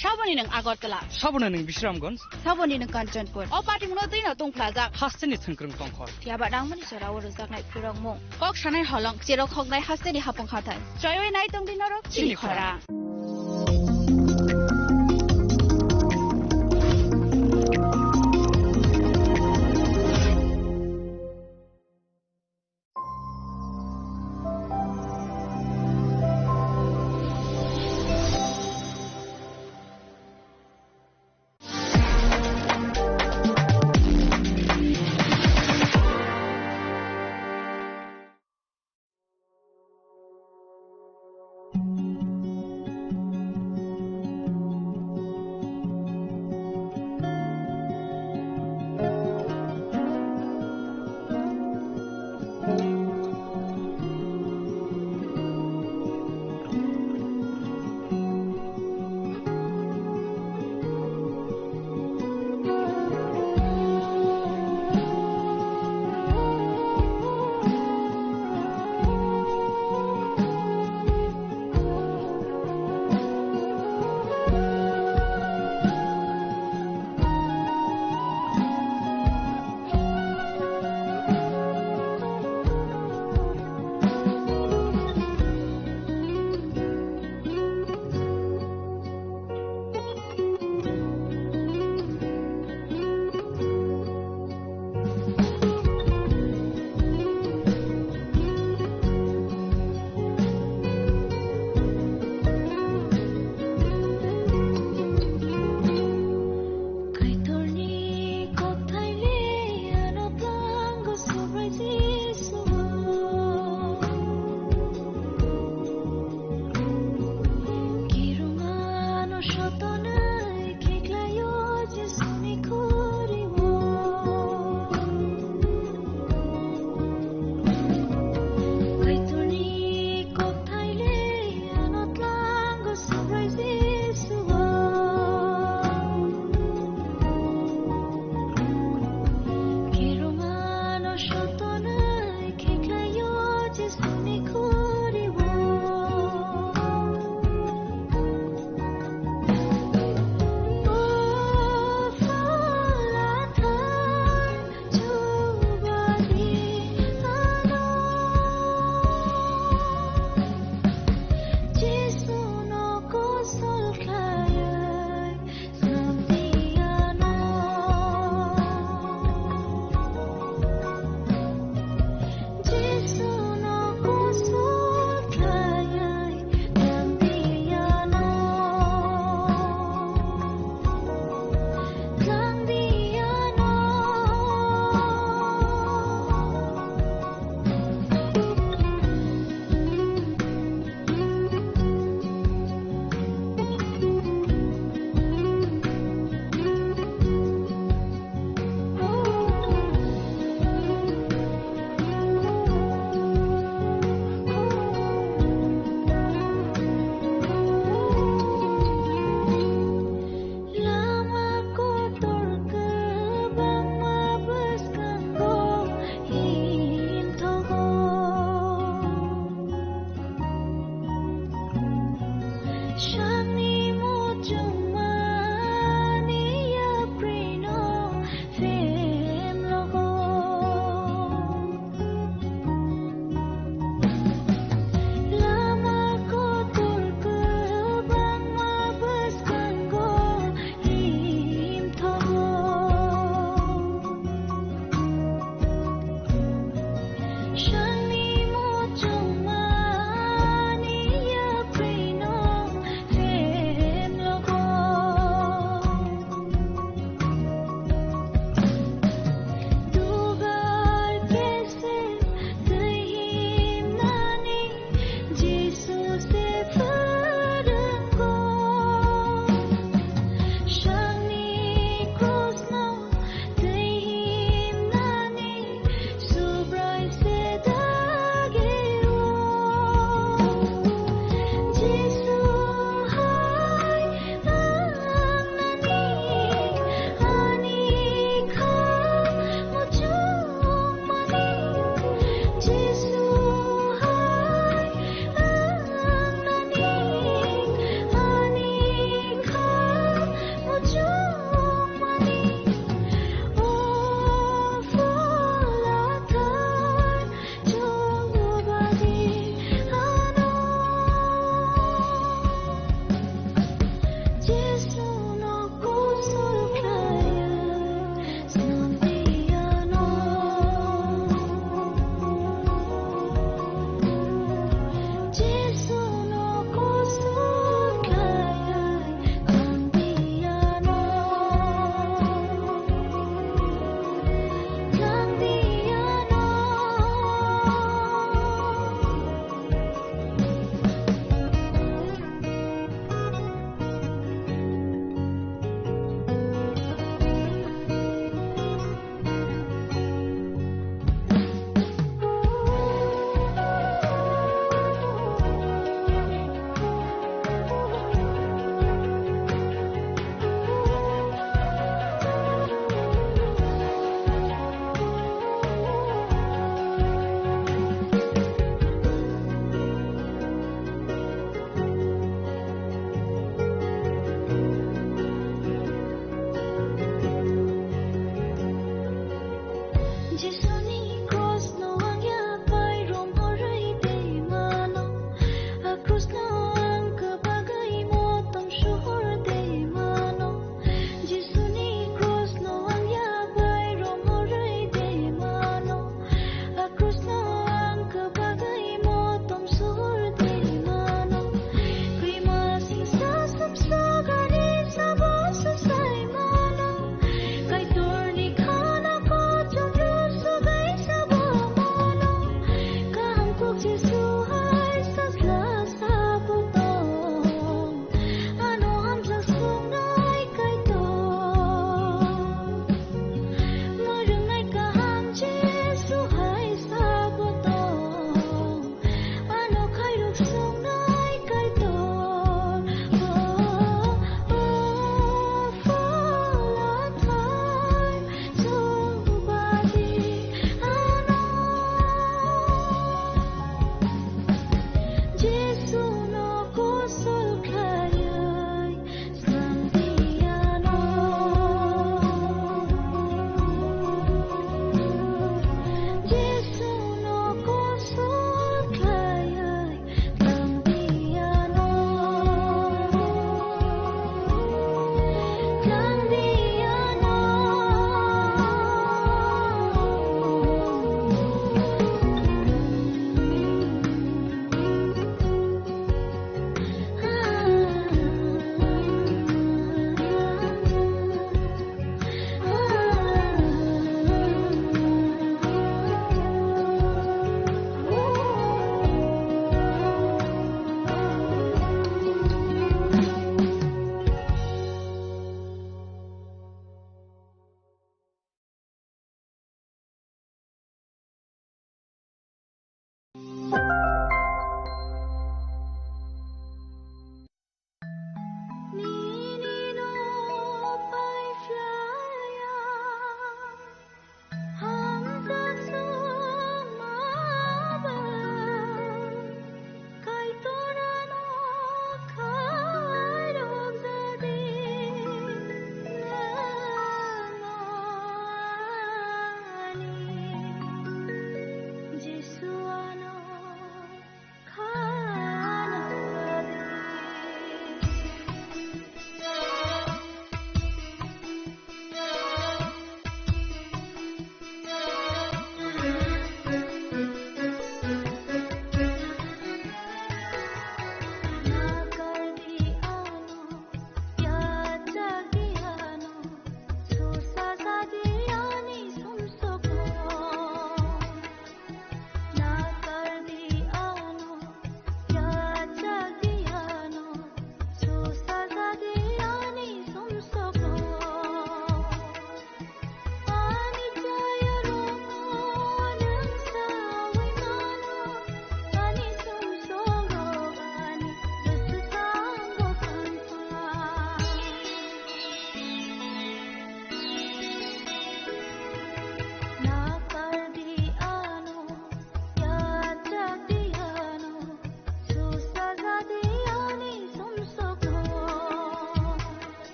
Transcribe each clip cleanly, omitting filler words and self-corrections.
শ্রাবণী নং আগরতলা শ্রাবণী নং বিশ্রামগঞ্জ শ্রাবণী নং কাঞ্চনপুর অ পার্টি মুনো दैनो दंफ्लाजाक हास्टेनि थोंख्रों तंखर याबा दांमनि सराव रोजाकनाय फुरंमु कक सानाय हलं जेराव खगनाय हास्टेनि हापं खाथाय जयवे नाय दं दिनरो चिलिखरा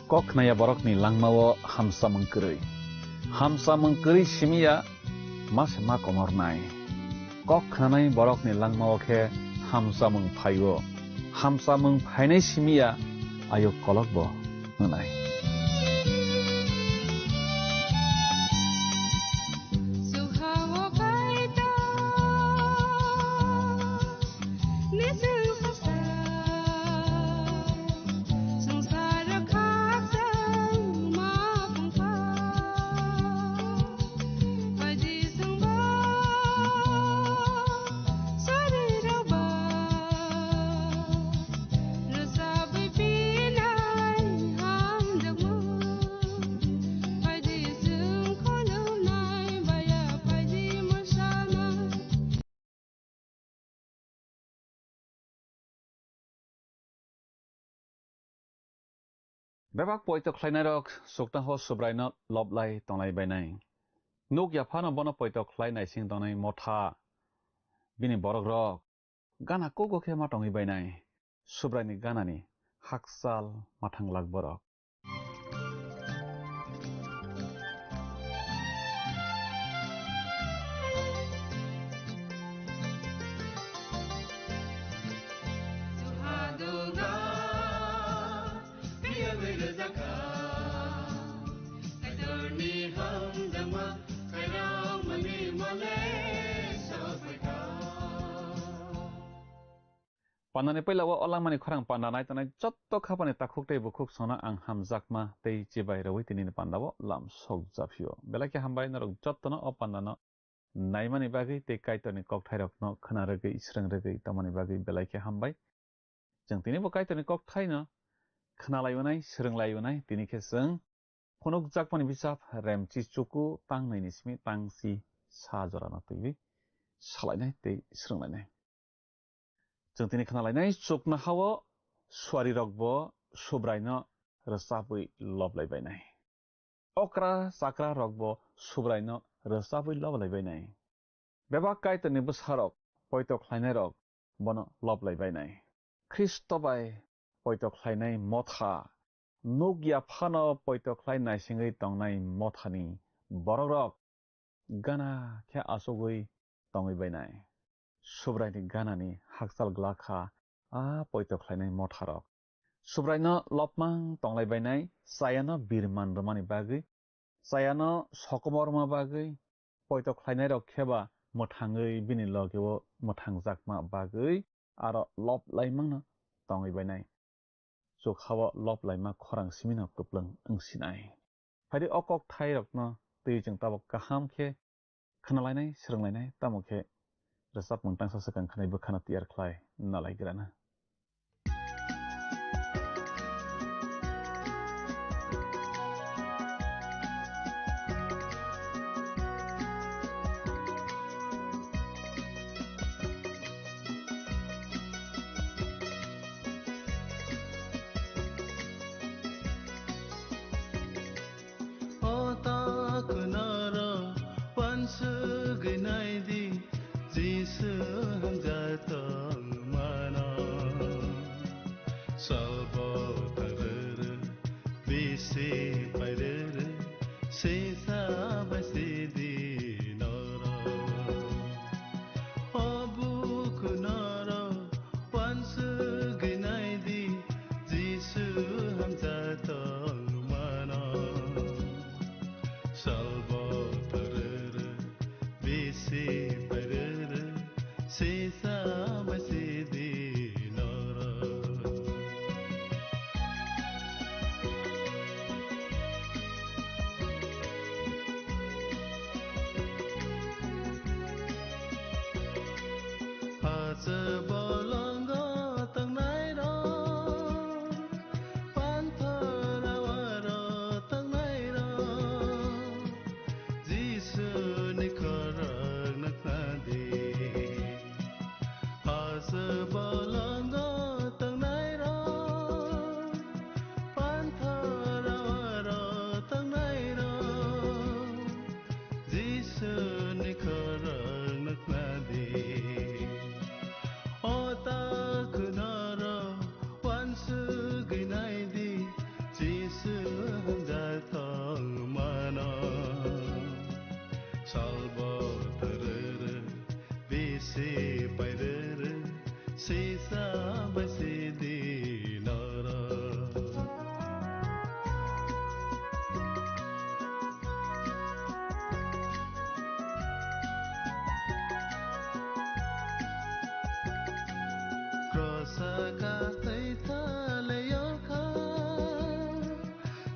kok naya borok ni langmawo hamsa mengkeri simia mas ma komor nai kok khanai borok ni langmawo khe hamsa mengphainai simia ayo kolok bo nai Bebak poito khlainai rok sukta ho subraino loblai tonglai bainai nuk ya phano bono poito khlainai sing tongnai motha bini borok rok gana kogo khe ma tongi bainai subraini ganani haksal mathang lag borok Pandani pailawo olangmani khorang pandanai tanai jotto khapani takhuk tei bukhuk sona ang hamjakma tei chibai rawi tinini pandawo lam sokjapio belaki hambai norok jottono o pandano naimani bagi tei kaitoni kokthai rokno khana rogui srang rogui tamani bagi belaki hambai jeng tini bo kaitoni kokthai no khana laibonai srang laibonai tini khe jeng phonuk jakmani bisap remchi chuku tangnai ni simi tangsi sa jorano tui salainai tei sranglainai jeng tini khana lainai chukna hawo swari rokbo subraino rwchapui loblai bainai okra chakra rokbo subraino rwchapui loblai bainai bebak kaitoni bwsarok poito khlainai rok bono loblai bainai Kristo bai poito khlainai motha nugya phano poito khlainai singui tongnai mothani borok rok gana khe asogui tongui bainai subraini ganani haksal glakha a poito khlainai motharok subraino lopmang tonglai bainai sayano birman romani bagui sayano sokomorma bagui poito khlainai rok kheba mothangui bini logeo mothangjakma bagui aro loplaimangno tongui bainai chukhawo loplaima khorang simino kuplang angsinai phari okok thai rokno tui jeng tabok kaham khe khanalainai sranglainai tamokhe resap montang sasakan khanai bukhana tiyar khlai nalaigrana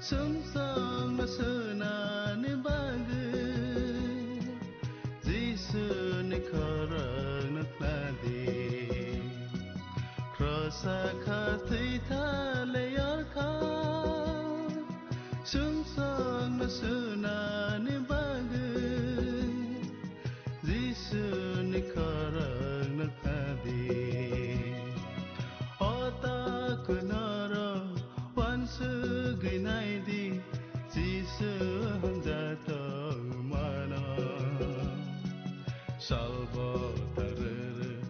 Sungsang masana ni bagu Jisu ni korang na kladi Krosa khathi tha layar kha Sungsang masana ni bagu Jisu ni korang na kladi Ota kunara wansu ginai di Jisu hamjata mana Salva tarer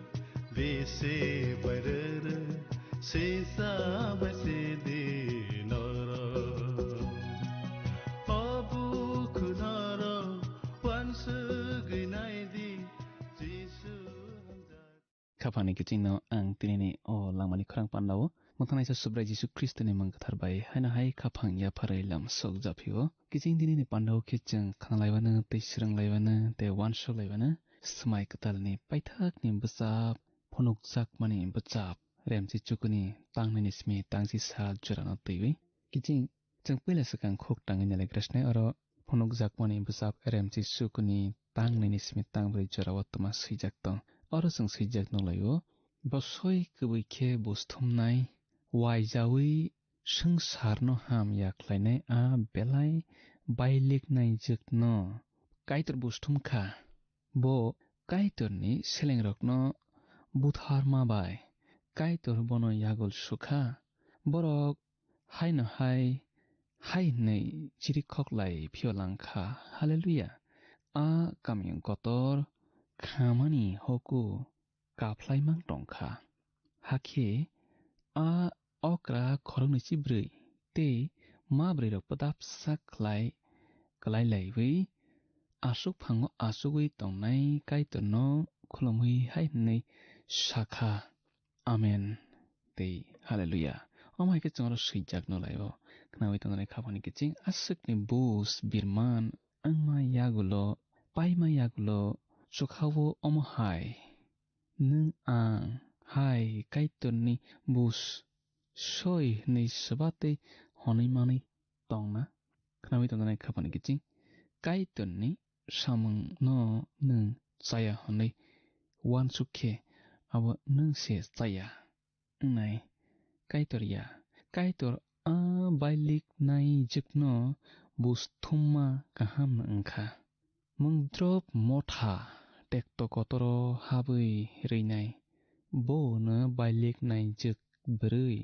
visi barer sisa basi di nara Abu kunara wansu ginai di Jisu hamjata Kapani kicino ang tinini o langmani khurang pandawo mangtanai sa subrai Jisu Kristo ni mangkathar bai haina hai kapang ya pharai lam sok japhiwo kicing tinini pandawo kicing khanalaiwana tei sirang laiwana tei wansok laiwana smai katal ni paithak ni bachap phonok jak mani bachap remchi chukuni tangnani smi tangsi sal jurano teiwi kicing jeng pela sakang khok tangi nalai krishna aro phonok jak mani bachap remchi chukuni tangnani smi tangbri jurawa tuma sijak tong aro jeng sijak nolayo bosoi kubui khe busthumnai waijawi sengsarno ham yaklainai a belai bailiknai jekno kaitor busthumkha bo kaitorni selengrokno butharma bai kaitor bono yagol sukha borok haino hai nei chiri khoklai phiolangkha hallelujah a kamyong kotor khamani hoku kaplaimang tongkha hakhe a okra khorongni chibrui te mabrui rok padap saklai kalai laiwi asuk phango asugui tongnai kaitorno khulumui hainei sakha amen tei hallelujah omai ke chongro sijak no laibo knawi tongnai khapani kiching asukni bus birman angma yagulo paima yagulo chukhawo omohai nung ang hai kaitorni bus soi nei sabate honai mani tongna knawi tongnai khapani kiching kaitorni samung no nung chaya honai wansukhe abo nung se chaya nai kaitorya kaitor a bailik nai jikno busthumma kaham angkha mungdrop motha tekto kotoro habui reinai bo no bailik nai jik brui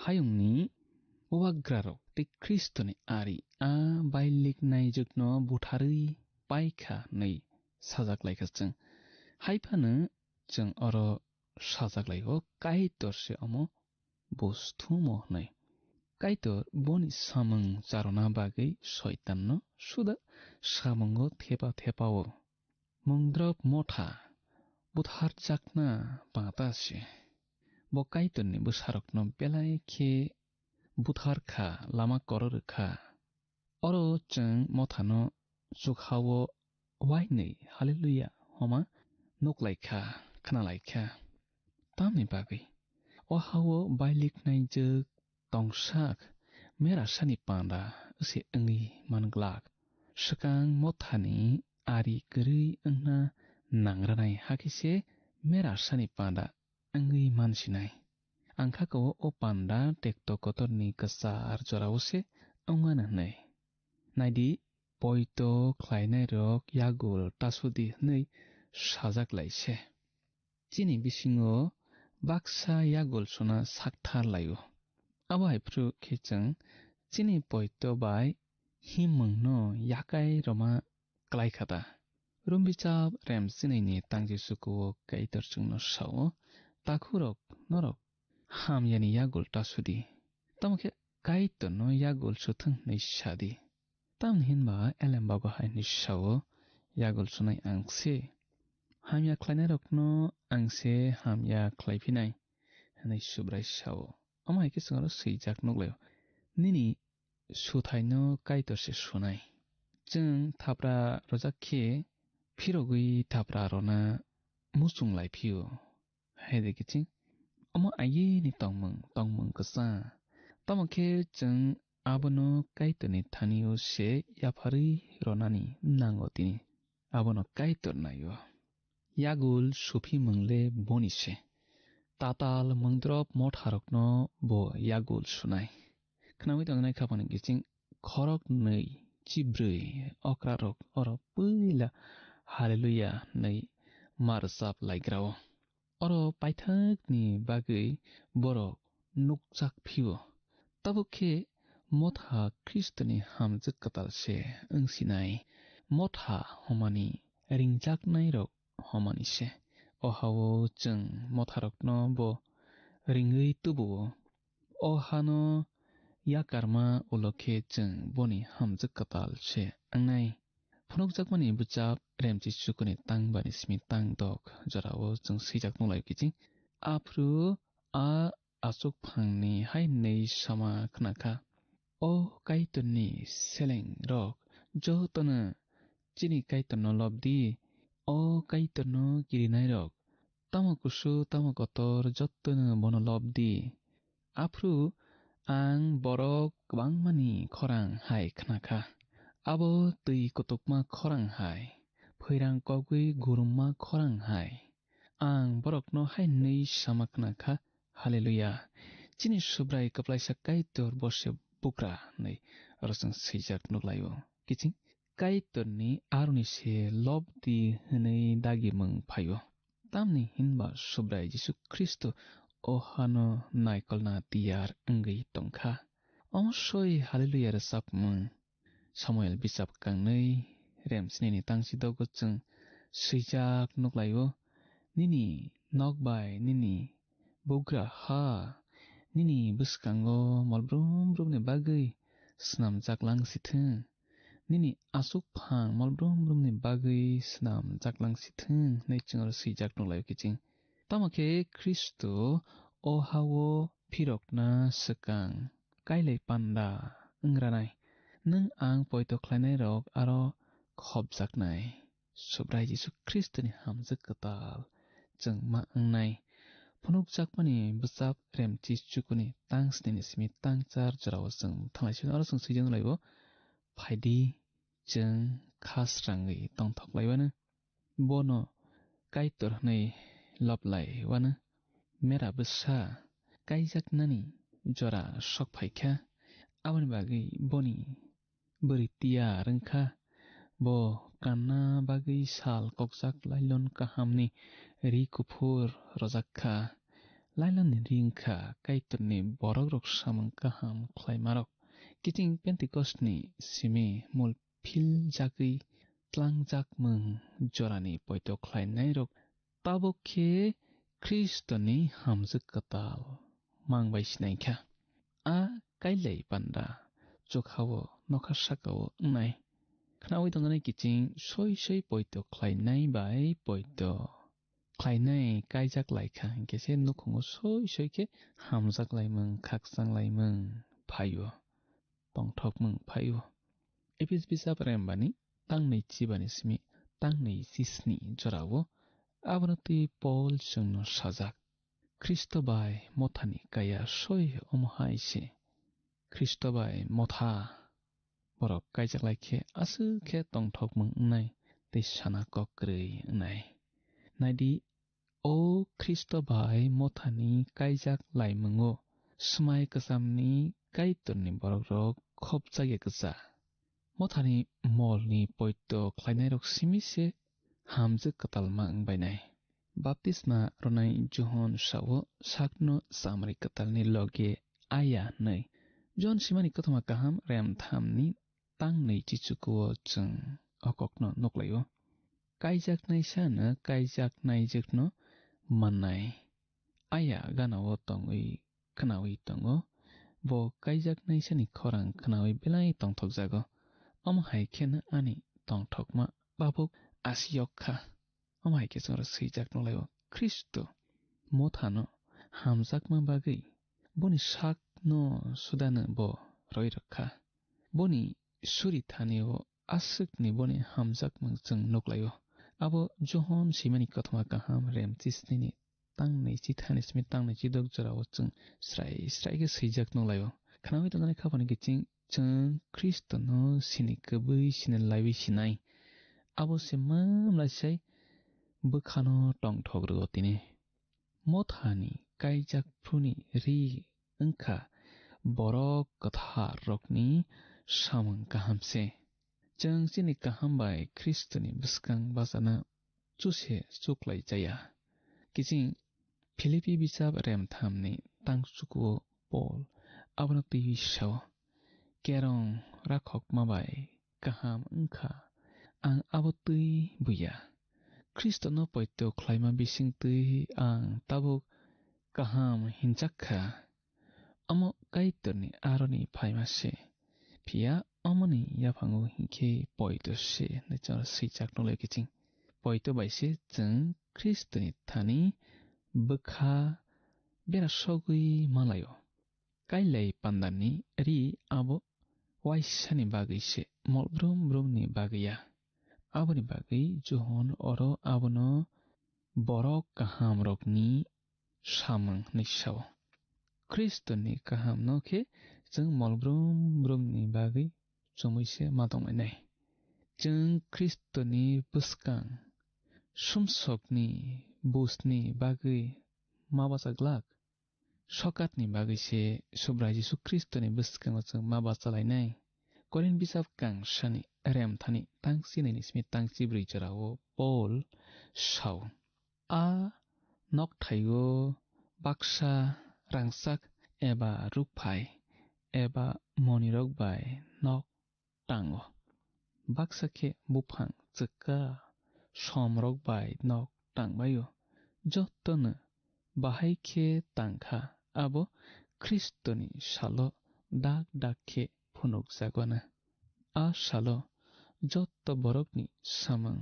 hayungni wagrarok te kristoni ari a bailik nai jikno butharui paikha nei sajaklaika jeng haifano jeng oro sajaklaio kaitor se omo busthumo nei kaitor boni samung charona bagui shaitanno suda samungo thepao mungdrop motha butharjakna pangtase bo kaitorni busarokno belai khe butharkha lama kororkha oro jeng mothano chukhawo wainei hallelujah homa noklaikha khnalaikha tamni bagui o hawo bailik nai jek tongsak mera sani panda se angi manglak sakang mothani ari gri angna nangranai hakise mera sani panda angi mansinai angkhako o panda tekto kotorni kasar jorawose ongana nei naidi poito khlainai rok yagul tasudi nei sajaklaise chini bisingo baksa yagul sona sakthar layo abo haipru khechang chini poito bai himung no yakai roma klaikhata rumbichap rem chini ni tangji suku kaitor chungno sao takhurok norok ham yani yagul tasudi tamkhe kaitor no yagul suthung nei sadi tam hinba elemba go hai ni sao yagul sunai angse hamya khlainai rokno angse hamya khlaiphinai hanai subrai sao amai ke sangaro sijak noglayo nini suthaino kaitor se sunai jeng thapra rojakhe phirogui thapra rona musung laiphiyo haide kiching omo aye ni tongmung kasa tamokhe jeng abono kaitoni thaniyo se yapari ronani nangotini abono kaitor nayo yagul sufi mangle boni se tatal mangdrop motharokno bo yagul sunai khnawi tangnai khapani giching khorok nei chibrui okrarok oro puila hallelujah nei marsap laigrao oro paithak ni bagui borok nukjak phibo tabukhe motha kristoni hamjak katal se angsinai motha homani ringjaknai rok homani se ohawo chung motharokno bo ringui tubuo ohano yakarma ulokhe chung boni hamjak katal se angnai phunukjakmani buchap remchi chukuni tangbani smi tangdok jorao chung sijak nulai kiching afru a asuk phangni hai nei sama khnakha o kaitoni seleng rok jotona chini kaitono lobdi o kaitono kirinai rok tamakusu tamakotor jotona bono lobdi afru ang borok kwbangmani khorang hai khnakha abo tui kotokma khorang hai phoirang kogui gurumma khorang hai ang borokno hai nei sama khnakha hallelujah chini subrai kaplaisa kaitor bose bukra nei rosang sijak nuklayo kiching kaitorni aruni se lobdi hnei dagi mung phayo tamni hinba subrai jisu kristo ohano naikolna tiyar angei tongkha omsoi hallelujah sapmung samuel bisap kangnei remsneni tangsi dogo chung sijak nuklayo nini nokbai nini bugra ha nini buskango molbrum brumni bagui snam jaklang sithung nini asuk phang molbrum brumni bagui snam jaklang sithung nei chungor sijak nuklayo kiching tamakhe kristo ohawo phirokna sekang kailai panda angranai nung ang poito khlainai rok aro khobjaknai subrai jisu kristoni hamjak katal chung ma angnai phunukjakmani buchap remchi chukuni tangsnini simi tangchar jorao chung thanglaisin aro chung sijak nulaibo phaidi chung khasrangui tongthoklaibanu bono kaitor hnei loblai wanu mera busa kaijaknani jora sok phaikha aboni bagui boni boritia rangkha bo kanna bagui sal kokjak lailon kahamni ri kuphur rojakha lailonni ringkha kaitorni borok rok samung kaham khlaimarok kiching pentecost-ni simi mul phil jagui tlangjak mung jorani poito khlainai rok tabokhe kristoni hamjak katal mangbai sinaikha a kailai panda chokhawo nokha sakao nai khnawi tongnai kiching soi poito khlainai bai poito khlainai kaijak laikha kese nukhungo soi ke hamjak laimung khakchang laimung phayo tongthokmung phayo epis bisap rembani tangnei chibani simi tangnei sisni jorao abonoti Paul chungno sajak Kristo bai mothani kaya soi omhai se Kristo bai motha borok kaijak laikhe asukhe tongthokmung nai tei sana kokrui nai naidi o Kristo bai mothani kaijak laimungo smai kasamni kaitorni borok rok khopjage ksa mothani molni poito khlainai rok simi se hamjak katalma angbainai baptisma ronai John sawo sakno samari katalni loge aya nei John simani kathoma kaham rem thamni tangnei chichuko chung okokno noklayo kaijaknai sana kaijaknai jekno mannai aya ganao tongui khnawi tongo bo kaijaknai sani khorang khnawi belai tongthokjago amhai khena ani tongthokma babuk asiyokha amhai ke chora sijak nolayo Kristo mothano hamjakma bagui boni sak no sudana bo roi rakha boni suri thanio asukni boni hamjakmang chung noklayo abo John simani kathoma kaham remchisni tangnei chithani smi tangnei chidok jorao chung srai ke sijak nolayo khnawi tongnai khapani kiching जों ख्रिस्टनो सिनि गुबै सिनि लाइबि सिनाय आबो से मामलासै बोखानो टंथग्रो तिने मथानि काइजाक फ्रुनि रि ओंखा बरक कथा रकनि सामं गाहामसे जों सिनि गाहामबाय ख्रिस्टनि बिस्कां बाजाना चुसे सुक्लाय जाया किजिं फिलिपि बिसाब रेमथामनि तांसुकु पल आबनो तिबिसाव केरं राखक माबाय गाहाम ओंखा आं आबो तै बुया ख्रिस्टनो पयतो ख्लाइमा बिसिं तै आं ताबो गाहाम हिनजाखा अमो काइतरनि आरनि फाइमासे फिया अमनि याफांगो हिंखे पयतो से नचर सैचाक नले किचिं पयतो बाइसे जों ख्रिस्टनि थानि बोखा बेरा सगुइ मालायो काइलाई पान्दानि रि आबो वाइसानि बागैसे मलब्रुम ब्रुमनि बागैया आबोनि बागै जोहन अरो आबोनो बरक गाहाम रकनि सामं निसाव ख्रिस्टनि गाहाम नखे जों मलब्रुम ब्रुमनि बागै जमैसे मादंनाय जों ख्रिस्टनि बुस्कां सुमसकनि बुसनि बागै माबासाग्लाक सकातनि बागैसे सुब्राय जिसु ख्रिस्टनि बुस्कां जों माबासालायनाय करिन बिसाब कांसानि रेमथानि तांसिनि स्मित तांसि ब्रिजराव पल साव आ नकथाइगो बाक्सा रांसाक एबा रुकफाय एबा मनिरक बाय नक टांगो बाक्साखे बुफां चक्का समरक बाय नक टांबायो जत्तनो बाहायखे तांखा आबो ख्रिस्टनि सालो दाग दागखे फुनुक जागवाना आ सालो जत्त बरकनि सामं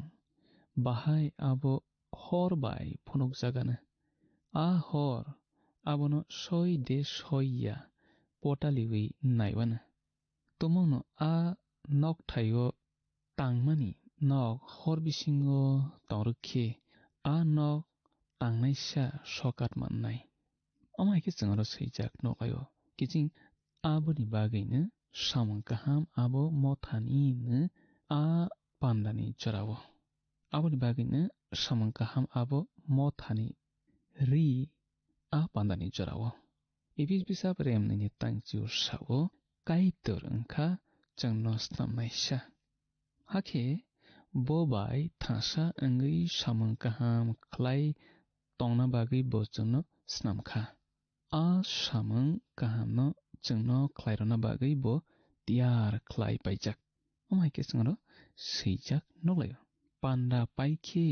बाहाय आबो हर बाय फुनुक जागाना आ हर आबोनो सय दे सयया पटालिवै नायवाना तमोनो आ नक थाइगो तांमानि नक हर बिसिंगो तंरुखे आ नक तांनायसा सकात माननाय अमाइके जोंरो सैजाक नलायो किजिं आबोनि बागैनो सामं गाहाम आबो मथानिनो आ पान्दानि जरावो आबोनि बागैनो सामं गाहाम आबो मथानि रि आ पान्दानि जरावो इबिस बिसाब रेमनि तांजिउ सावो काइतर ओंखा जोंनो स्नामनायसा हाखे बोबाय थांसा ओंगै सामं गाहाम ख्लाय तंना बागै बोजोंनो स्नामखा आ सामं गाहामनो जोंनो ख्लायरना बागै बो तियार ख्लाय पाइजाक अमाइके जोंरो सैजाक नलायो पान्दा पाइखे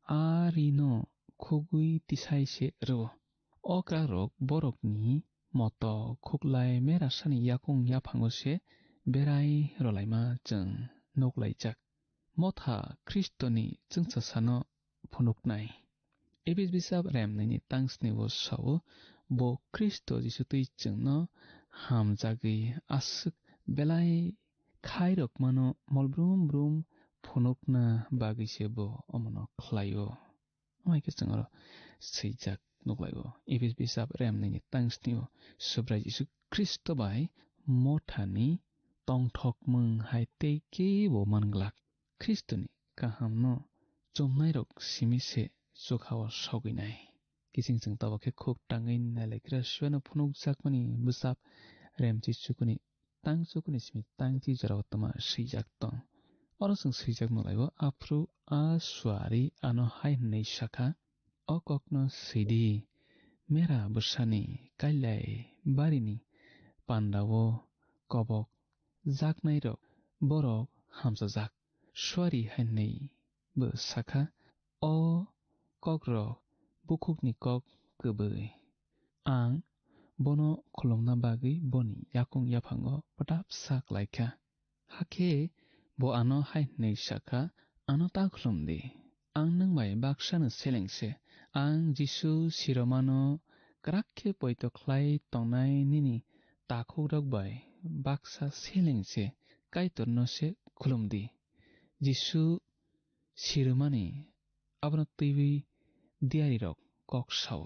आरिनो खुगुइ तिसाइसे रव अक्रा रक बरकनि मत खुगलाय मेरासानि याकुं याफांगोसे बेराय रलाइमा जों नगलाइजाक मथा ख्रिस्टनि जोंसासानो फुनुकनाय एबिस बिसाब रेमनि तांसनि वो सावो बो ख्रिस्ट जिसु तै जोंनो हामजागै आसुक बेलाय खायरक मानो मलब्रुम ब्रुम फुनुकना बागैसे बो अमनो ख्लायो अमाइके जोंरो सैजाक नगलायो एबिस बिसाब रेमनि तांसनि वो सुब्राय जिसु ख्रिस्ट बाय मथानि तंथक मुं हायते के वो मानग्लाक ख्रिस्टनि गाहामनो जमनाय रक सिमिसे सुखाव सगैनाय किसिं जों ताबके खुक टाङै नायलायग्रा सुवानो फुनुक जाकमानि बुसाब रेम जिसुकुनि तांसुकुनि स्मित तांथि जरावतमा सैजाक दं अरो जों सैजाक नलायो आफ्रु आ सुवारि आनो हाय नै शाखा अककनो सैदि मेरा बुसानि काइलाय बारिनि पान्दावो कबक जाकनाय रक बरक हामसा जाक सुवारि हाय नै बो शाखा अ कक रक बुकुकनि कक गोबै आं बनो खुलुमना बागै बनि याकुं याफांगो पटाप साक लायखा हाखे बो आनो हाय नै शाखा आनो ता खुलुमदि आं नोंबाय बाक्सानो सेलेंसे आं जिसु सिरमानो क्राखे पयतो ख्लाय तंनाय निनि ताखौ रकबाय बाक्सा सेलेंसे काइतरनो से खुलुमदि जिसु सिरमानि आबनो तैबि दियारि रक कक साव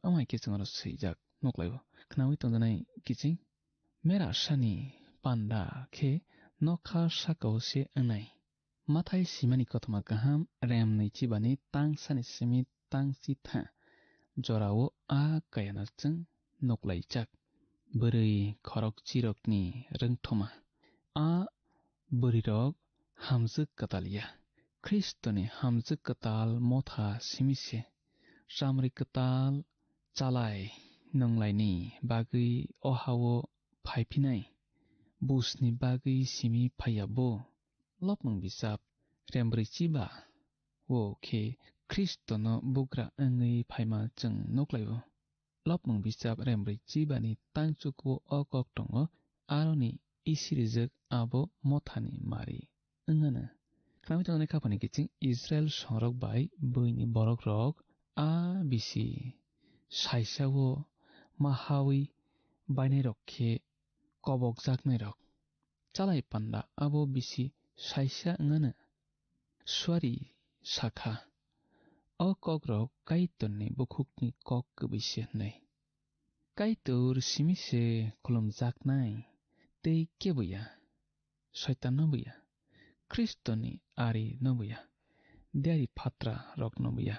अमाइके जोंरो सैजाक नगलायो खनावै तंजानाय किजिं मेरा सानि panda ke nokha sakau se anai mathai simani kotoma kaham rem nei chibani tang sani simi tang si tha jorao a kayana chung noklai chak bwrui khorok chirokni rengthoma a bwrirok hamjuk katalia Kristoni hamjuk katal motha simise samri katal chalai nonglaini bagui ohao phaipinai busni bagui simi phayabo lopmang bisap rembrui chiba wo khe Kristono bugra angai phaima chung noklaibo lopmang bisap rembrui chibani tangchuko okok tongo aroni isirijak abo mothani mari angana kami tangani khapani kiching Israel songrok bai buini borok rok a bisi saisawo mahawi bainai rok khe kobok jaknai rok chalai panda abo bisi saisa angana swari sakha o kok rok kaitonni bukhukni kok kubise nei kaitur simise kolom jaknai tei kebuya shaitan nobuya Kristoni ari nobuya diari phatra rok nobuya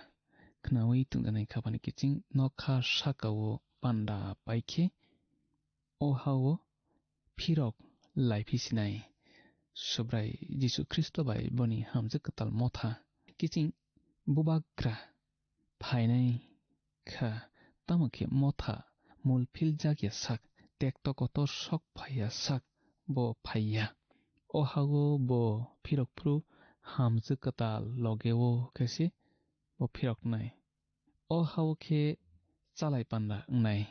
khnawi tungdanai khapani kiching nokha sakao panda paikhe o hao phirok laifisinai subrai Jisu Kristo bai boni hamjuk katal motha kiching bubagra phainai kha tamokhe motha mulphil jakya sak tekto kotor sok phaya sak bo phaya o hago bo phirok phru hamjuk katal logeo kese bo phirok nai o hago khe chalai panda ngnai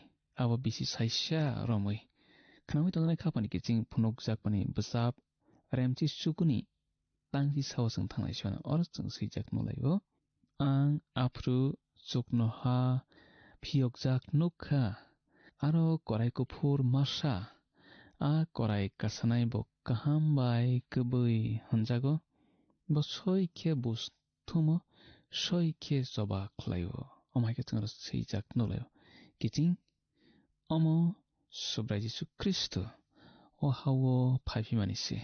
abo bisi saisya romoi khnawi tongnai khapani kiching phunuk jakpani bwsap remchi sukuni tangsi sawasang thanglai sona or chung sijak nolaibo ang afru chukno ha phiyokjak nukha aro korai kuphur masa a korai kasanai bo kaham bai kubui honjago bo soi khe bus thumo soi khe joba khlaio omai khe chungra sijak nolaibo kiching omo subrai Jisu Kristo o hawo phaipimani se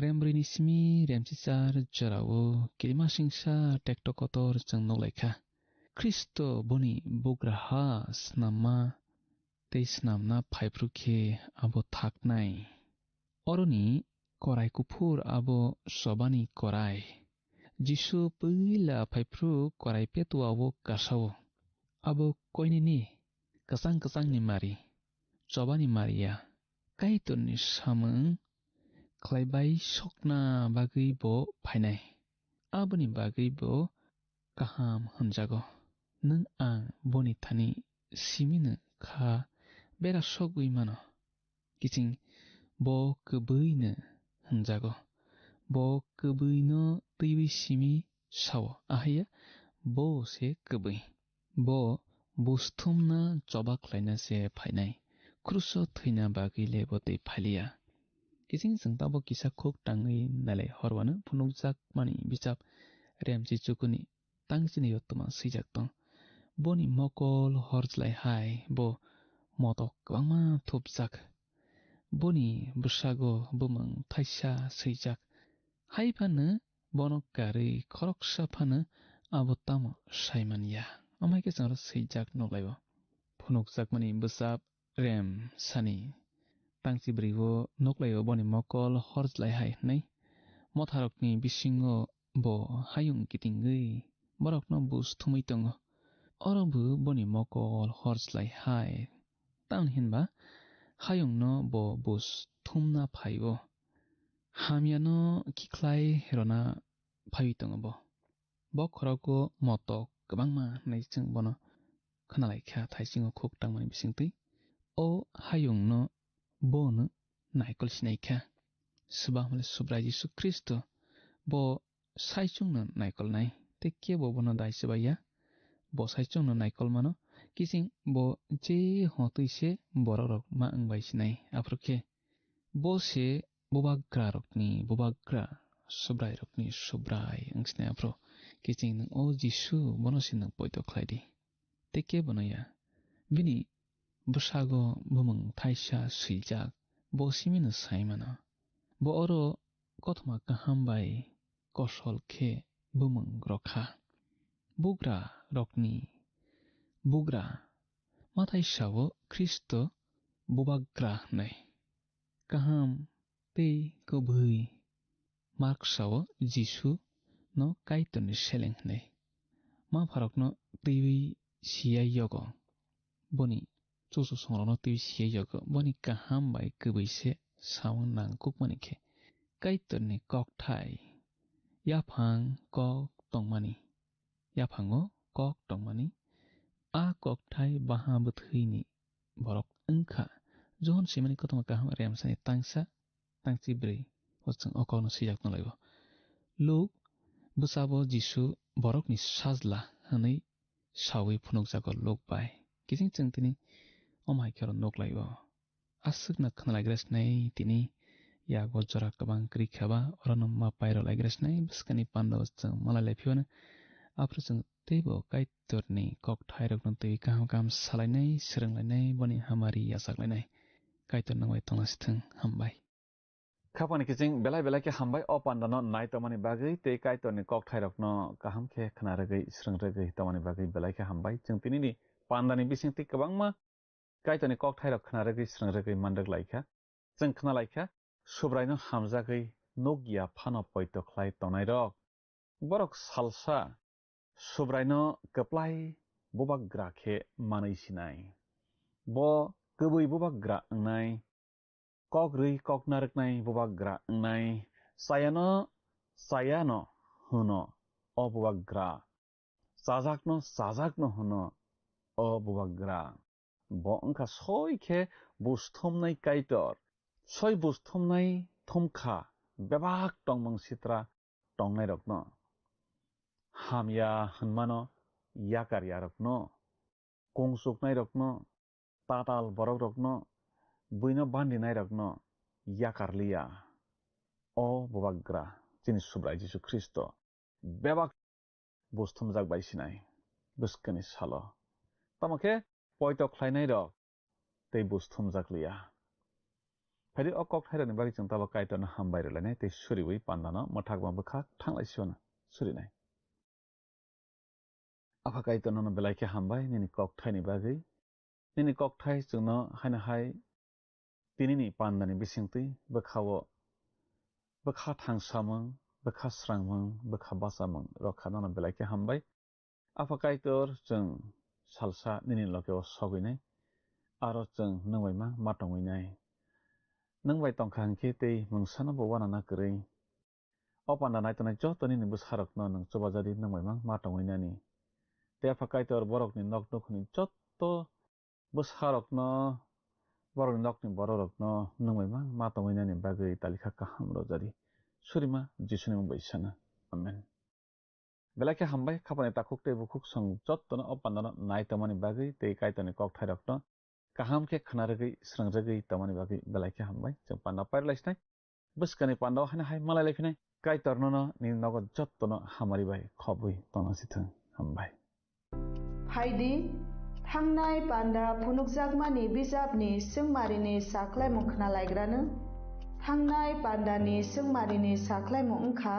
rembrini simi remchichar jorao kilima singsa tekto kotor chung nolaikha Kristo boni bugraha snamma tei snamna phaiphrukhe abo thaknai oroni korai kuphur abo sobani korai Jisu puila phaiphru korai petuawo kasao abo koinini kasang ni mari sobani maria kaitorni samung khlaibai sokna bagui bo phainai aboni bagui bo kaham honjago nung ang boni thani siminu kha bera sogui mano kiching bo kubuino honjago bo kubuino tui simi sawo ahaya bo se kubui bo busthumna chobak laina se phainai kruso thuina bagui lebo tei phalia kiching singtabo kisa khok tangai nalai horwana phunukjak mani bichap remchi chukuni tangchini yotuma sijak tong boni mokol horjlai hai bo motok kwangma thupjak boni bwsago bumang thaisa sijak haifano bonok gari khoroksa phano abo tamo saimania amai ke changra sijak noklaibo phunukjak mani bwsap rem sani tangchi brigo noklaio boni mokol horjlai hai nei motharokni bisingo bo hayung kitingui borokno bus thumui tongo orobu boni mokol horjlai hai taun hinba hayungno bo bus thumna phaibo hamiano kiklai rona phai tongo bo khoroko motok kwbangma nei chung bono khnalai kha thaisingo khok tangmani bisingtui o hayungno bono naikol sinaikha subahmale subrai Jisu Kristo bo saichungno naikol nai te ke bo bono daisibaya bo saichungno naikol mano kiching bo je hotui se borok ma angbai sinai afrukhe bo se bobagra rokni bobagra subrai rokni subrai angsnai afro kiching nang o Jisu bono sinang poito khlaidi te ke bono ya bini bwsago bumung thaisa swijak bo simina saimana bo oro kothma kaham bai kosol khe bumung rokha bugra rokni bugra mathai sawo Kristo bubagra nei kaham tei kobhui mark sawo Jisu no kaitoni seleng nei ma pharokno tei siya yogo boni chusu songrono tei siya yogo boni kaham bai kubuise sawang nangkuk manikhe kaitoni kokthai yaphang kok tongmani yaphango kok tongmani a kokthai baha buthuini borok wngkha jon simani kotoma kaham remsani tangsa tangchi brei hosung okokno sijak nolaibo luk bwsabo Jisu borokni sajla hwnei sawi phunukjago luk bai kising chwng tini omhaikero nuklaibo aswkna khwnalaigrasnai tini yago jora kabang kri khaba orono ma pairo laigrasnai bwskani pandao chwng malai laifibano afro chwng teibo kaitorni kokthai rokno tei kaham kaham salainai swrwnglainai boni hamari yachaklainai kaitor nangbai tongnasithwng hambai Khapani kising belai ke hambai o pandano nai tomani bagui tei kaitorni kokthai rokno kaham khe khwnaragui swrwngragui tomani bagui belai ke hambai chwng tinini pandani bisingtwi kwbangma kaitorni kokthai rok khwnaragui swrwngragui mandraklaikha chwng khwnalaikha subraino hamjagui nugya phano poito khlai tongnai rok borok salsa subraino kwplai bubagra khe manui sinai bo kubui bubagra wngnai kokrui koknaroknai bubagra wngnai sayano huno o bubagra chajakno huno o bubagra bo wngkha soi khe busthumnai kaitor soi busthumnai thumkha bebak tongmung sitra tongnai rokno hamya hwnmano yakar yarokno kungsuknai rokno tatal borok rokno buino bandinai rokno yakarliya o bubagra chini subrai Jisu Kristo bebak busthumjak bai sinai bwskani salo tamokhe poito khlainai rok tei busthumjakliya phari o kokthai rokni bagui chwng tabo kaitorno hambai rwlainai tei suriwi pandano mwthakma bwkhak thanglaisiono surinai apha kaitorno belai khe hambai nini kokthai ni bagui nini kokthai chwngno haino hai tinini pandani bisingtwi bwkha thangsamung bwkha srangmung bwkha bachamung rokha nono belai khe hambai apha kaitor chwng salsa nini loke o soginai aro chwng nungbaima ma tongwinai nungbai tongkha hingkhe tei mungsano bo uanana kwrwi o panda naitonai joto nini bwsarokno nung chubajari nungbaima ma tongwinani tei apha kaitor borokni nok nukhuni joto bwsarokno borokni nokni borokrokno nungbaima ma tongwinani bagui talikha kaham rojari surima Jisuni mung bai sana amen belai khe hambai khapani takhuk tei bukhuk song jotono o pandano nai tomani bagui tei kaitorni kokthai rokno kaham khe khwnaragui swrwngragui tomani bagui belai khe hambai chwng panda pairlaisnai bwskani pandao haino hai malai laifinai kaitorno no ni nogo jotono hamari bai khobui tongnasithwng hambai Haidi थांनाय पान्दा फुनुकजाकमानि बिजाबनि सोंमारिनि साख्लायमुं खोनालायग्रानो थांनाय पान्दानि सोंमारिनि साख्लायमुं ओंखा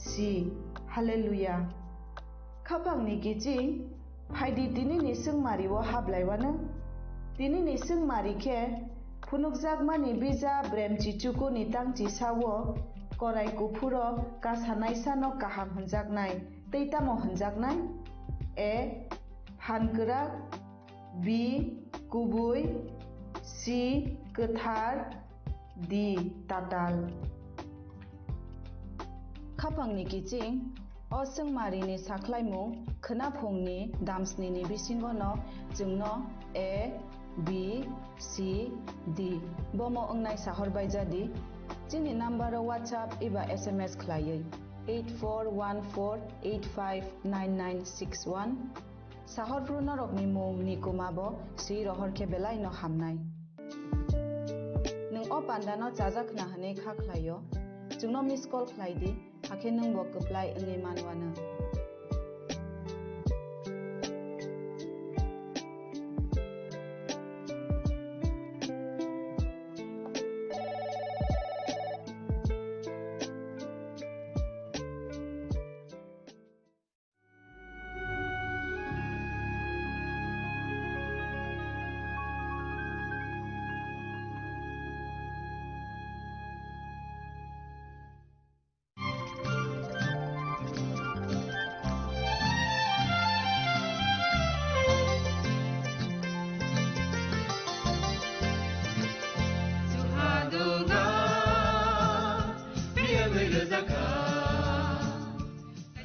जि hallelujah खाफांनि गिजिं फायदि दिनैनि सोंमारियाव हाबलायवानो दिनैनि सोंमारिखे फुनुकजाकमानि बिजाब ब्रेमचिचुकुनि तांचि सावो कराय गुफुरो कासानाय सानो काहाम होनजाकनाय तैतामो होनजाकनाय ए हानगोराक बि गुबै सि गोथार दि ताताल खाफांनि गिजिं असोंमारिनि साख्लायमुं खोनाफुंनि दामस्निनि बिसिंगनो जोंनो ए बि सि दि बमो ओंनाय साहरबाय जादि जोंनि नाम्बाराव WhatsApp एबा SMS खलायै 8414859961 साहरफ्रु नरकनि मुं निकुमाबो सि रहरखे बेलायनो हामनाय नों अ पान्दानो जाजाखना हने खाख्लायो जोंनो मिस कल खलायदि हाखे नों बो कप्लाय ओङै मानवानो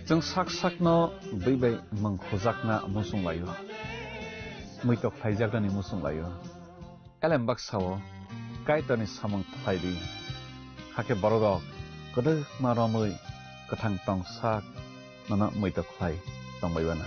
जों sak no by mangkhojakna musung layo muitok phaijakani musung layo elembak sawo kaitani samang thaidi hake borok kodok maromui kathang tong sak nana muitok phai tongbaibana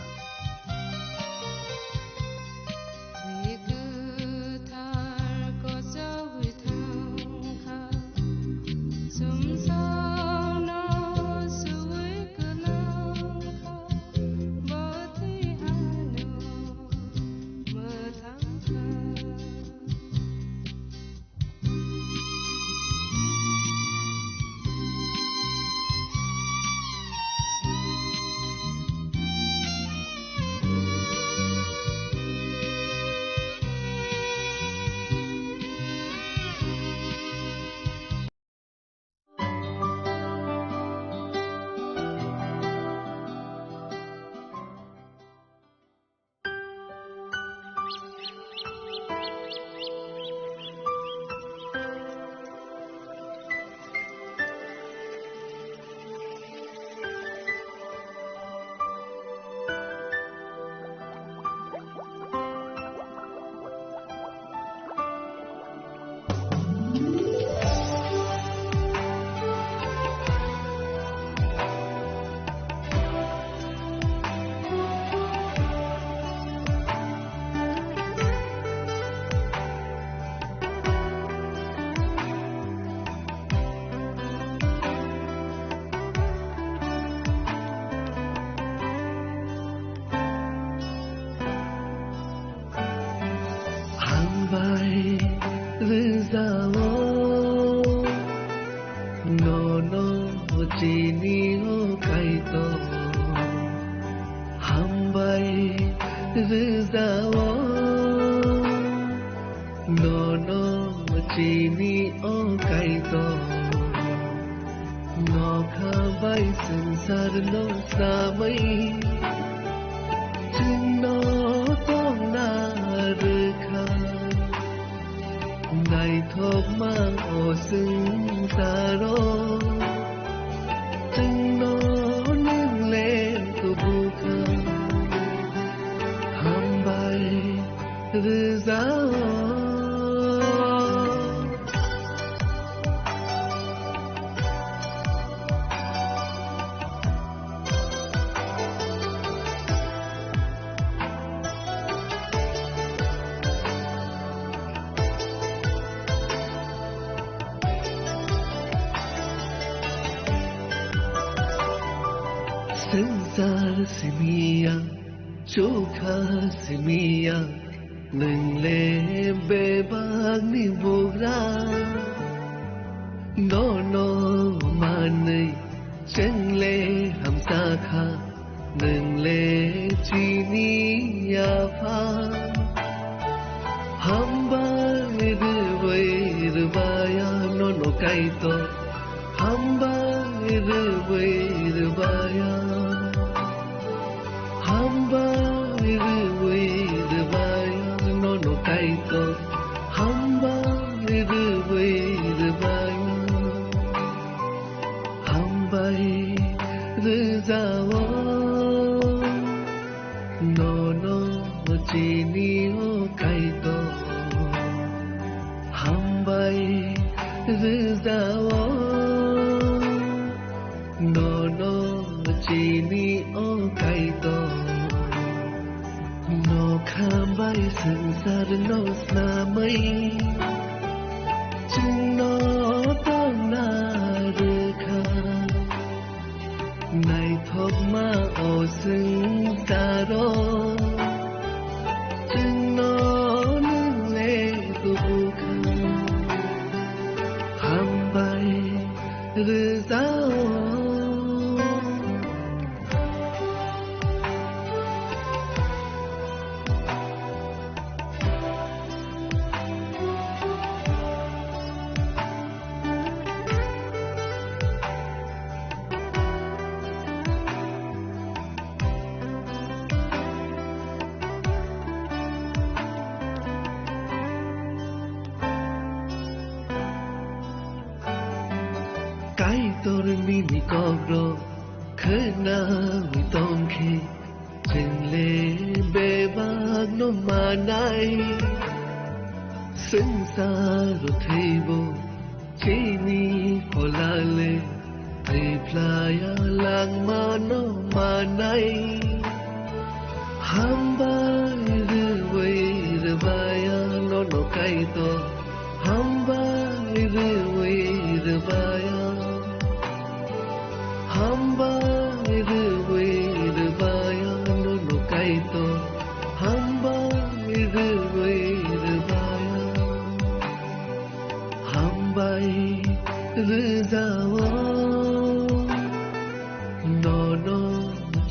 Sensar simia, chokha simia, nengle bebag ni bogra. No mane, chengle ham sakha, nengle chini yafa. Hamba irvaya no kaito, hamba irvaya. Hamba irvaya no kaito, hamba irvaya. Hamba irzawo no chini o kaito. Hamba irzawo no chini o kaito. No khambai sansar no snamai chino tong na rekha nai thok ma o sing saro chino nung le tu kha hambai rizao khna mi tong khi chừng lê bê bạc nó mà nay sinh xa rồi thấy vô chỉ ni phò la lê thầy playa lang mà nó mà nay ham bay rư vaya nó cay to ham bay rư vaya ham bay rư vaya nó cay to ham bay rư vaya ham bay rư zawa no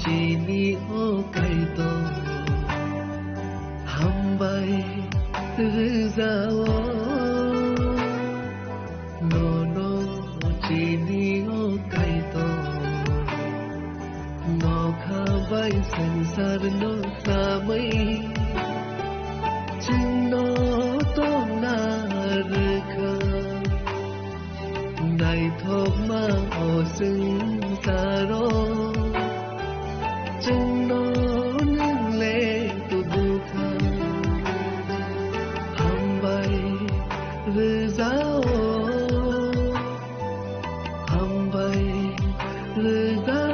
chỉ ni o cay to ham bay rư zawa no chỉ ni o cay to no kha bay sansar no sa mai chừng no to na rkha nai thok ma o sing sa ro chừng no nang le tu bu kha ham bay rư zao ham bay rư zao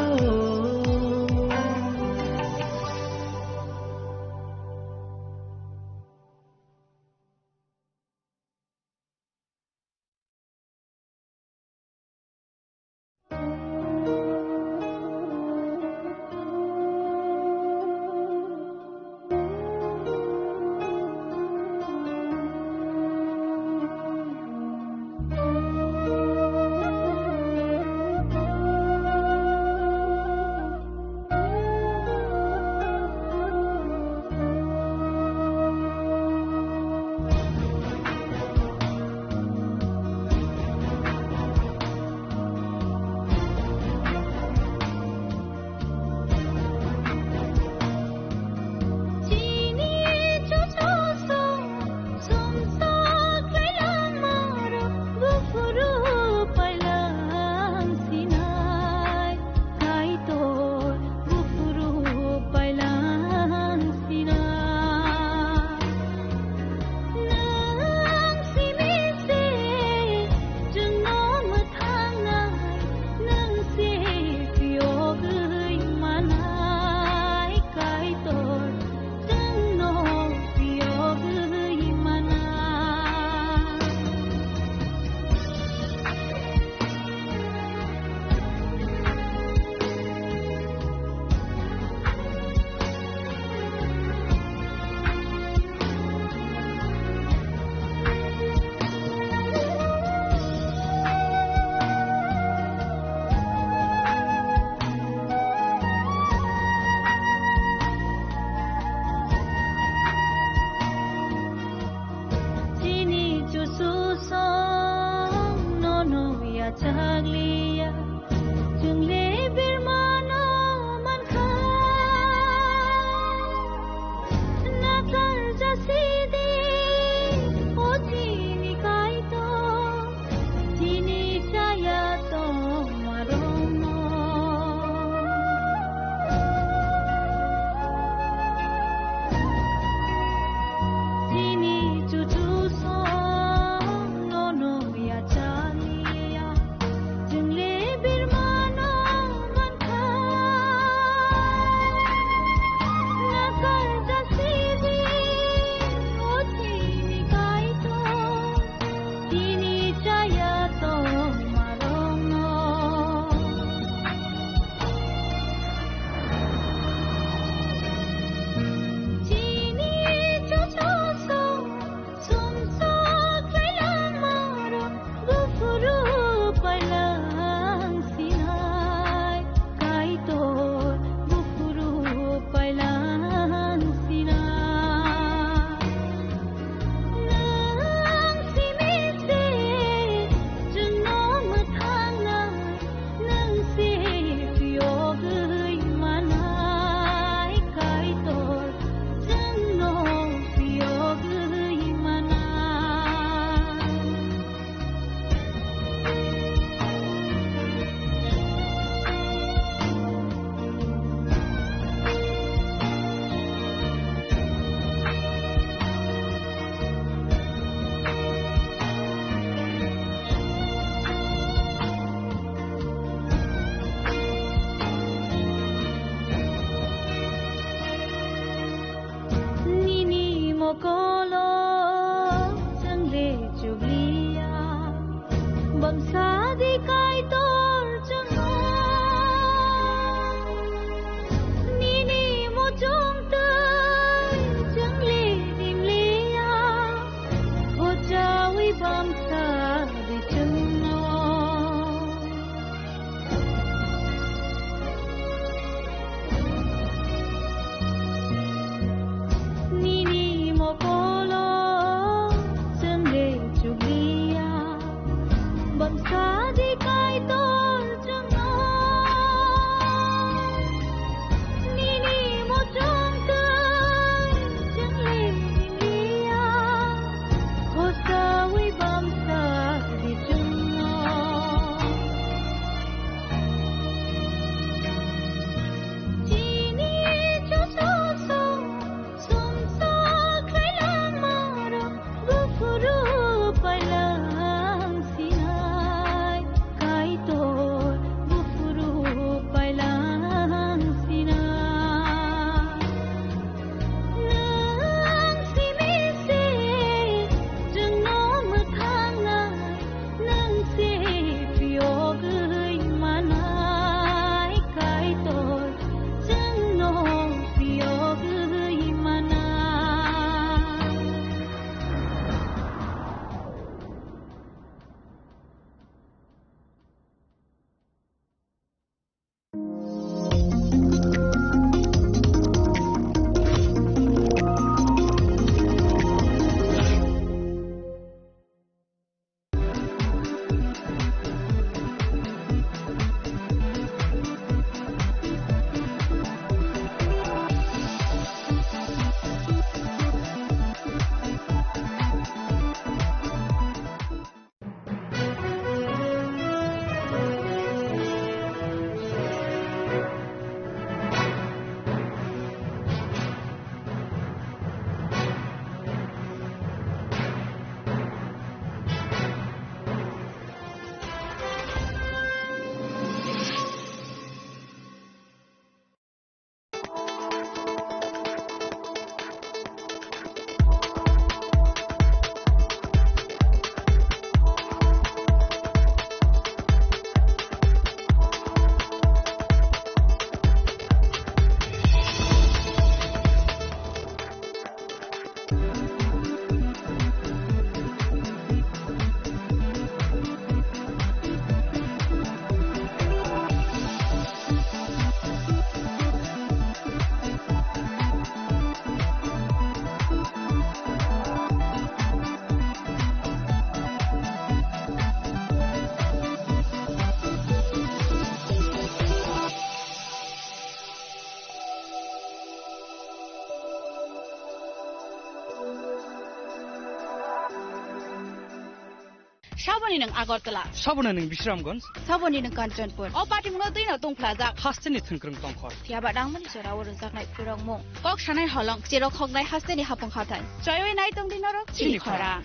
Saboni nang Agartala. Sabona ning Bishramganj. Saboni nang Kanchanpur. O party mo din na tong plaza. Hasteni thungkrung tongkhor. Tiaba dangmani jora wor zaknai purongmung. Kok sanai holong jero khognai hasteni hapong khatai. Joyoi nai tong dinoro chini khora.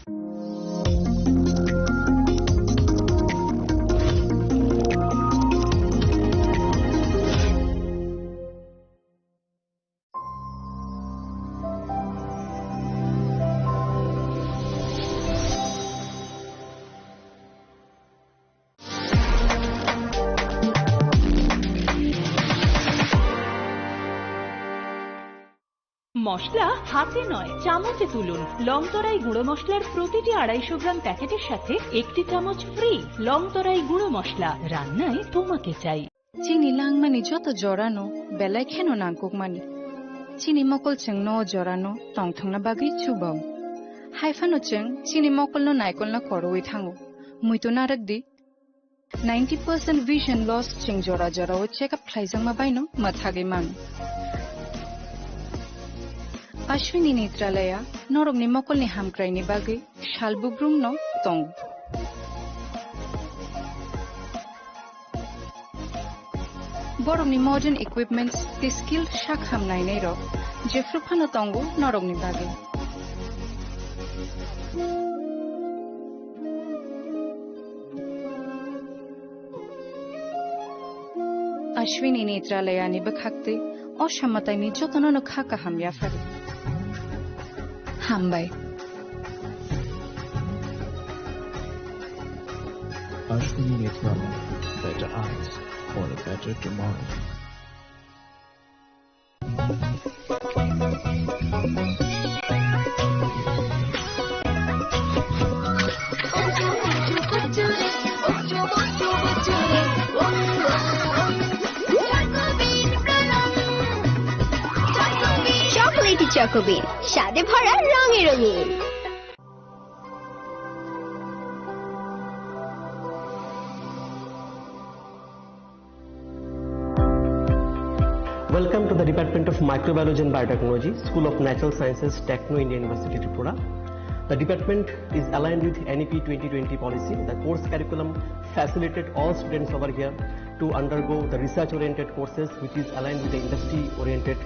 মশলা হাতে নয় চামচে তুলুন লংতরাই গুঁড়ো মশলার প্রতিটি 250 গ্রাম প্যাকেটের সাথে একটি চামচ ফ্রি লংতরাই গুঁড়ো মশলা রান্নায় তোমাকে চাই চিনি লাংমানি যত জরানো বেলাই খেনো নাংকুকমানি চিনি মকল চেং ন জরানো টংথংনা বাগি চুবাও হাইফানো চেং চিনি মকল ন নাইকল না করওই থাঙ্গো মুইতো নারকদি 90% vision loss চেং জরা জরা ও চেকআপ খাইজাংমা বাইনো মাথাগে মান Ashwini Netralaya, Norogni Mokolni Hamkraini Bagi, Shalbugrung no Tong. Borogni modern equipments, the skilled Shakham Nainero, Jeffrupano Tongo, Norogni Bagi. Ashwini Netralaya ni Bakhakti, Oshamatai ni Jotono no Khaka Ham Yafari. Hambai. Ashwini Netralaya, better eyes for a better tomorrow. Chocobin, স্বাদে ভরা রঙে রঙিন Welcome to the Department of Microbiology and Biotechnology, School of Natural Sciences, Techno India University, Tripura. The department is aligned with NEP 2020 policy. The course curriculum facilitated all students over here to undergo the research-oriented courses, which is aligned with the industry-oriented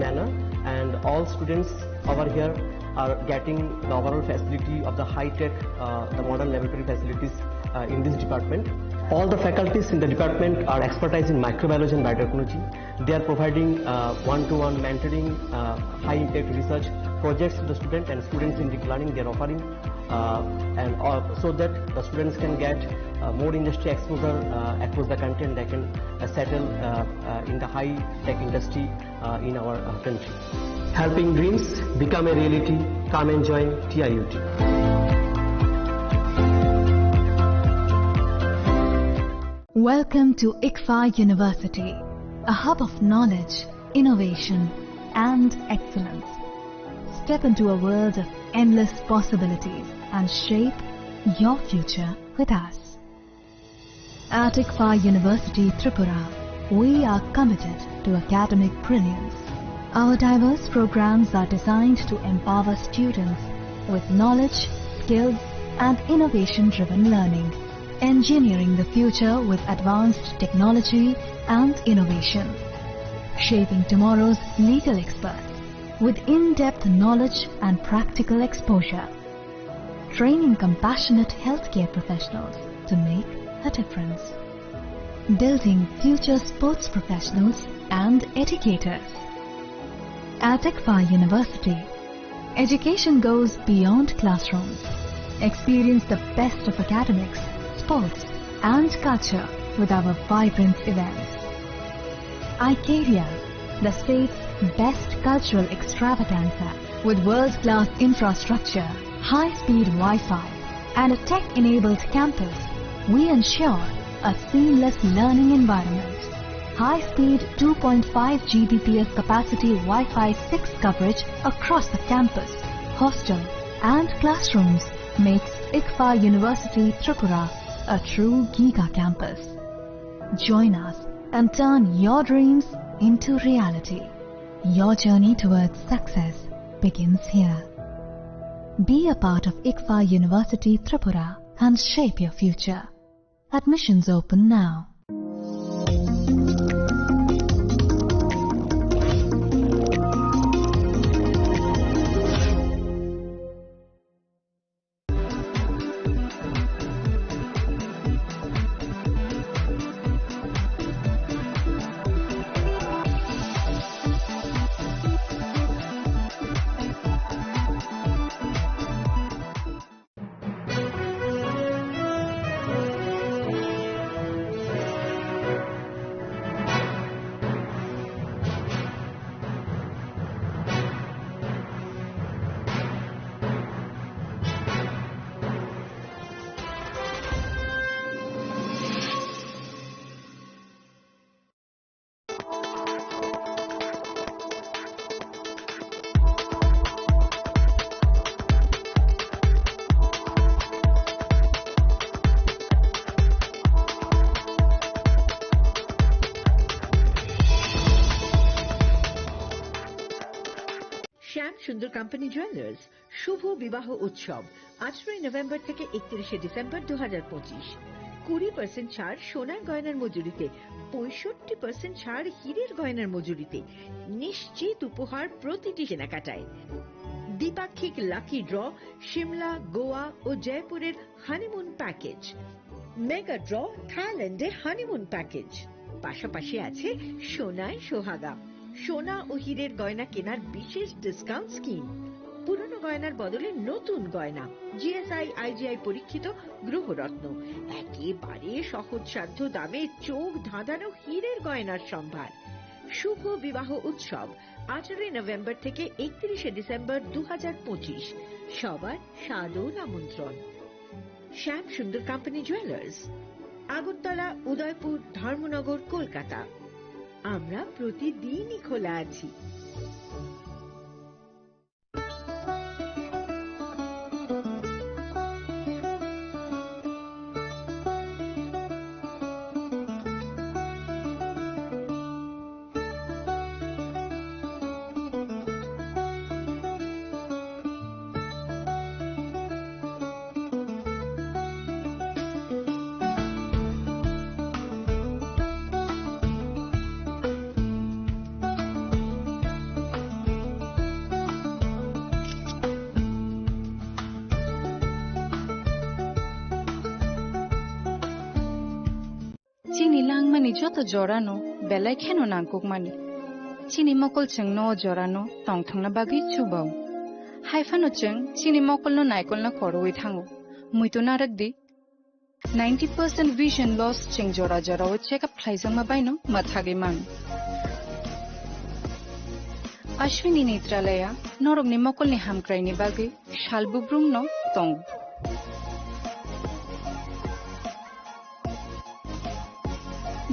manner, and all students over here are getting the overall facility of the high-tech, the modern laboratory facilities in this department. All the faculties in the department are expertise in microbiology and biotechnology. They are providing one-to-one mentoring, high-impact research projects to the student and students in deep learning. They are offering so that the students can get more industry exposure across the country, and they can settle in the high-tech industry in our country. Helping dreams become a reality. Come and join TIUT. Welcome to ICFA University, a hub of knowledge, innovation, and excellence. Step into a world of endless possibilities and shape your future with us. At ICFA University, Tripura, we are committed to academic brilliance. Our diverse programs are designed to empower students with knowledge, skills, and innovation-driven learning, engineering the future with advanced technology and innovation, shaping tomorrow's legal experts with in-depth knowledge and practical exposure, training compassionate healthcare professionals to make a difference, building future sports professionals and educators. At ICFA University, education goes beyond classrooms. Experience the best of academics, sports, and culture with our vibrant events. ICARIA, the state's best cultural extravaganza, with world-class infrastructure, high-speed Wi-Fi, and a tech-enabled campus, we ensure a seamless learning environment. High-speed 2.5 Gbps capacity Wi-Fi 6 coverage across the campus, hostel, and classrooms makes ICFA University Tripura a true Giga campus. Join us and turn your dreams into reality. Your journey towards success begins here. Be a part of ICFA University Tripura and shape your future. Admissions open now. শ্যাম সুন্দর company jewellers শুভ বিবাহ উৎসব 18 November থেকে 31 December 2025। 20% ছাড় সোনার গয়নার মজুরিতে, 65% ছাড় হীরের গয়নার মজুরিতে, নিশ্চিত উপহার প্রতিটি কেনাকাটায়। দ্বিপাক্ষিক লাকি ড্র, শিমলা, গোয়া ও জয়পুরের হানিমুন প্যাকেজ, মেগা ড্র, থাইল্যান্ডে হানিমুন প্যাকেজ। পাশাপাশি আছে সোনায় সোহাগা, সোনা ও হীরের গয়না কেনার বিশেষ ডিসকাউন্ট স্কিম। পুরনো গয়নার বদলে নতুন গয়না, জিএসআই আইজিআই পরীক্ষিত গ্রহরত্ন, একেবারে সহজসাধ্য দামে চোখ ধাঁধানো হীরের গয়নার সম্ভার। শুভ বিবাহ উৎসব 18 নভেম্বর থেকে 31 ডিসেম্বর 2025। সবার সাদর আমন্ত্রণ। শ্যাম সুন্দর কোম্পানি জুয়েলার্স, আগরতলা, উদয়পুর, ধর্মনগর, কলকাতা। আমরা প্রতিদিনই খোলা আছি। চিনি লাংমানি যত জরানো বেলায় খেন নাংকুকমানি চিনি মকল চং ন জরানো তংথংনা বাগি চুবাও হাইফানো চং চিনি মকল নাইকল না করওই থাঙো মুইতো নারক দি 90% vision loss ching jora jora o check up thlaisang mabaino mathage man Ashwini Netralaya norok ni mokol ni hamkrai ni bagi shalbubrum no tong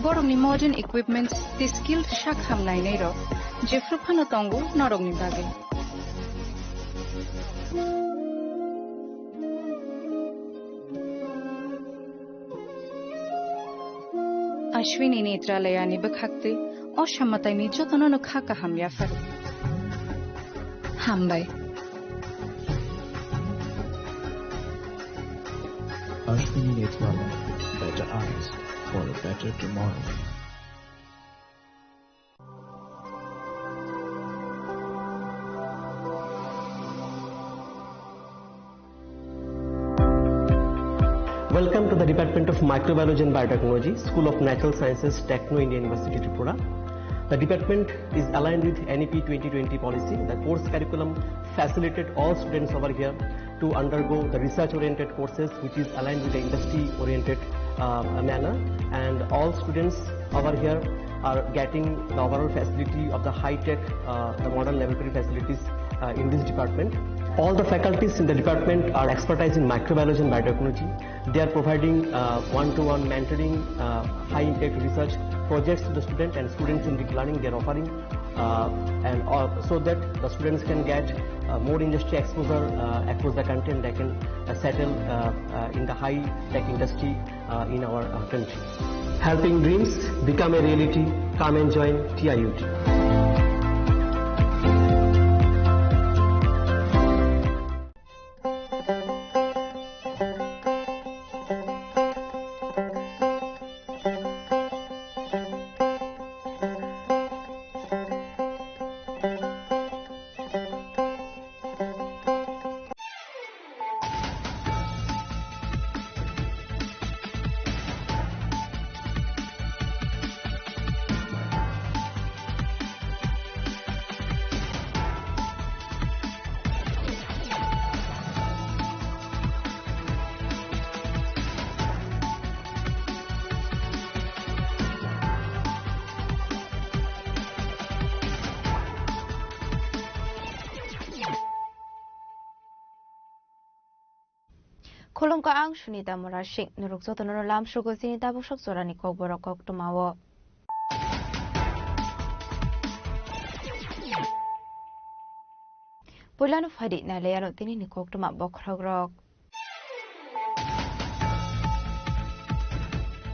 borok ni modern equipments the skilled shak hamnai nei ro jefruphano tongo norok ni bagi Ashwini Netralaya ni bakhakte o shamatai ni jotono no khaka hamya far hambai Ashwini Netralaya, better eyes for a better tomorrow. Welcome to the Department of Microbiology and Biotechnology, School of Natural Sciences, Techno India University, Tripura. The department is aligned with NEP 2020 policy. The course curriculum facilitated all students over here to undergo the research-oriented courses, which is aligned with the industry-oriented manner. And all students over here are getting the overall facility of the high-tech, the modern laboratory facilities in this department. All the faculties in the department are expertise in microbiology and biotechnology. They are providing one-to-one mentoring, high-impact research projects to the student and students in deep learning. They are offering so that the students can get more industry exposure across the country and they can settle in the high-tech industry in our country. Helping dreams become a reality. Come and join TIUT. Kolomka ang Sunita Morashik, Nuruksoto Lam Sugo Sinita Busok Sorani Kogborok Tumawo. Pulan of Hadit Naleano Tini Koktuma Bokrogrok.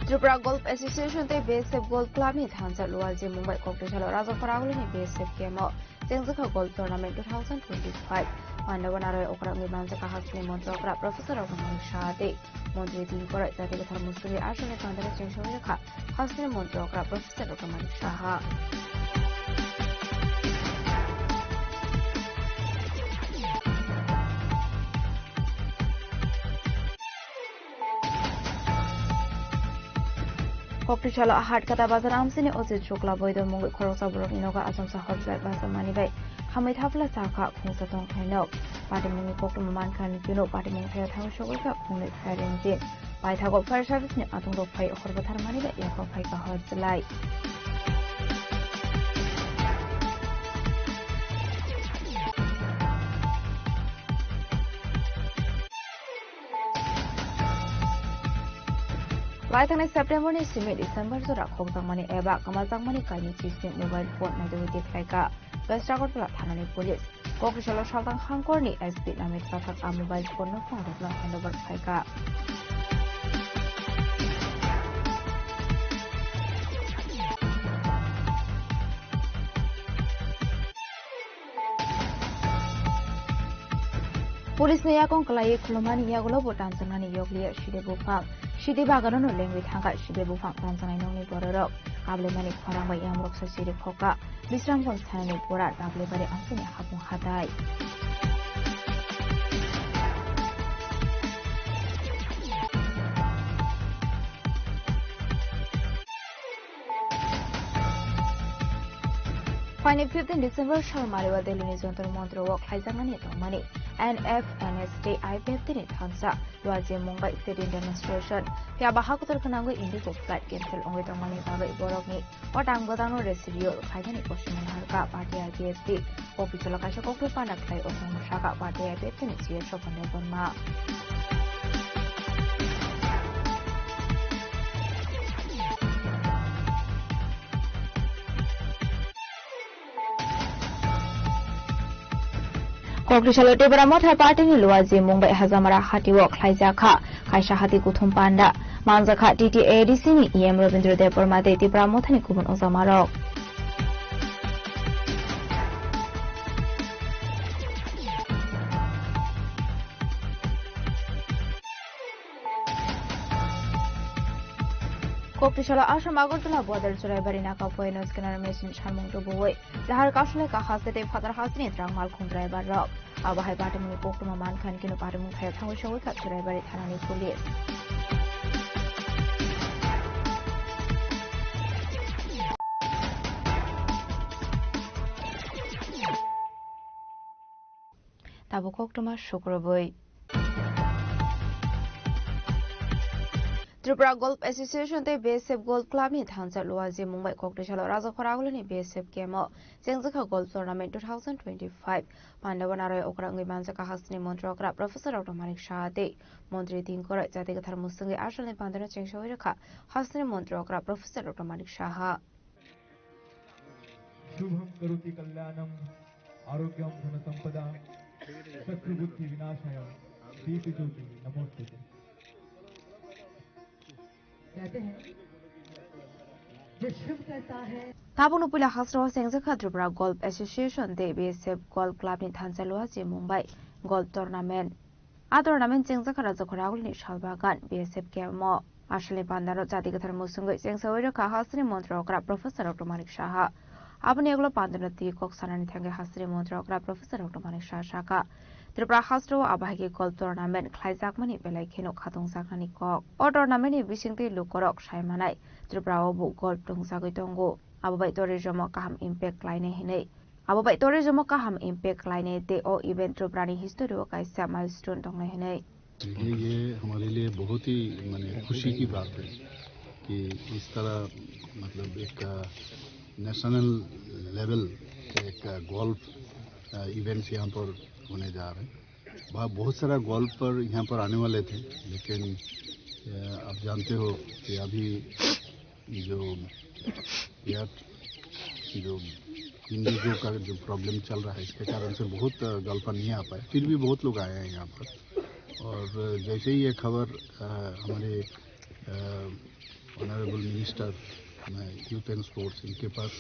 Tripura Golf Association te BSF Golf Club ni Thansa Luaji Mumbai Koktochalo Raza Paraguli ni BSF Kemo Jengzaka Golf Tournament 2025 Mandavanara Okrangi Manzaka Hasni Montokra Professor of Shade Montri Tinkora Zatika Musuli Ashani Kandara Chenshorika Hasni Montokra Professor of Shaha Koktochalo Ahad Kata Bazar Amsini Ozit Chukla Boy the Mungu Korosa Burinoga Asam Sahot like Basamani Bay Hamid Hafla Saka Kunsatong Kaino Party Mungu Koktuman Kan Kuno Party Mungu Tao Shoka Kunik Farin Jin By Tago Fire Service ni Atungo Pai Horbatar Mani Bay Yako Pai Kahod Zalai Laitang September ni simi December tu rakong tangmani eba kamal tangmani kani chisni mobile phone na duwiti thaika best record pula thanani police kokshalo shaltang hangkor ni SP namit pathak a mobile phone no phone na handover thaika Police ni yakong kalai khulomani yagulo botan sanani yoglia shide bufang Shidi Bagano language hanga Shide bufang tanzanai noni borok Able mani kwarang bay yamrok sa siri koka Bisram konstani borat able bari amsini hapung hatai Finally, 15 December, Sharmariwa Delhi Nizontor Montro walk Haizamani Tomani, NFNSD IPF Tansa, Luazi Mumbai City demonstration, Piabahakutar Kanango Indigo flight cancel on with Omani Babai Borogni, or Tangodano Residio, Haidani Koshiman Harka, Party IPFD, Opitula Kashako Panaklai, or Shaka Party IPF in its year shop on Devonma. Koktochalo Tripura Motha Party ni Luaji Mumbai Hazamara Hati Walk Haizaka Kaisha Hati Kuthum Panda Manzaka TTADC ni EM Ravindra Depormate Tripura Motha ni Kubun Ozamarok Koktochalo Ashram Agartala Bodar Churai Barina Kapoino Scanner Mission Sharmung to Boy Lahar Kashale Kahasate Father Hasni Drangmal Kundrai Barok Abahai Batamuni Pokuma Man Kan Kino Batamun Kaya Tawisha Churai Bari Tanani Police Tabu Koktuma Shukroboy Tripura Golf Association te BSF Golf Club ni Thansa Luaji Mumbai Koktochalo Raza Paraguli ni BSF Kemo Jengzaka Golf Tournament 2025 Pandavanara Okrangi Manzaka Hasni Montokra Professor Dr. Manik Shade Montri Tinkora Zatika Tharmusungi Ashal Pandana Chengshoiraka Hasni Montokra Professor Dr. Manik Shaha Shubham Karoti Kalyanam Arogyam Dhanasampada Sakrubuddhi Vinashaya Deepi Jyoti Namostute Tabunu Pula Hasro Sengzaka Tripura Golf Association de BSF Golf Club ni Thansa Luaji Mumbai Golf Tournament A tournament Sengzaka Razakoragul ni Shalbagan BSF Kemo Ashali Pandaro Zatika Tharmusungi Sengsawiraka Hasni Montokra Professor Dr. Manik Shaha Abani Aglo Pandanati Koksanani Thangi Hasni Montokra Professor Dr. Manik Shaka Tripura Hasro Abahagi Golf Tournament Klaizakmani Belai Kino Khatung Sakani Kok O tournament ni Bishingti Lukorok Shaimanai Tripura Obu Golf Tungsagui Tongo Ababai tourism Kaham Impact Line Hine Ababai tourism Kaham Impact Line De O event Tripura ni history का हिस्सा milestone Tong Hine ये हमारे लिए बहुत ही माने खुशी की बात है कि इस तरह मतलब एक नेशनल लेवल एक गोल्फ इवेंट्स यहाँ पर होने जा रहे हैं बहुत सारा गोल्फ पर यहाँ पर आने वाले थे, लेकिन आप जानते हो कि अभी जो इंडिगो का जो प्रॉब्लम चल रहा है, इसके कारण से बहुत गोल्फर नहीं आ पाए। फिर भी बहुत लोग आए हैं यहाँ पर। और जैसे ही ये खबर हमारे honourable minister youth and sports, इनके पास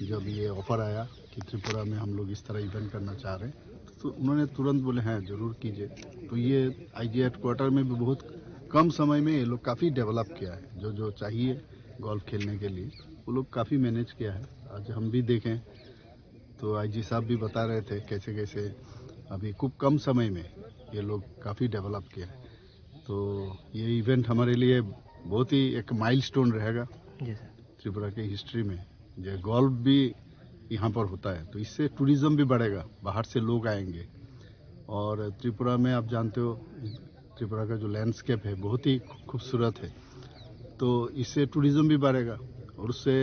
जब ये ऑफर आया कि त्रिपुरा में हम लोग इस तरह इवेंट करना चाह रहे हैं, तो उन्होंने तुरंत बोले हैं जरूर कीजिए। तो ये आईजी हेडक्वार्टर में भी बहुत कम समय में ये लोग काफ़ी डेवलप किया है। जो जो चाहिए गोल्फ खेलने के लिए वो लोग काफ़ी मैनेज किया है। आज हम भी देखें तो आईजी साहब भी बता रहे थे कैसे कैसे अभी खूब कम समय में ये लोग काफ़ी डेवलप किया है। तो ये इवेंट हमारे लिए बहुत ही एक माइलस्टोन रहेगा त्रिपुरा की हिस्ट्री में। जो गोल्फ भी यहाँ पर होता है तो इससे टूरिज्म भी बढ़ेगा, बाहर से लोग आएंगे। और त्रिपुरा में आप जानते हो त्रिपुरा का जो लैंडस्केप है बहुत ही खूबसूरत है, तो इससे टूरिज्म भी बढ़ेगा। और उससे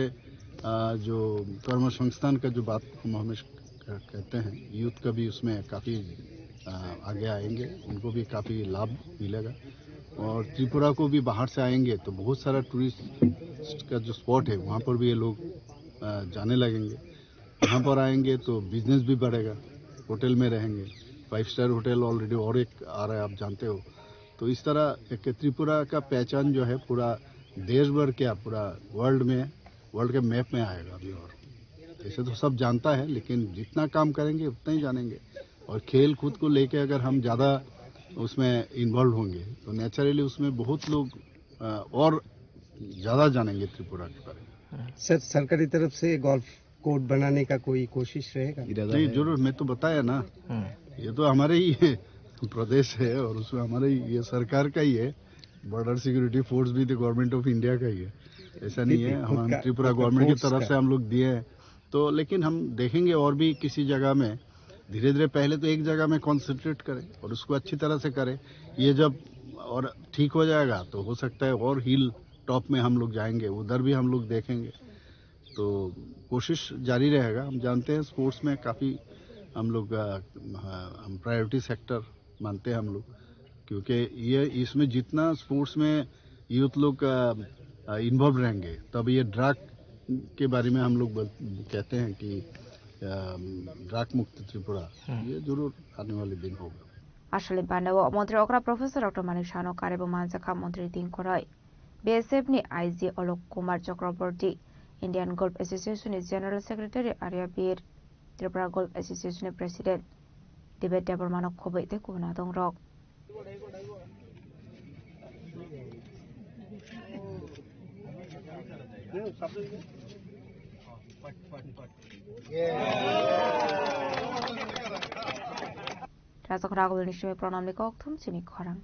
जो कर्म संस्थान का जो बात हम हमेशा कहते हैं, यूथ का भी उसमें काफ़ी आगे आएंगे, उनको भी काफ़ी लाभ मिलेगा। और त्रिपुरा को भी बाहर से आएंगे तो बहुत सारा टूरिस्ट का जो स्पॉट है वहाँ पर भी ये लोग जाने लगेंगे। यहाँ पर आएंगे तो बिजनेस भी बढ़ेगा, होटल में रहेंगे। 5 स्टार होटल ऑलरेडी और एक आ रहा है, आप जानते हो। तो इस तरह एक त्रिपुरा का पहचान जो है पूरा देश भर क्या पूरा वर्ल्ड के मैप में आएगा अभी। और ऐसे तो सब जानता है, लेकिन जितना काम करेंगे उतना ही जानेंगे। और खेल कूद को लेके अगर हम ज़्यादा उसमें इन्वॉल्व होंगे तो नेचुरली उसमें बहुत लोग और ज़्यादा जानेंगे त्रिपुरा के बारे में। सर, सरकारी तरफ से गोल्फ कोर्ट बनाने का कोई कोशिश रहेगा? नहीं, जरूर। मैं तो बताया ना, ये तो हमारे ही प्रदेश है और उसमें हमारे ये सरकार का ही है। बॉर्डर सिक्योरिटी फोर्स भी तो गवर्नमेंट ऑफ इंडिया का ही है, ऐसा नहीं है हम त्रिपुरा गवर्नमेंट की तरफ से हम लोग दिए हैं। तो लेकिन हम देखेंगे और भी किसी जगह में धीरे धीरे, पहले तो एक जगह में कॉन्सेंट्रेट करें और उसको अच्छी तरह से करें। ये जब और ठीक हो जाएगा तो हो सकता है और हिल टॉप में हम लोग जाएंगे, उधर भी हम लोग देखेंगे। तो कोशिश जारी रहेगा। हम जानते हैं स्पोर्ट्स में काफ़ी हम लोग हम प्रायोरिटी सेक्टर मानते हैं हम लोग, क्योंकि ये इसमें जितना स्पोर्ट्स में यूथ लोग इन्वॉल्व रहेंगे तब ये ड्रग के बारे में हम लोग कहते हैं कि ड्रग मुक्त त्रिपुरा, ये जरूर आने वाले दिन होगा। আসলে বান্ডাও মন্ত্রী অকরা প্রফেসর ডক্টর মানিক শানো কারেব মানসাখা মন্ত্রী তিন করয় বিএসএফ নি IG Alok Kumar Chakraborty Indian golf association general secretary Arya Bir Tripura golf association president ডিবেট দেবর মানক খবৈতে কুনা দং রক রাজকরা আগল নিশ্চয় প্রণাম লিখ অক্থম চিনি খরাং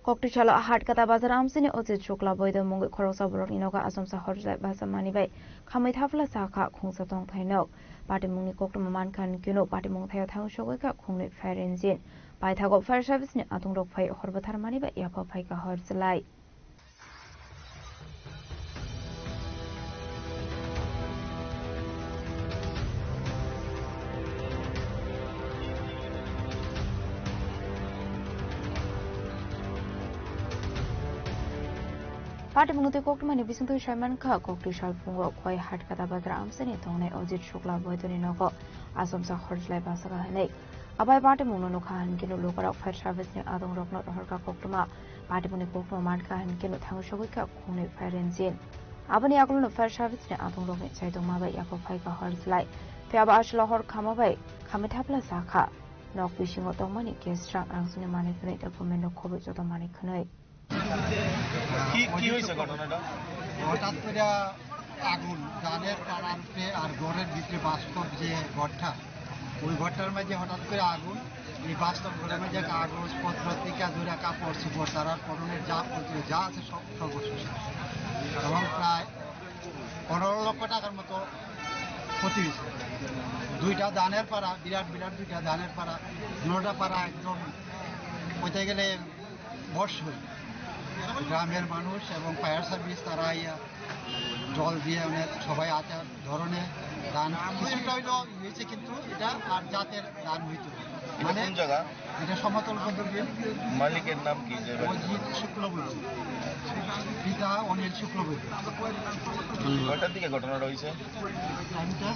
ককটিশাল হাটকাতা বাজার আমসিনি অজিত শুক্লা বৈদ মুঙ্গৈ খরকসা বরক ইনকা আসমসা হরজলাই ভাষা মানিবাই খাमै थाफला साखा खुंसा दं थाइनौ पाटिमुंनि कक्टम मानखान किनो पाटिमुं थायाव थां सगैखा खुंनै फायर इन्जिन बायथागो फायर सार्भिसनि आतुं रक फाय हरबथार मानिबाय याफा फायका हरजलाय पाटिमुंगते कोक्टमानि बिसंतु शायमानखा कोक्टिशाल फुंगो खय हाटकाता बाजार आमसनि थंनाय अजित शुक्ला बयतनि नगो आसमसा हरजलाय बासगा हनै अबाय पाटिमुंनो नुखा हनकिनो लोकरा फायर सार्भिसनि आदं रकनो हरका कोक्टमा पाटिमुंनि कोक्टमा मानखा हनकिनो थांसगैखा खुंनै फायर इन्जिन आबनि आगलनो फायर सार्भिसनि आदं रकनि साइदं माबाय याफा फायका हरजलाय फेयाबा आसला हर खामाबाय खामै थाफला साखा नक बिसिङो दंमानि गेस्ट्रा आंसनि मानिखनै डकुमेन्ट खबै जत मानिखनै কি হয়েছে ঘটনাটা? হঠাৎ করে আগুন ধানের পাড়াতে আর ঘরের ভিতরে বাস্তব যে ঘরটা, ওই ঘরটার মাঝে হঠাৎ করে আগুন। এই বাস্তব ঘরের মাঝে কাগজপত্র থেকে ধরে কাপড় চোপড় তারার পরনের যা আছে সব সর্বশেষ এবং প্রায় 15 লক্ষ টাকার মতো ক্ষতি হয়েছে। দুইটা ধানের পাড়া, বিরাট বিরাট দুইটা ধানের পাড়া, 9টা পাড়া একদম বলতে গেলে বর্ষ হয়ে গ্রামের মানুষ এবং ফায়ার সার্ভিস তারা জল দিয়ে অনেক সবাই আছে ধরনের দান কিছুটা হইলো হয়েছে, কিন্তু এটা আর জাতের দান হইতো মানে জায়গা এটা সমতল পদ্ধতি। মালিকের নাম কি? অজিত শুক্লবৈদ্য, পিতা অনিল শুক্লবৈদ্য। কটার দিকে ঘটনাটা হয়েছে? টাইমটা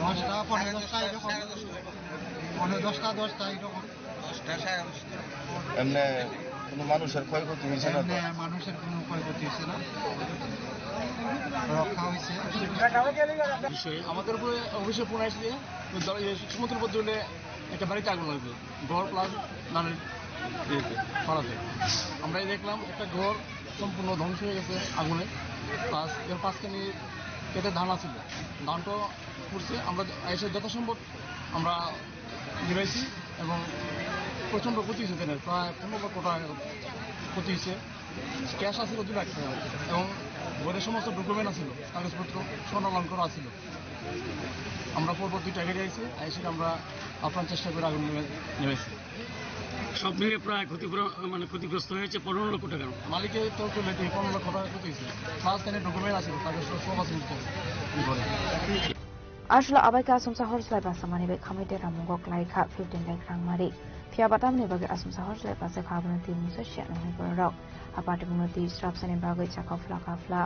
10টা 10:15 এরকম, 10:10 এরকম। এমনি কোনো মানুষের ক্ষয়ক্ষতি হয়েছে না? মানুষের কোনো ক্ষয়ক্ষতি হয়েছে না, রক্ষা হয়েছে। আমাদের উপরে অবশ্যই ফোন আসছে সমুদ্র পদ্ধতি একটা বাড়িতে আগুন লাগবে, ঘর প্লাস ধানের ছড়াতে। আমরাই দেখলাম একটা ঘর সম্পূর্ণ ধ্বংস হয়ে গেছে আগুনে, প্লাস এর 5খানি কেটে ধান আছিল, ধানটা পড়ছে। আমরা এসে যথাসম্ভব আমরা নিবাইছি এবং প্রচণ্ড ক্ষতি হয়েছে ধানের, প্রায় 15 লক্ষ টাকা ক্ষতি হয়েছে। ক্যাশ আছিল 2 লাখ টাকা এবং ঘরের সমস্ত ডকুমেন্ট আছিল, কাগজপত্র স্বর্ণালঙ্কার আছিল। আমরা পরবর্তী টাইগারে আইছি, এসে আমরা আপ্রাণ চেষ্টা করে আগুন নেমেছি। সব মিলে প্রায় ক্ষতিগ্রস্ত হয়েছে 15 লক্ষ টাকা। মালিকের তো 15 লক্ষ টাকা ক্ষতি হয়েছে, প্লাস তেনে ডকুমেন্ট আছে, কাগজ সব আছে। Ashla abaika asumsa horslai basa mani be khamite ramungo klaika 15 lakh rang mari phia batam ne bage asumsa horslai basa khabana ti musa sha no ni borok apart munoti strap sane bage chakha fla ka fla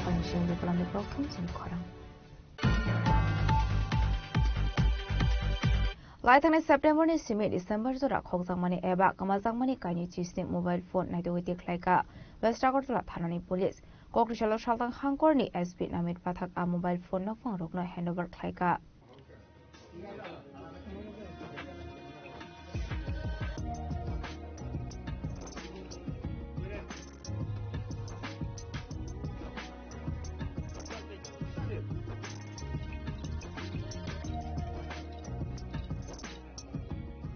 Panshin de plan de prokum sin khorang Laitane September ni simi December zora khokjangmani eba kamajangmani kaini chisni mobile phone naidoi deklaika West Agartala thanani police Kokrishalo Shaltang Hangkorni SP namit pathak a mobile phone nokpang rokno handover khlaika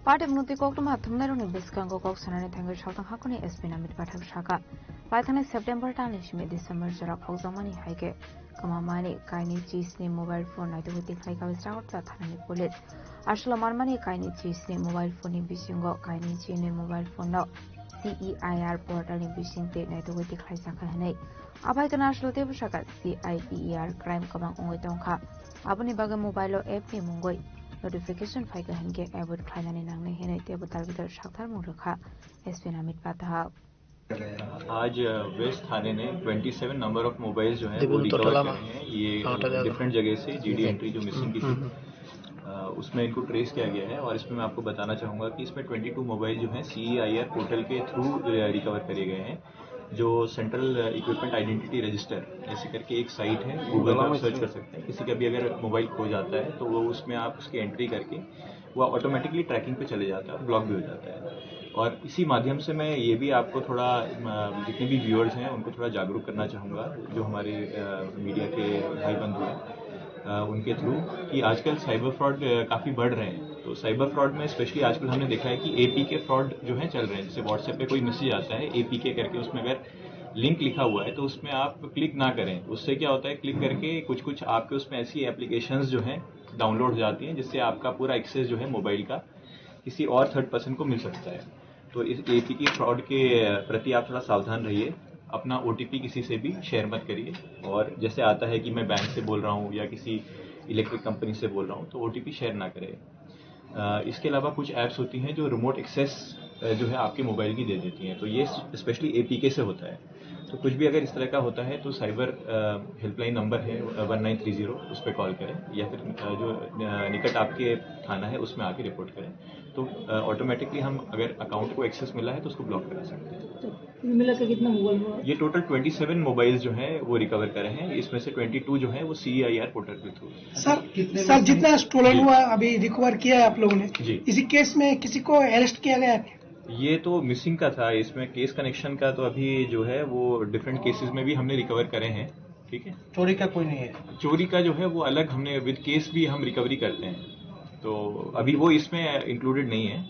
Party Muti Koktum Hatumneroni Biskango Kok Sanani Tango Shaltang Hakoni SP namit pathak shaka Laitane September tani shimi December zora khokjangmani haike kamamani kaini chisni mobile phone naidoi deklaika West Agartala thanani police Ashla marmani kaini chisni mobile phone ni bisingo kaini chini mobile phone no CEIR portal ni bisingte naidoi deklai sakha hanai abai kana ashlo tebu shaka CIER crime kamang ongoi tongkha abuni baga mobile app ni mungoi notification faika hange avoid khlainani nangne henai tebu tarbitar shakthar murkha SP namit patha आज waste थाने ने 27 number of mobile जो है वो recover करे हैं। ये different जगह से जीडी एंट्री जो मिसिंग की थी उसमें इनको ट्रेस किया गया है और इसमें मैं आपको बताना चाहूँगा कि इसमें 22 मोबाइल जो हैं CEIR पोर्टल के थ्रू रिकवर करे गए हैं। जो सेंट्रल इक्विपमेंट आइडेंटिटी रजिस्टर ऐसे करके एक साइट है, गूगल पर सर्च कर सकते हैं। किसी का भी अगर मोबाइल खो जाता है तो वो उसमें आप उसकी एंट्री करके वो ऑटोमेटिकली ट्रैकिंग पे चले जाता है, ब्लॉक भी हो जाता है। और इसी माध्यम से मैं ये भी आपको थोड़ा जितने भी व्यूअर्स हैं उनको थोड़ा जागरूक करना चाहूँगा, जो हमारे मीडिया के भाई बंधु हैं उनके थ्रू, कि आजकल साइबर फ्रॉड काफ़ी बढ़ रहे हैं। तो साइबर फ्रॉड में स्पेशली आजकल हमने देखा है कि APK फ्रॉड जो है चल रहे हैं। जैसे व्हाट्सएप पे कोई मैसेज आता है APK करके, उसमें अगर लिंक लिखा हुआ है तो उसमें आप क्लिक ना करें। उससे क्या होता है, क्लिक करके कुछ आपके उसमें ऐसी एप्लीकेशंस जो हैं डाउनलोड हो जाती हैं जिससे आपका पूरा एक्सेस जो है मोबाइल का किसी और थर्ड पर्सन को मिल सकता है। तो इस APK फ्रॉड के प्रति आप थोड़ा सावधान रहिए, अपना OTP किसी से भी शेयर मत करिए। और जैसे आता है कि मैं बैंक से बोल रहा हूँ या किसी इलेक्ट्रिक कंपनी से बोल रहा हूँ तो OTP शेयर ना करें। इसके अलावा कुछ ऐप्स होती हैं जो रिमोट एक्सेस जो है आपके मोबाइल की दे देती हैं, तो ये स्पेशली APK से होता है। तो कुछ भी अगर इस तरह का होता है तो साइबर हेल्पलाइन नंबर है 1930, उस पर कॉल करें या फिर जो निकट आपके थाना है उसमें आके रिपोर्ट करें। तो ऑटोमेटिकली हम अगर अकाउंट को एक्सेस मिला है तो उसको ब्लॉक करा सकते हैं। मिला के कितना मोबाइल हुआ? ये टोटल 27 मोबाइल जो हैं वो रिकवर करे हैं। इसमें से 22 जो है वो CEIR पोर्टल के थ्रू। सर जितना स्टोलन हुआ अभी रिकवर किया है आप लोगों ने जी, इसी केस में किसी को अरेस्ट किया गया है? ये तो मिसिंग का था, इसमें केस कनेक्शन का तो अभी जो है वो डिफरेंट केसेस में भी हमने रिकवर करे हैं। ठीक है, चोरी का कोई नहीं है? चोरी का जो है वो अलग हमने विद केस भी हम रिकवरी करते हैं, तो अभी वो इसमें इंक्लूडेड नहीं है।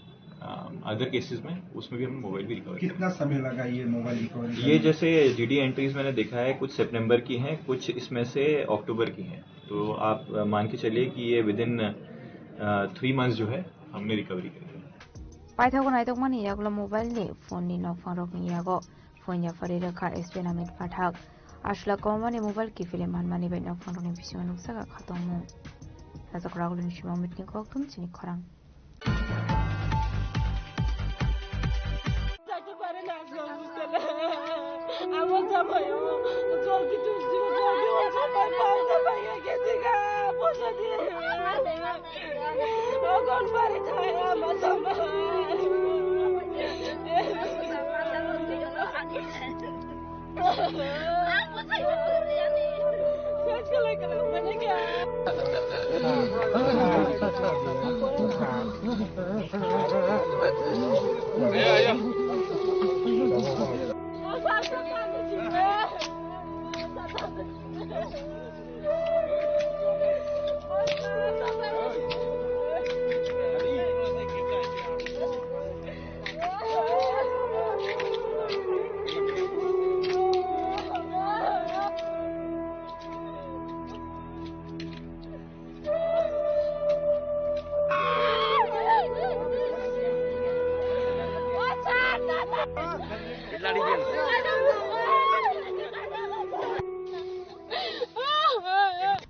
अदर केसेस में उसमें भी हमने मोबाइल भी रिकवर। कितना समय लगा ये मोबाइल रिकवरी? ये जैसे GD एंट्रीज मैंने देखा है, कुछ सितंबर की हैं, कुछ इसमें से अक्टूबर की हैं। तो आप मान के चलिए कि ये विद इन 3 मंथ्स जो है हमने रिकवरी करी है। पाइथागो नाइतक मानी यागलो मोबाइल नि फोन नि नफां रok ni yago phone ya fari rakha espenamit pathak ashla komani mobile ki file manmani bai nokfang rok ni bisingo nuksaga khatongmu rajakraglo ni shima mitni koktum chini khorang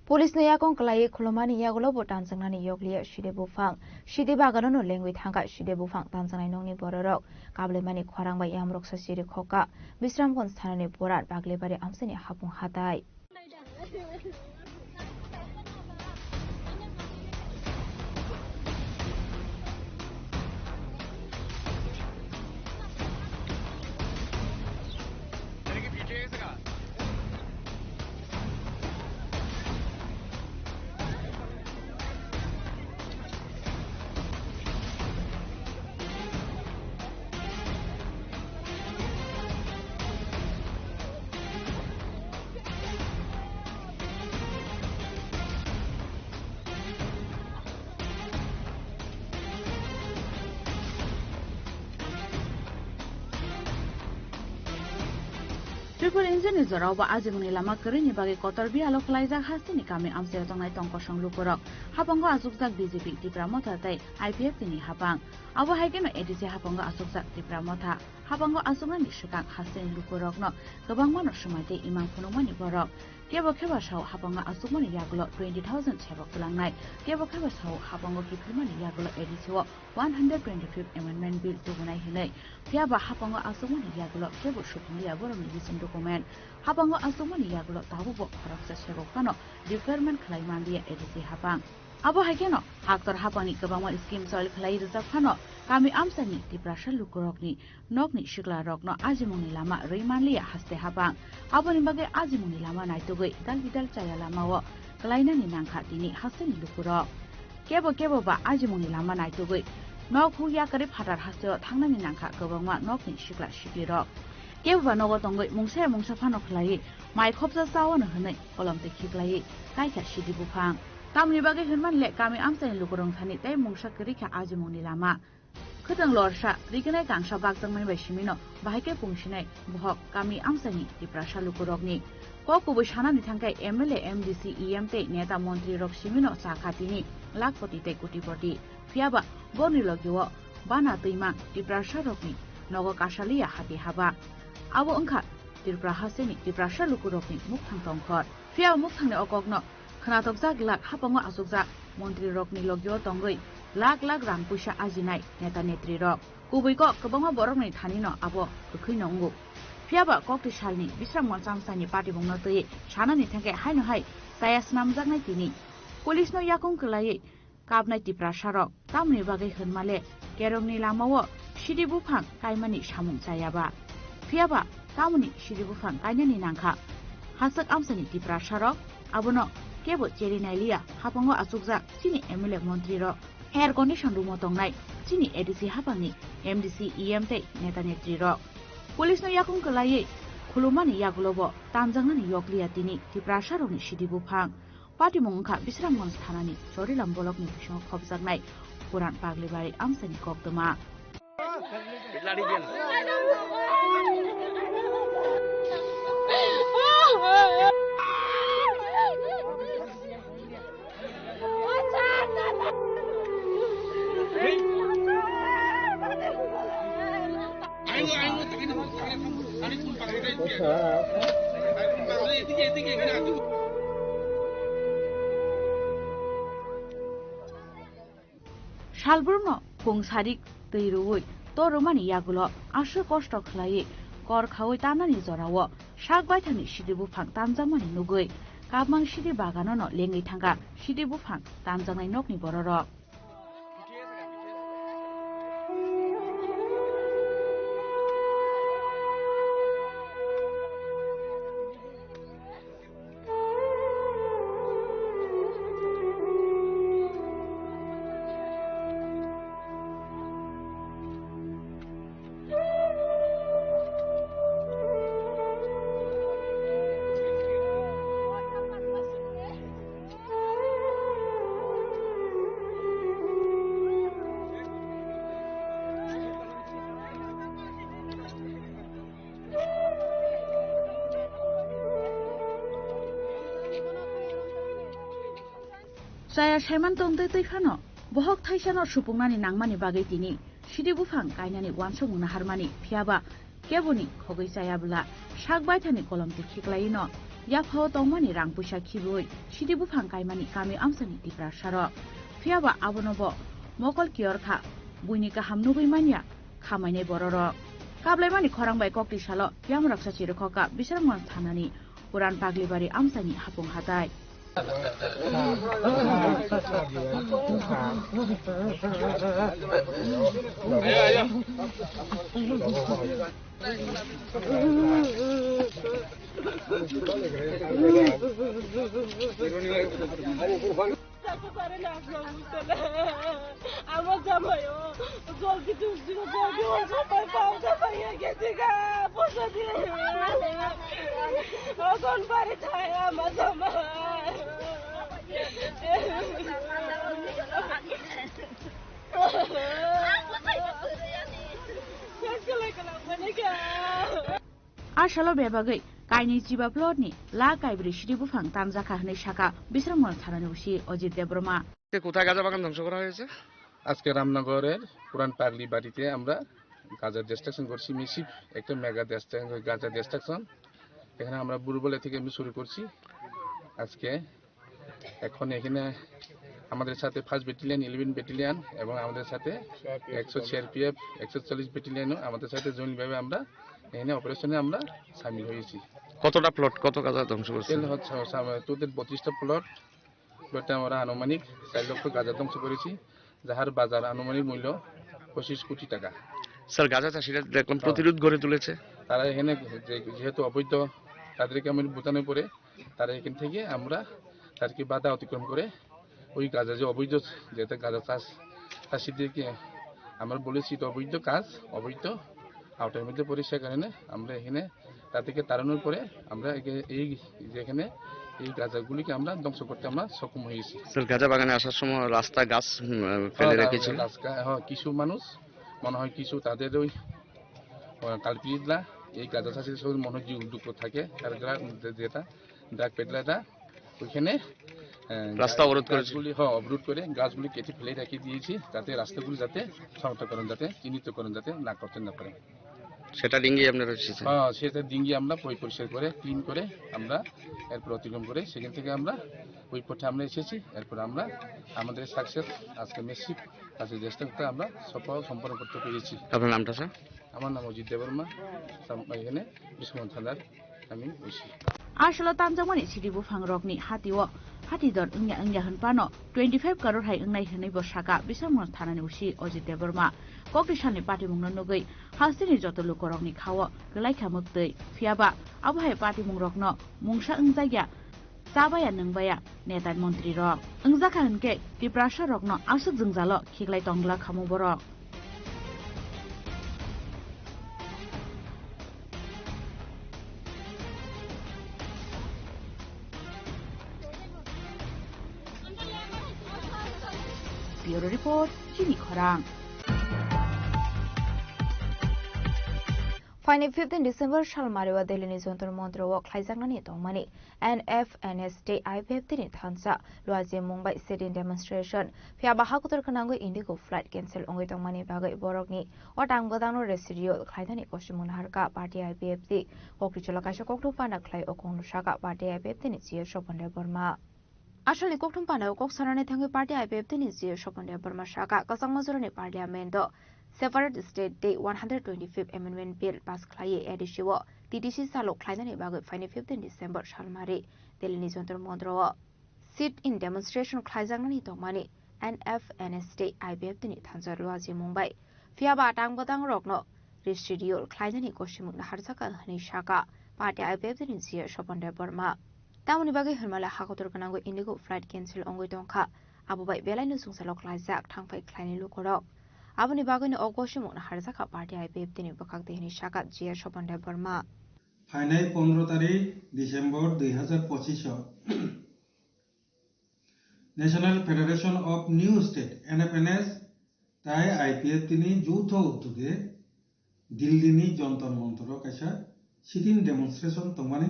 Polis na yakong kalay kulomani yagulo bo tansang ni yoglia shide bufang shide bagano no lengwi thangka shide bufang tansang nai nongni bororok kable mani khwarang bai amrok sasiri khoka bisram kon sthanani borat bagle bare amsani hapung hatai Tripura Injini Zorau ba Ajimuni Lama Kerini bagi kotor bi alok laizak hasini kami amsel tongai tongko song lukurok hapango asukzak BJP Tipra Motha tai IPF tini hapang abo haikeno edisi hapango asukzak Tipra Motha hapango asungani shikang hasin lukurok no gobang mano shumate imang phunumani borok kebo kheba saw hapango asukmani yagulo 20,000 chebok tulangnai kebo kheba saw hapango kipilmani yagulo edisi wo 125th amendment bill tugunai hinai piaba hapango asukmani yagulo kebo shupungli aborong bisin dokumen hapango asukmani yagulo tabubo kharaksa chebok kano requirement khlaimandia edisi hapang abo haikeno haktor hapani gobangma scheme sol khlai rijak phano kami amsani tiprasha lukurokni nokni shikla rokno ajimuni lama reimanlia haste hapang aboni bage ajimuni lama naitugoi dalbidal chaya lama wo klainani nangkha tini hasteni lukurok kebo ba ajimuni lama naitugoi nokhu yakare phatar haste thangnani nangkha gobangma nokni shikla shiklirok kebo ba nogo tongoi mungsa phano khlai mai khopsa sawon hne kolamte khiklai kaika shidi bufang kamni bage hirman le kami amsani lukurong thani tai mungsa kerikha ajimuni lama khudang lorsa rignai gangsa bagtangmani bai simino bahike pungsinai bohok kami amsani tiprasha lukurokni kokubo sanani thangkai MLA MDC EMT neta mantri rok simino sakhatini lakpoti tai kotipoti fiaba boni logiwo bana tuima tiprasha rokni nogo kasalia hati haba abo angkha tirpra haseni tiprasha lukurokni mukthang tongkhor fiaba mukthangni okokno khanatok lak hapango asukjak mantri rokni logiwo tongoi lak rang puisa ajinai neta netri rok kubuiko kobangma borokni thanino abo khoi nongu fiaba kokti salni bisram samsani party bongno tei sanani thangke haino hai sayas namjaknai tini police no yakong klai kabnai tiprasha rok tamni bagai hwnmale kerongni lamawo shidi bufang kaimani samung chayaba fiaba tamni shidi bufang kainani nangkha hasak amsani tiprasha rok abono kebo cherinailia hapango asukjak chini MLA mantri rok air condition room tongnai chini ADC hapangni MDC EMT neta netri rok police no yakung kalai khulumani yagulobo tanjangnani yoklia tini tiprasha rokni shidi bufang party mongkha bisramgঞ্জ thanani chorilam bolokni bisong khobjaknai puran paglibari amsani koktoma Shalburno pungsarik teiruwi torumani yagulo ashu kosto khlai kor khawai tanani jorawo shakbai thani shidi bufang tamjamani nugui kabmang shidi baganono lengai thanga shidi bufang tamjangnai nokni bororo Saya Sherman tongtoi toifano bohok thaisano supungnani nangmani bagai tini shidi bufang kainani wansomungna harmani phiaba keboni khogoi chayabla shakbai thani kolomti khiklaino yaphao tongmani rang puisa khibui shidi bufang kaimani kami amsani tipra sharo phiaba abonobo mokol kiorkha buinika hamnugui mania khamainai bororo kablaimani khorangbai kokti salo yamraksa chirokhoka bisramon thanani puran paglibari amsani hapung hatai আমার জামাইও জলদি তুলছি জলদি ওর সবাই পাওয়া পাইয়া গেছে গা পয়সা দিয়ে কোন বাড়ি যায় আমার জামাই Ashalo bebagai kaini jiba plotni la kaibri shidi bufang tamjaka hnai shaka bisramon thanani usi Ajit Debroma কোথায় গাঁজা বাগান ধ্বংস করা হয়েছে? আজকে রামনগরের পুরান পাগলি বাড়িতে আমরা গাঁজা ডিস্ট্রাকশন করছি মিসিভ একটা মেগা গাঁজা ডিস্ট্রাকশন এখানে আমরা বুড়বলে থেকে আমি শুরু করছি আজকে এখন এখানে আমাদের সাথে 1st ব্যাটালিয়ন 11 ব্যাটালিয়ন এবং আমাদের সাথে 100 সিআরপিএফ 140 ব্যাটালিয়নও আমাদের সাথে জয়েন্টভাবে আমরা এখানে অপারেশনে আমরা শামিল হয়েছি। কতটা প্লট কত গাঁজা ধ্বংস করছে? তোদের 32টা প্লটে আমরা আনুমানিক 4 লক্ষ গাঁজা ধ্বংস করেছি যাহার বাজার আনুমানিক মূল্য 25 কোটি টাকা। স্যার গাঁজা চাষিরা দেখলাম প্রতিরোধ গড়ে তুলেছে, তারা এখানে যেহেতু অবৈধ তাদেরকে আমি বোঝানোর পরে তারা এখান থেকে আমরা তাদেরকে বাধা অতিক্রম করে ওই গাঁজা যে অবৈধ যেটা গাঁজা চাষিদেরকে আমরা বলেছি তো অবৈধ কাজ অবৈধ আওতার মধ্যে পড়ে সে কারণে আমরা এখানে তাদেরকে তাড়ানোর পরে আমরা এই যেখানে এই গাঁজাগুলিকে আমরা ধ্বংস করতে আমরা সক্ষম হয়েছি। স্যার গাঁজা বাগানে আসার সময় রাস্তা গাছ ফেলে রেখেছিল, কিছু মানুষ মনে হয় কিছু তাদের ওই কালপিটলা এই গাঁজা চাষের সঙ্গে মনে হয় যুক্ত থাকে আর যেটা ড্রাগ পেডলাররা ওইখানে রাস্তা অবরোধ অবরোধ করে গাছগুলি কেটে ফেলে রেখে দিয়েছি যাতে রাস্তাগুলি যাতে শনাক্তকরণ যাতে চিহ্নিতকরণ যাতে না করতে না পারে। সেটা ডিঙ্গি আপনারা সেটা ডিঙ্গি আমরা পরিষ্কার করে ক্লিন করে আমরা এরপর অতিক্রম করে সেখান থেকে আমরা ওই পথে আমরা এসেছি। এরপর আমরা আমাদের সাকসেস আজকে মেসিভ কাজের চেষ্টা আমরা সফল সম্পন্ন করতে পেরেছি। আপনার নামটা স্যার? আমার নাম অজিত দেববর্মা, এখানে বিশ্বনাথ থানার আমি বসি। Ashalo tamjamani shidi bufang rokni hatidor engya hanpano 25 crore hai engnai hanai bo shaka bisramon thanani usi Ajit Debroma kokrisani party mungno nugui hastini joto lokorokni khawo gelai khamuktei phiaba abhai party mungrokno mungsa engjaya sabaya nangbaya netan mantri rok engjaka hanke tiprasha rokno asuk jingjalo khiglai tongla khamu borok Bureau Report, Chini Khorang. Final 15 December Shalmariwa Delhi ni Jontor Mondro Klaijangnani Tongmani NFNST IPF tini thansa Luaje Mumbai sit-in demonstration Fiaba Hakutor Kanango Indigo flight cancel ongoi Tongmani Bagai Borokni Otang Bodano Residual Klaidani Koshimun Harka Party IPF ti Okrichola Kasha Koktu Pana Klai Okong Shaka Party IPF tini Chia Shopande Burma Asali Koktum Pana Kok Sarane Tangi Party IPF tini Chia Shopande Burma Shaka Kasang Mazurani Parliamento Separate State Day 125th Amendment Bill pass Klaye Edishiwo TTC Salo Klainani Bagai Final 15 December Shalmari Delhi ni Jontor Mondro sit-in demonstration Klaijangani Tongmani NFNST IPF tini Thanjar Luaji Mumbai Fiaba Atang Bodang Rokno Residual Klainani Koshimuk Harsaka Hani Shaka Party IPF tini Zia Shopande Burma Tamuni Bagai Hermala Hakotor Kanango Indigo flight cancel ongoi Tongka Abubai Belai Nusung Salok Laizak Tangfai Klaini Lukorok Abuni Bagani Ogoshimuk Harsaka Party IPF tini Bakak Dehni Shaka Zia Shopande Burma final 15 তারিখ December 2025 national federation of new state এনএফএনএস তাই IPF তিনি যৌথ উদ্যোগে দিল্লিনি Jantar Mantar কাইসা sitting demonstration তমানে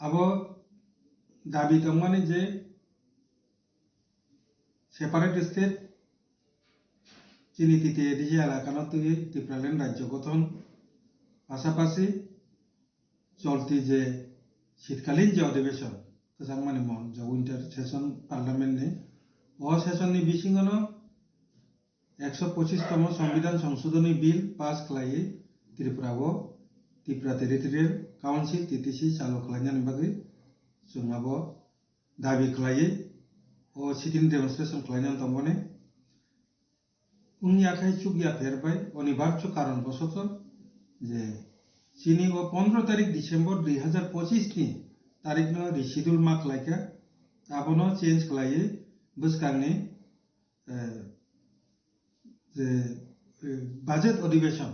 আবো দাবি তমানে যে separate state চিনিতিতে এদিকে এলাকানো তুই ত্রিপুরাল্যান্ড রাজ্য গঠন পাশাপাশি চলতি যে শীতকালীন যে অধিবেশন মানে মন যে উইন্টার সেশন পার্লামেন্টে ও সেশননি বিশিঙ্গন 125তম সংবিধান সংশোধনী বিল পাস খালাই ত্রিপুরাও ত্রিপুরা টেরিটরিয়াল কাউন্সিল টিটিসি চালু খালাইনানি বাগै जोंहाबो दाबि खालायो ও সিটিং ডেমনস্ট্রেশন খালাইনানি তমনে उननि आखाइ चुगिया फेरबाय अनिबार्य कारण बसत जे चीनी 15 तारिख डिसेम्बर 2025 नि तारिखनो रिशिड्यूल मा खालायखा आबनो चेंज खालायो बसकांनि जे बाजेट अधिवेशन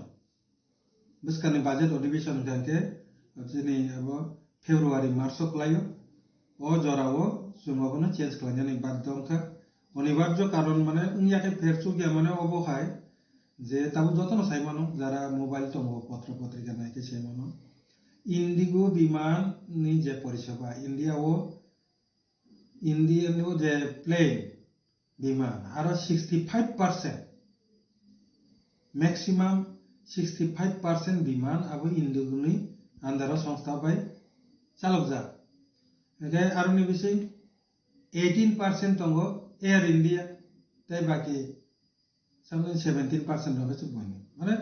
बसकांनि बाजेट अधिवेशन गाके चीनी अब फेब्रुवारी मार्च खालायो ओ जराव जोंहाबनो चेंज खालायनानै बाध्य दंखा অনিবার্য কারণ মানে ইয়াকে ফেরছু গিয়া মানে অবহায় যে তাবো যতন সাইমানো যারা মোবাইল তম পত্র পত্রিকা নাইকে সাইমানো ইন্ডিগো বিমান নি যে পরিষেবা ইন্ডিয়ান যে প্লেন বিমান আর 65% ম্যাক্সিমাম 65% বিমান আবো ইন্ডিগোনি আন্ডার সংস্থা বাই চালক যা একে আর নি বিষয় 18% তঙ্গ Air India, তাই বাকি 17% রয়েছে বইনি মানে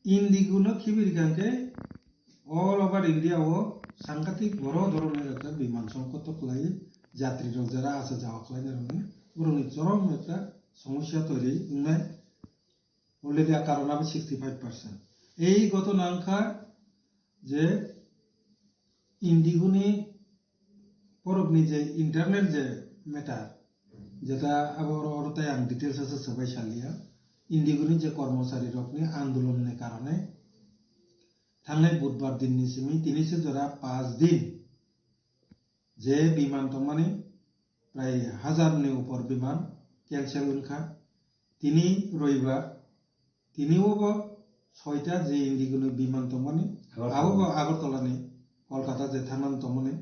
ইন্ডিগোনো খিবিরগানকে অল ওভার ইন্ডিয়া ও সাংঘাতিক বড় ধরনের একটা বিমান সংকট খোলাই যাত্রীরা যারা আসা যাওয়া খোলাই বরং চরম একটা সমস্যা তৈরি নাই অলরেডি কারণ হবে 65% এই গত নাংখা যে ইন্ডিগোনি পরবনি যে ইন্টারনেট যে ম্যাটার যেটা আবার অরতায় আং ডিটেলস আছে সবাই শালিয়া ইন্ডিগোনি যে কর্মচারী রকনি আন্দোলনের কারণে থাংনাই বুধবার দিন নিসিমি তিনিসে জরা 5 দিন যে বিমান তমানে প্রায় 1000 উপর বিমান ক্যান্সেল উনখা তিনি রবিবার তিনিও 6টা যে ইন্ডিগোনি বিমান তমানে আগরতলানি কলকাতা যে থানান তমানে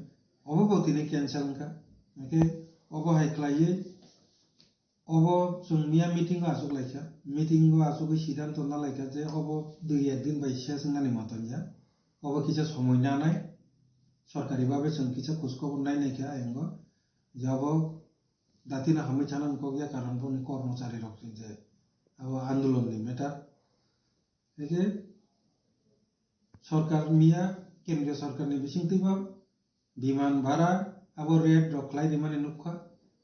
অবো তিনি ক্যান্সেল উনখা একে অবহাই খাইয়ে অব जोंनिया মিটিং আসুক লাইকা মিটিং আসুক সিদ্ধান্ত না লাইকা যে অব 2-1 দিন বাই শেষ নানি মতনিয়া অব কিছু সময় না নাই সরকারি ভাবে जों কিছু খোঁজ খবর নাই নাইকা এঙ্গ যাব দাতিনা হামি ছানান কগিয়া কারণ বনি কর্মচারী রকনি যে আব আন্দোলননি মেটার একে সরকার মিয়া কেন্দ্রীয় সরকারনি বিসিংতিবা বিমান ভাড়া আব রেট রকলাই রিমানে নুখা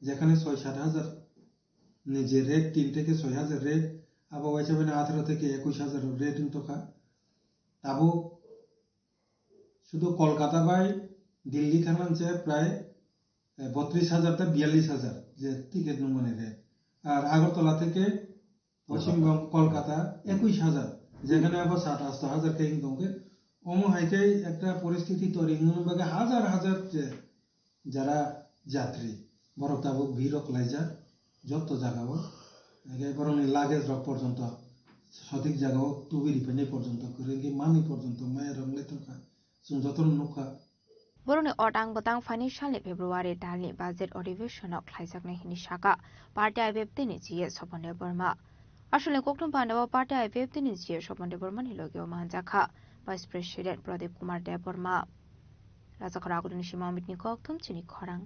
যেখানে 6-7 হাজার নিজে রেট 3 থেকে 6000 রেট আবার ওই হিসাবে 18 থেকে 21000 রেট ইনতোকা তাবো শুধু কলকাতা বাই দিল্লি খানানছে প্রায় 32000 টা 42000 যে টিকিট নমনে রেট আর আগরতলা থেকে পশ্চিমবঙ্গ কলকাতা 21000 যেখানে আবার 7-8000 কে ইনতোকে অমহাইকে একটা পরিস্থিতি তৈরি হনবাগে হাজার হাজার যারা যাত্রী বড় তাবো ভিড় লাইজা যত জায়গাও বরং লাগেজ রক পর্যন্ত সঠিক জায়গাও টুবিরি পেনে পর্যন্ত করে কি মানি পর্যন্ত মায়ের রংলে থাকা যতন নৌকা Boroni otang batang financial February dalni budget ଅଧିবেশন খাইসাকনে হিনি শাখা পার্টি আইবিএফটি নি জিএ সপনে বর্মা আসলে কোকটুম পান্ডব পার্টি আইবিএফটি নি জিএ সপনে বর্মা নি লগেও মানজাখা ভাইস প্রেসিডেন্ট প্রদীপ কুমার দেব বর্মা রাজাখরা আগুনি সীমা মিটনি কোকটুম চিনি খরাং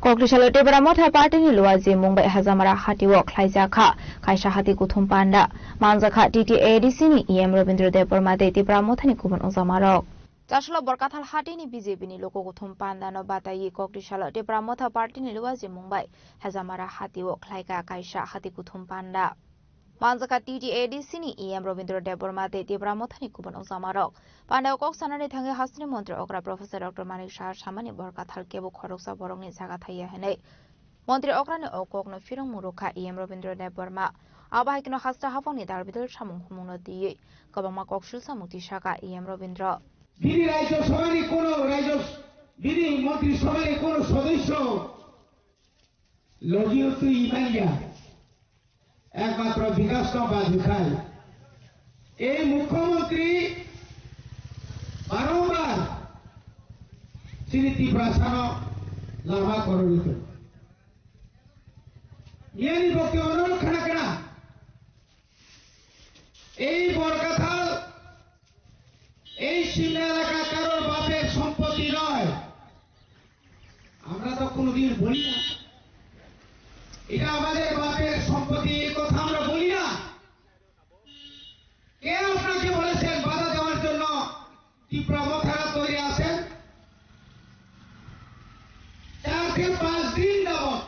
Kokrisalo Tebra Motha Party ni Luazi Mumbai Hazamara Hatiwo Klaizaka Kaisha Hati Kuthum Panda Manzaka TTADC ni EM Robindra Deborma de Tebra Motha ni Kubun Uzamarok Jashlo Borkathal Hati ni BJP ni Loko Kuthum Panda no Batayi Kokrisalo Tebra Motha Party ni Luazi Mumbai Hazamara Hatiwo Klaika Kaisha Hati Kuthum Panda Manzaka TTADC ni EM Robindra Deborma de Tebra Motha ni Kubun Uzamarok Panda Kok Sanani Thange Hasni Montri Okra Professor Dr. Manik Shah Samani Borkathal Kebu Khoroksa Borong ni Jaga Thaya Hene Montri Okra ni Okok no Firong Muruka EM Robindra Deborma Abahik no Hasta Hafong ni Darbidul Samung Humung no Diye Kabama Kok Shulsa Mukti Shaka EM Robindra Bini Rajyo Sabhani Kono Rajyo Bini Montri Sabhani Kono Sodesho Logiotu Imania একমাত্র বিকাশ বাদ খায় এই মুখ্যমন্ত্রী বারংবার স্মৃতি প্রাসান lava করিত ইয়ানি ভক্তি অনুরোধ খানা কেনা এই বরকাথাল এই সিমলা এলাকা কারোর বাপের সম্পত্তি নয় আমরা তো কোনোদিন বলি না এটা আমাদের বাপের সম্পত্তি কথা আমরা বলি না কে আপনাকে বলেছেন বাধা দেওয়ার জন্য তীব্রা মথারা তৈরি আছেন 4 থেকে 5 দিন যাবত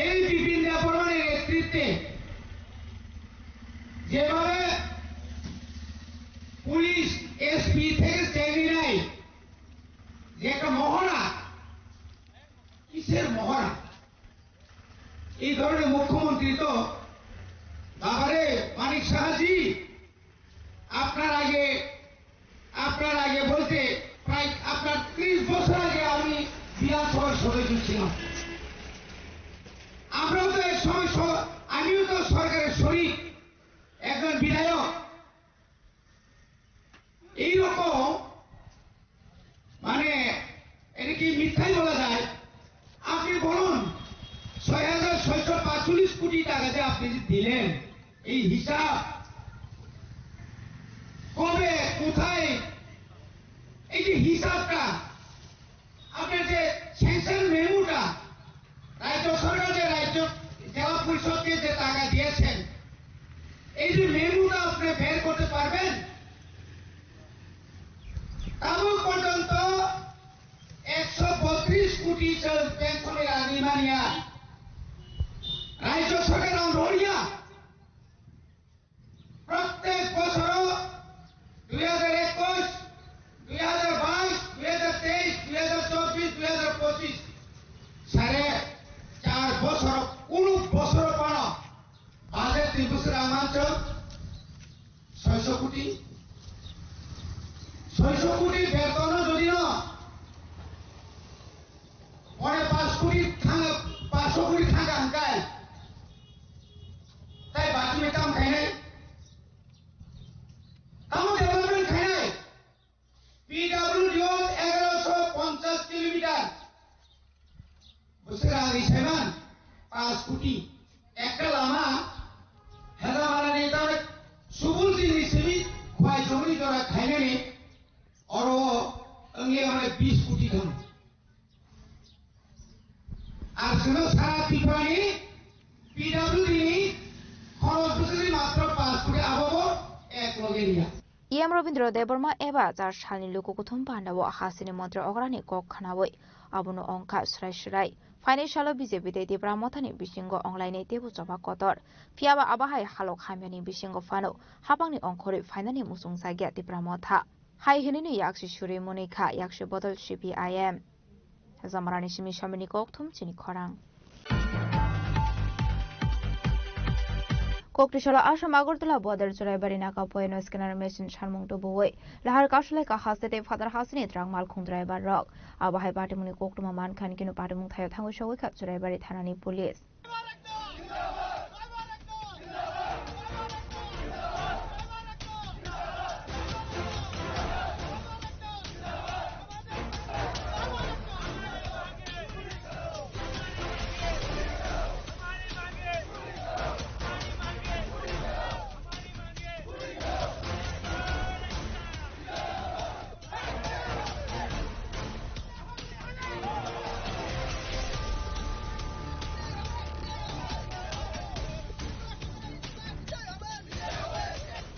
এই বিভিন্ন পরমাণের নেতৃত্বে যেভাবে পুলিশ এসপি থেকে চেনি নাই যে একটা মহড়া কিসের মহড়া এই ধরনের মুখ্যমন্ত্রী তো বাবারে মানিক শাহজি আপনার আগে বলতে প্রায় আপনার 30 বছর আগে আমি বিধানসভার সদস্য ছিলাম আমরাও তো এক সময় আমিও তো সরকারের শরিক একজন বিধায়ক এইরকম মানে এটা কি মিথ্যাই বলা যায় আপনি বলুন 6,645 কোটি টাকা যে আপনি দিলেন এই হিসাব কবে কোথায় এই যে হিসাবটা আপনার যে সেন্সার মেমুটা রাজ্য সরকার যে রাজ্য জেলা পরিষদকে যে টাকা দিয়েছেন এই যে মেমুটা আপনি বের করতে পারবেন তাও পর্যন্ত 132 কোটি পেনশনের আনিমানিয়া রাজ্য সরকার রড়িয়া প্রত্যেক বছর 2021, 2022, 2023, 2024, 2025 সাড়ে 4 বছর কোন বছর পর বাজেট ত্রিপুরা আমাঞ্চল 600 কোটি বেতন যদি না পরে 500 কোটি থাকা হাঙ্কায় তাই বাকি কাম খাই নাই কাম ডেভেলপমেন্ট খাই নাই পিডব্লিউডি 1150 কিলোমিটার বুঝতে আগে সেমান 5 কোটি একটা লামা হেলা মারা নেই তাহলে সুবুল জিনিস হিসেবে খোয়াই জমি যারা খাই নাই और अंगे हमारे 20 कोटी धन আর শুনো সারা ত্রিপুরানি পিডব্লিউডি খরচ বুঝলি মাত্র 5 কোটি আবো এক লগে নিয়া EM Robindra Deborma eba jar shalni loko kuthum pandawo hasini mantri ograni kok khanawoi abono ongka srai financial BJP de Debra Mothani bisingo online tebu jaba kotor fiaba abahai halok hamyani bisingo fano habangni ongkhori finani musung sagya Debra Motha hai hinini yakshi shuri monika yakshi bodol CPIM Zamarani simi shamini kok thum chini khorang Kokrishala Asham Agortala border Jurabari Naka Poeno scanner mission Sharmung to Boy. Lahar Kashleka has the father house in it, Rangmal Kundriba Rock. Abahai Batimuni Kokuma Man can Kino Patamung Tayatango show with Jurabari Tanani police.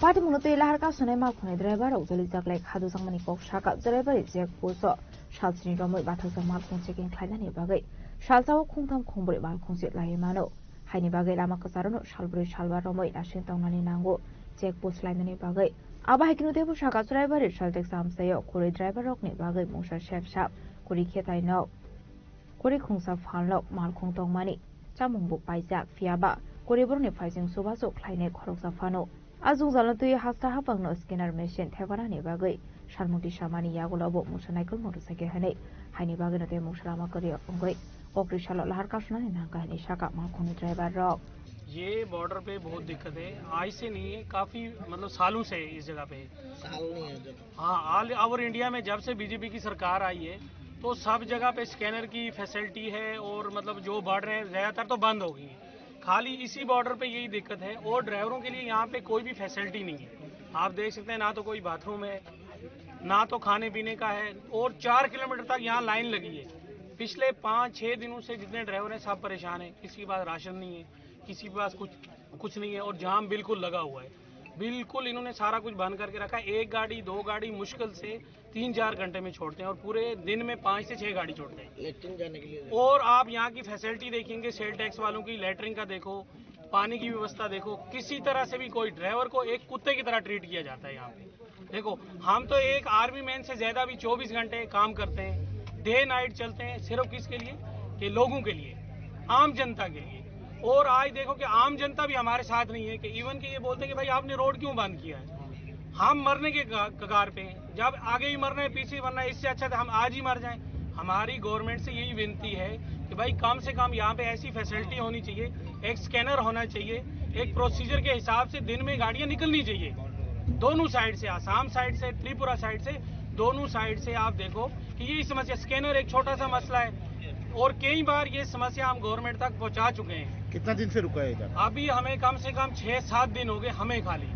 Party Munotu Larka Sonema Pune driver, Zolizak like Hadu Samani Kok Shaka, driver is Jack Puso, Shalsini Romo, Battles of Malcolm checking Kleinani Bagay, Shalsa Kuntam Kumbri Malcolm Sit Laimano, Haini Bagay Lamakasarano, Shalbri Shalva Romo, Ashington Nanango, Jack Pus Lainani Bagay, Abahikino Debu Shaka driver, Shaltek Sam Sayo, Kuri driver Rockney Bagay, Musha Chef Shop, Kuri Ketai no, Kuri Kungsa Fanlok, Malcolm Tongmani, Chamumbu Paisak, Fiaba, Kuri Bruni Fighting Subaso, Kleine Korosafano. Azung Zalatui has to have no scanner machine, Tavarani Bagay, Shalmuti Shamani Yagolobo, Musanakal motorcycle Hane, Hani Bagan de Musalama Korea Ongay, Okrishala Larkashna and Nankani Shaka Malkuni driver rock. ये border पे बहुत दिक्कत है आज से नहीं है काफी मतलब सालों से इस जगह पे हाँ ऑल ओवर इंडिया में जब से बीजेपी की सरकार आई है तो सब जगह पे स्कैनर की फैसिलिटी है और मतलब जो बॉर्डर है ज्यादातर तो बंद हो गई है खाली इसी बॉर्डर पे यही दिक्कत है और ड्राइवरों के लिए यहाँ पे कोई भी फैसिलिटी नहीं है आप देख सकते हैं ना तो कोई बाथरूम है ना तो खाने पीने का है और 4 किलोमीटर तक यहाँ लाइन लगी है पिछले 5-6 दिनों से जितने ड्राइवर हैं सब परेशान हैं किसी के पास राशन नहीं है किसी के पास कुछ नहीं है और जाम बिल्कुल लगा हुआ है बिल्कुल इन्होंने सारा कुछ बंद करके रखा है एक गाड़ी 2 गाड़ी मुश्किल से 3-4 घंटे में छोड़ते हैं और पूरे दिन में 5 से 6 गाड़ी छोड़ते हैं लेटरिन जाने के लिए और आप यहाँ की फैसिलिटी देखेंगे सेल टैक्स वालों की लेटरिन का देखो पानी की व्यवस्था देखो किसी तरह से भी कोई ड्राइवर को एक कुत्ते की तरह ट्रीट किया जाता है यहाँ पे देखो हम तो एक आर्मी मैन से ज्यादा भी 24 घंटे काम करते हैं डे नाइट चलते हैं सिर्फ किसके लिए कि लोगों के लिए आम जनता के लिए और आज देखो कि आम जनता भी हमारे साथ नहीं है कि इवन कि ये बोलते हैं कि भाई आपने रोड क्यों बंद किया है हम मरने के कगार पे हैं जब आगे ही मरना है पीछे मरना है इससे अच्छा था हम आज ही मर जाएं हमारी गवर्नमेंट से यही विनती है कि भाई कम से कम यहाँ पे ऐसी फैसिलिटी होनी चाहिए एक स्कैनर होना चाहिए एक प्रोसीजर के हिसाब से दिन में गाड़ियां निकलनी चाहिए दोनों साइड से आसाम साइड से त्रिपुरा साइड से दोनों साइड से आप देखो कि ये समस्या स्कैनर एक छोटा सा मसला है और कई बार ये समस्या हम गवर्नमेंट तक पहुंचा चुके हैं कितना दिन से रुका है इधर अभी हमें कम से कम 6-7 दिन हो गए हमें खाली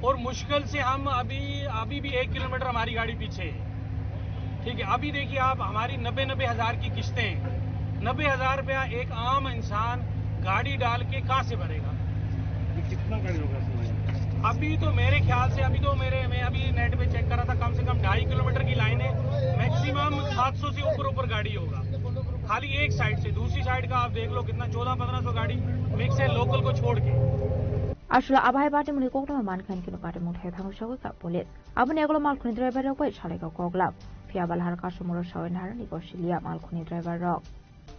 और मुश्किल से हम अभी भी 1 किलोमीटर हमारी गाड़ी पीछे है ठीक है अभी देखिए आप हमारी 90 हज़ार की किस्तें 90,000 रुपया एक आम इंसान गाड़ी डाल के कहाँ से भरेगा कितना गाड़ी होगा अभी तो मेरे ख्याल से मैं अभी नेट पे चेक कर रहा था कम से कम 2.5 किलोमीटर की लाइन है मैक्सिमम 700 से ऊपर गाड़ी होगा खाली एक साइड से दूसरी साइड का आप देख लो कितना 1400-1500 गाड़ी मिक्स है लोकल को छोड़ के Ashula Abai Party Munikota Man can kill a party moon head hang show with a police. Abaneglo Malcuni driver of which Haleka Koglab, Fiabal Harkashamura show in her Negoshilia Malcuni driver rock.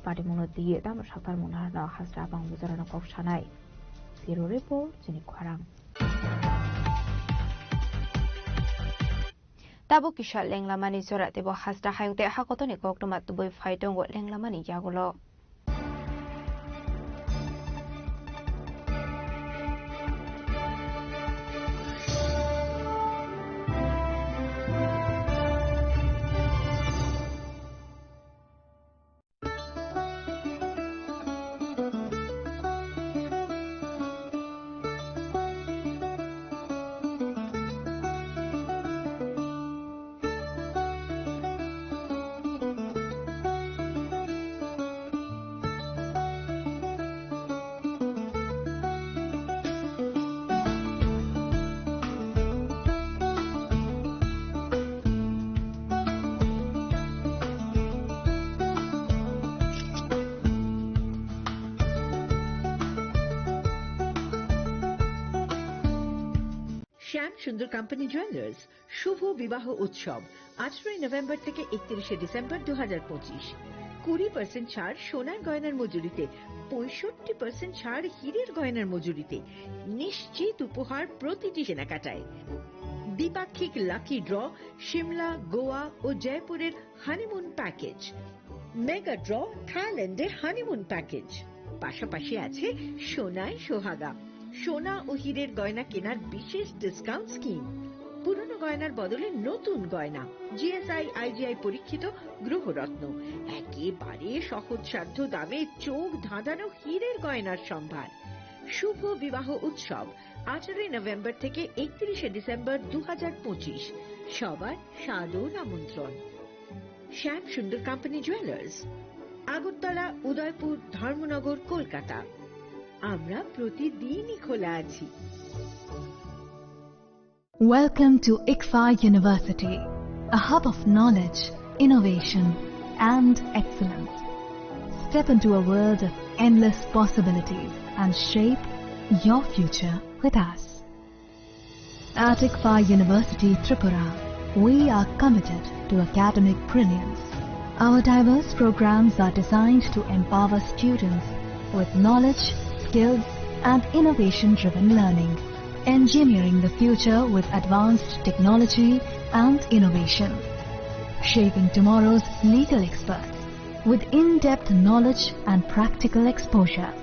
Party Munuti, Dam Shakar Munana has Rabang with a of Shanai. Zero report, Zinikwarang. Tabu Kisha Lenglamani Sora, the Bohasta Hang de Hakotoni Koktomat to boy fight on what Lenglamani Yagolo. শ্যাম সুন্দর company jewellers শুভ বিবাহ উৎসব 18 November থেকে 31 December 2025 20% ছাড় সোনার গয়নার মজুরিতে, 65% ছাড় হীরের গয়নার মজুরিতে, নিশ্চিত উপহার প্রতিটি কেনাকাটায়। দ্বিপাক্ষিক লাকি ড্র, শিমলা, গোয়া ও জয়পুরের হানিমুন প্যাকেজ, মেগা ড্র থাইল্যান্ডের হানিমুন প্যাকেজ, পাশাপাশি আছে সোনায় সোহাগা, সোনা ও হীরের গয়না কেনার বিশেষ ডিসকাউন্ট স্কিম, পুরনো গয়নার বদলে নতুন গয়না, জিএসআই আইজিআই পরীক্ষিত গ্রহরত্ন, একেবারে সহজসাধ্য দামে চোখ ধাঁধানো হীরের গয়নার সম্ভার। শুভ বিবাহ উৎসব 18 নভেম্বর থেকে 31 ডিসেম্বর 2025, সবার সাদর আমন্ত্রণ। শ্যাম সুন্দর কোম্পানি জুয়েলার্স, আগরতলা, উদয়পুর, ধর্মনগর, কলকাতা। আমরা প্রতিদিনই খোলা আছি। Welcome to ICFA University, a hub of knowledge, innovation, and excellence. Step into a world of endless possibilities and shape your future with us. At ICFA University, Tripura, we are committed to academic brilliance. Our diverse programs are designed to empower students with knowledge, skills, and innovation-driven learning, engineering the future with advanced technology and innovation, shaping tomorrow's legal experts with in-depth knowledge and practical exposure,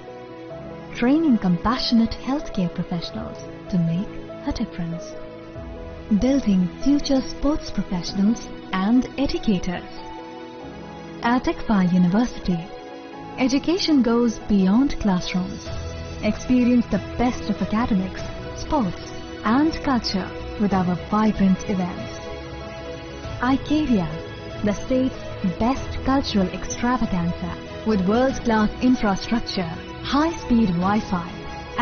training compassionate healthcare professionals to make a difference, building future sports professionals and educators. At ICFA University, education goes beyond classrooms. Experience the best of academics, sports, and culture with our vibrant events. ICAVIA, the state's best cultural extravaganza, with world-class infrastructure, high-speed Wi-Fi,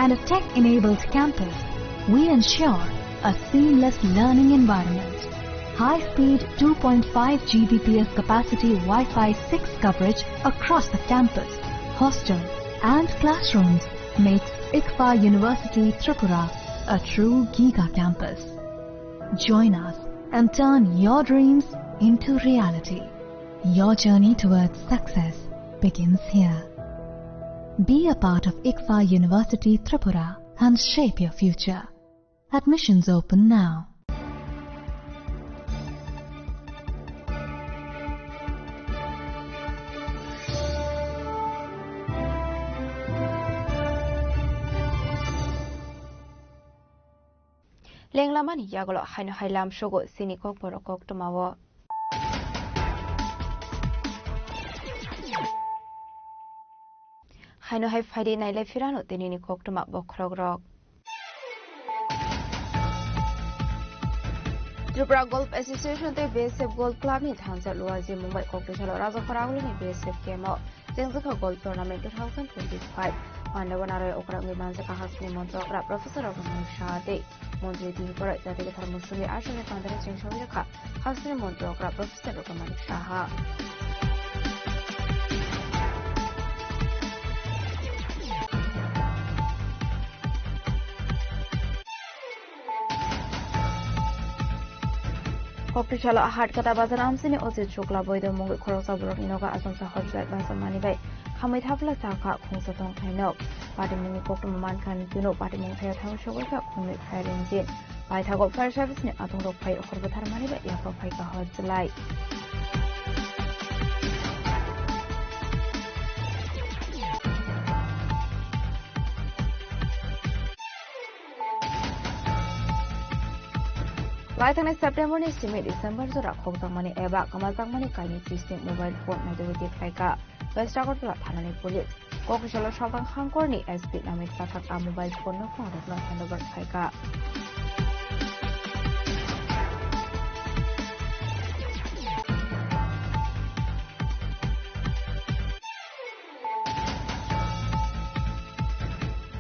and a tech-enabled campus, we ensure a seamless learning environment. High-speed 2.5 Gbps capacity Wi-Fi 6 coverage across the campus, hostel, and classrooms makes ICFA University Tripura a true Giga campus. Join us and turn your dreams into reality. Your journey towards success begins here. Be a part of ICFA University Tripura and shape your future. Admissions open now. Lenglamani yagolo haino hailam shogo sini kok borokok tomawo. Haino hai faidi naile firano tenini kok toma bokrogrok. Tripura Golf Association te BSF Golf Club ni thansa luaji Mumbai Kokdeshalo Raja Kharaguli ni BSF kemo Jengzaka Golf Tournament 2025 Mandawanare Okrami Manzaka Hasni Montokra Professor of Shade Monte Dipora Jati Musumi Ashane Pandra Chingshoyaka Hasni Montokra Professor of Shaha. Kokdeshalo Ahad Kata Bazar Amsini Ozit Chukla Boydo Mungu Korosa Burok Inoga Asonsa Hojak Bazar Manibai Hamid Hafla Saka Kungsatong Kaino Party Mini Kokum Man Kan Juno Party Mungtaya Tang Shogaka Kumi Fire Engine By Tago Fire Service Ni Atung Ropai Horbatar Manibai Yako Paika Hojlai Laitane September ni simi December zura khogtang mani eba kamaltang mani kaini system mobile phone na dewi thaika West Agartala thanani police Kokdeshalo Shotang Hangkor ni SP namit pathak a mobile phone no phone na handover thaika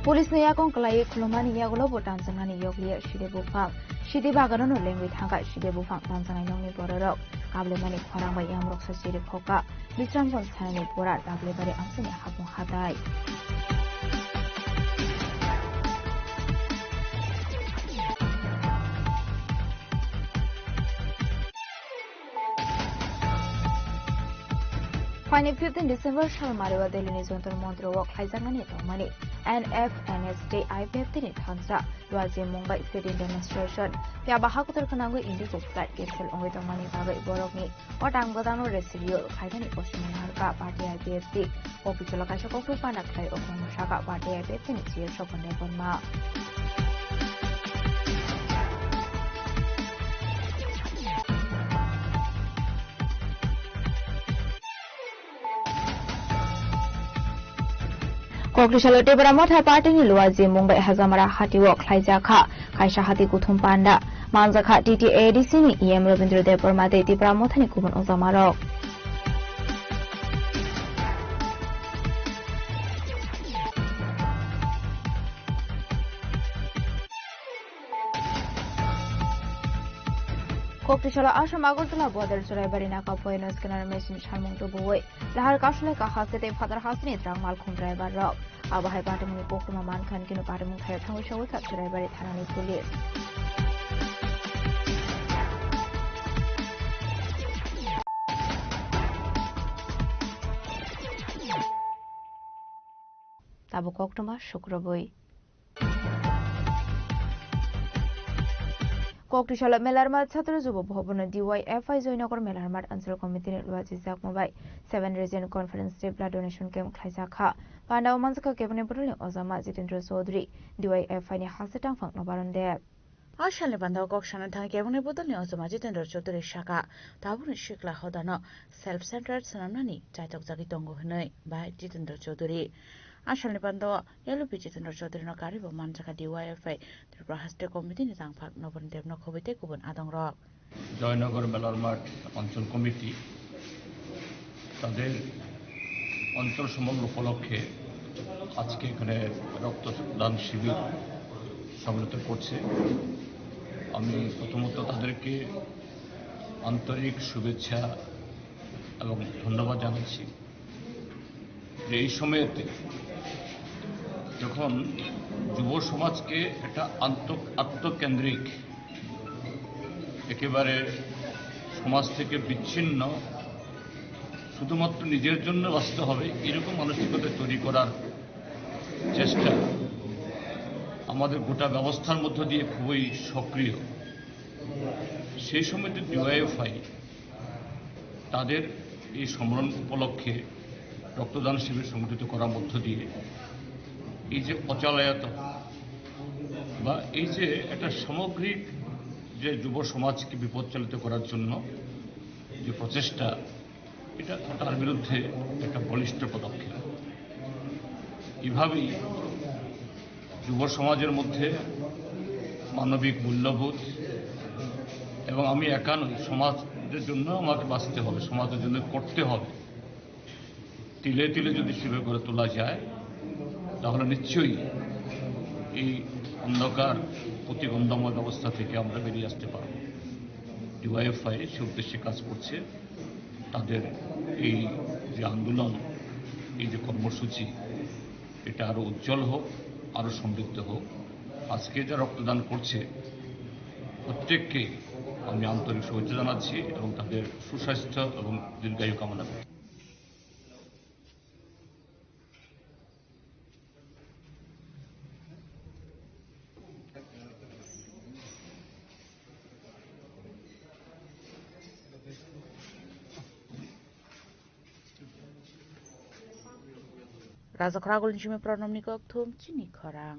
Police ni yakong kalai khulomani yagulo botan sangani yoglia shide bufang Shidi Bagano no language hanga Shide bufang tanzanai nongni bororok kable mani khorang bai yamrok sa siri khoka Bisram gon thani pora kable bari amsani hapung hadai Fine 15 December Shalmariwa Delhi Zonton Montro Walk Haizangani Tomani NFNSD IPF Tini Tansa Luazi Mumbai City Demonstration Piaba Hakutar Kanango Indigo Flight Cancel Only Tomani Bagai Borogni or Tangodano Resilio Haidani Oshimanarka Party IPFC Opichola Kashako Panakai Okomoshaka Party IPF Tini Chia Shokonebonma Koklisalote Bramotha Party ni Luazi Mumbai Hazamara Hati Walk Haizaka Kaisha Hati Kuthum Panda Manzaka TTADC ni EM Ravindra Dev Parmate Ti Bramotha ni Kuban Ozamarok Koklisalo Ashram Agortala Border Surabari Naka Poenos Scanner Machine Shamung to Boy Lahar Kashla Kahasate Father Hasni Drang Malcolm Driver Rock Abahai Patamuni Pokuma Man Kan Kinu Patamun Kayatang Shawaka Surabari Tanani Police Tabu Koktuma Shukraboi Koklishala Melarmat Satru Zubo Bobona DYFI Zoinakor Melarmat Answer Committee Luazi Zak Mobile 7 Region Conference Day Blood Donation Camp Klaisaka Panda Manzaka Kevin Puruli Ozama Zitendra Sodri DYFI ni Hasatang Fang Nobarande Ashale Banda Kokshana Tan Kevin Puruli Ozama Zitendra Sodri Shaka Tabun Shikla Hodano Self-Centered Sanamani Chaitok Zagitongo Hanoi by Jitendra Sodri Ashal Bando, Yellow Pitches and Rodrino Caribo Manzaka DYFI, the Prahaste Committee is on Park Novan Devno Kovite Kuban Adong Rock. Joynagar Melarmat Council Committee তাদের অঞ্চল সমগ্র উপলক্ষে আজকে এখানে রক্তদান শিবির সংগঠিত করছে আমি প্রথমত তাদেরকে আন্তরিক শুভেচ্ছা এবং ধন্যবাদ জানাচ্ছি যে এই সময়তে যখন যুব সমাজকে একটা আত্মকেন্দ্রিক একেবারে সমাজ থেকে বিচ্ছিন্ন শুধুমাত্র নিজের জন্য বাঁচতে হবে এরকম মানসিকতা তৈরি করার চেষ্টা আমাদের গোটা ব্যবস্থার মধ্য দিয়ে খুবই সক্রিয় সেই সময়তে ডিওয়াইএফআই তাদের এই সম্মেলন উপলক্ষে রক্তদান শিবির সংগঠিত করার মধ্য দিয়ে এই যে অচলায়ত বা এই যে একটা সামগ্রিক যে যুব সমাজকে বিপদচালিত করার জন্য যে প্রচেষ্টা এটা তার বিরুদ্ধে একটা বলিষ্ঠ পদক্ষেপ এভাবেই যুব সমাজের মধ্যে মানবিক মূল্যবোধ এবং আমি একা নই সমাজের জন্য আমাকে বাঁচতে হবে সমাজের জন্য করতে হবে তিলে তিলে যদি শিবির করে তোলা যায় তাহলে নিশ্চয়ই এই অন্ধকার প্রতিবন্ধময় ব্যবস্থা থেকে আমরা বেরিয়ে আসতে পারব ডিওয়াইএফআই সে উদ্দেশ্যে কাজ করছে তাদের এই যে আন্দোলন এই যে কর্মসূচি এটা আরো উজ্জ্বল হোক আরো সমৃদ্ধ হোক আজকে যা রক্তদান করছে প্রত্যেককে আমি আন্তরিক শুভেচ্ছা জানাচ্ছি এবং তাদের সুস্বাস্থ্য এবং দীর্ঘায়ু কামনা করছি Raza Kragul Jimmy Pronomnikok Tum Chini Korang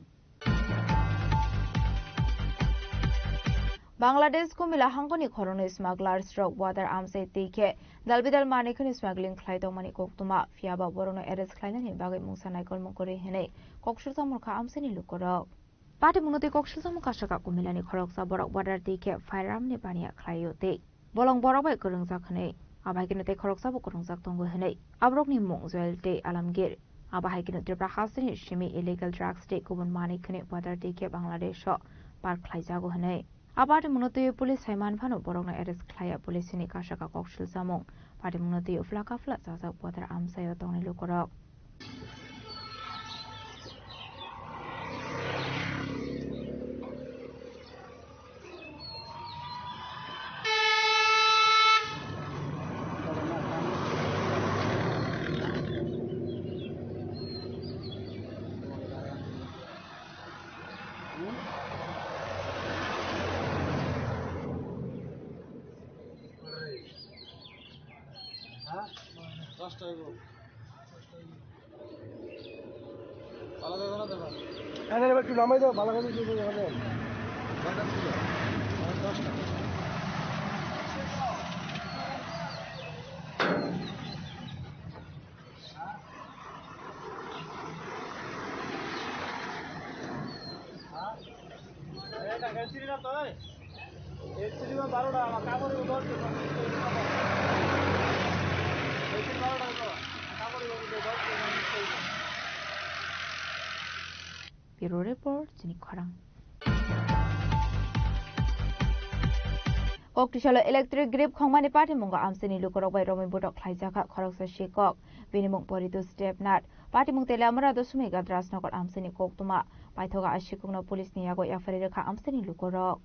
Bangladesh Kumila Hangoni Korono Smuggler Stroke Water Arms Tike Dalbidal Manikun Smuggling Clyde Mani Koktuma Fiaba Borono Eres Klein in Bagay Musanakol Mokore Hene Kokshulta Murka Amseni Lukorok Party Munote Kokshulta Mukashaka Kumilani Koroksa Borok Water Tike Firearm Nepania Klyote Bolong Borok Kurung Zakane Abakinate Koroksa Bokurung Zaktongo Hene Abrokni Mongzuel de Alamgir Abahikin Debra Hasani Shimi illegal drugs take Kuban Mani Kune Water Tike Bangladesh Park Klaizago Hene Abadi Munote Police Haiman Pano Borona Eres Klaya Police in Kashaka Kokshul Samong Party Munote Flaka Flats as a water Amsayo Tony Lukorok একটু নামাই দাও ভালো করে Bureau Report, Jinik Khorang. Koktishala electric grip khongmani party munga amseni lukorok bai romi botok khlaijaka khoroksa shikok binimung poritu step nat party mung tele amra dosumi gadras nokor amseni koktuma paithoga ashikungno police niyago yafari rekha amseni lukorok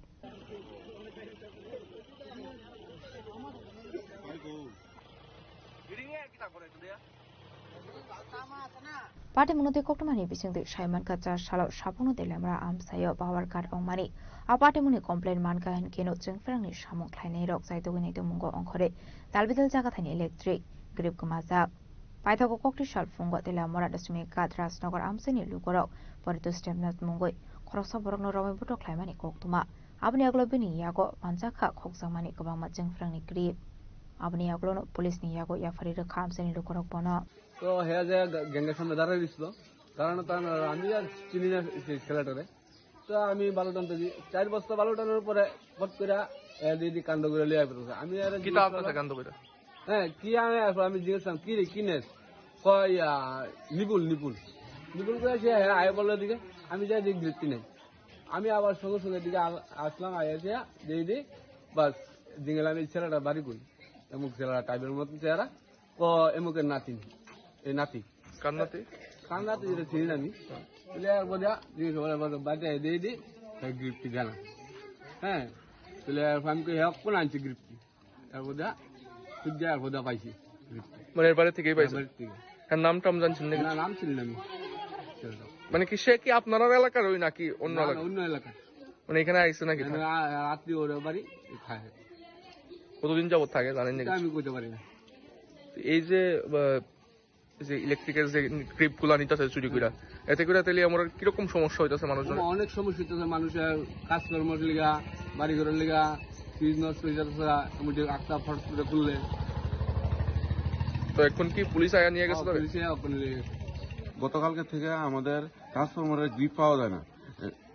Party mungote koktumani bisingde Shaiman Kacha Shalo Shapuno de Lamra Amsayo Power Card Ongmani a party muni complain manka and Keno Jingferang Shamok Kleine Rock Saitogini to Mungo Onkore Dalbidal Jagathani Electric Grip Kumaza Paitoko Kokti Shal Fungo de Lamora Dasumi Katras Nogor Amseni Lugoro Porito Stemnat Mungoi Korosa Borno Roman Buto Climani Koktuma Abni Aglobini Yago Manzaka Koksamani Kabama Jingferang Grip Abni Aglono Police Niyago Yafari Kamseni Lukorok Bono তো হ্যাঁ যে গ্যাংয়ের সামনে দাঁড়াই দিছিল কারণ তার আমি আর চিনি না খেলাটারে তো আমি বালু টানতে দিই 4 বছর বালু টানার পরে ফট করে দিদি কাণ্ড করে লিয়ে আসবে আমি আর কি তা আপনার কাণ্ড করে হ্যাঁ কি আমি জিজ্ঞেস কি রে কি নেস কয় নিপুল নিপুল নিপুল করে সে আয় বললো দিকে আমি যাই দিক বৃত্তি নেই আমি আবার সঙ্গে সঙ্গে দিকে আসলাম আয় এসে দিয়ে দিই বাস জিঙ্গেল আমি ছেলেটা বাড়ি করি এমুক ছেলেটা টাইপের মতন চেহারা ক এমুকের নাতিন এই নাতি কান্নাতি কান্নাতি যেটা চিনি না আমি তাহলে আর বোঝা জিজ্ঞেস করে বাড়িতে দিয়ে দিই গ্রিপটি জানা হ্যাঁ তাহলে আমি হক কোন আনছি গ্রিপটি আর বোঝা সূর্য আর বোঝা পাইছি মানে এর বাড়ি থেকেই পাইছি বাড়ি থেকে হ্যাঁ নাম টাম জানছেন না নাম ছিল না আমি মানে কি সে কি আপনার এলাকার ওই নাকি অন্য এলাকা অন্য এলাকা মানে এখানে আইছে নাকি রাত্রি ওর বাড়ি খায় কতদিন যাবত থাকে জানেন নাকি আমি কইতে পারি না এই যে যে ইলেকট্রিকের যে গ্রিপ গুলা নিতেছে চুরি করে এতে করে তাহলে আমার কিরকম সমস্যা হইতেছে মানুষজন অনেক সমস্যা হইতেছে মানুষের কাজকর্মের লিগা বাড়ি ঘরের লিগা ফ্রিজ নষ্ট হয়ে যাচ্ছে এমনকি আটটা ফট করে খুললে তো এখন কি পুলিশ আয়া নিয়ে গেছে গতকালকে থেকে আমাদের ট্রান্সফরমারের গ্রিপ পাওয়া যায় না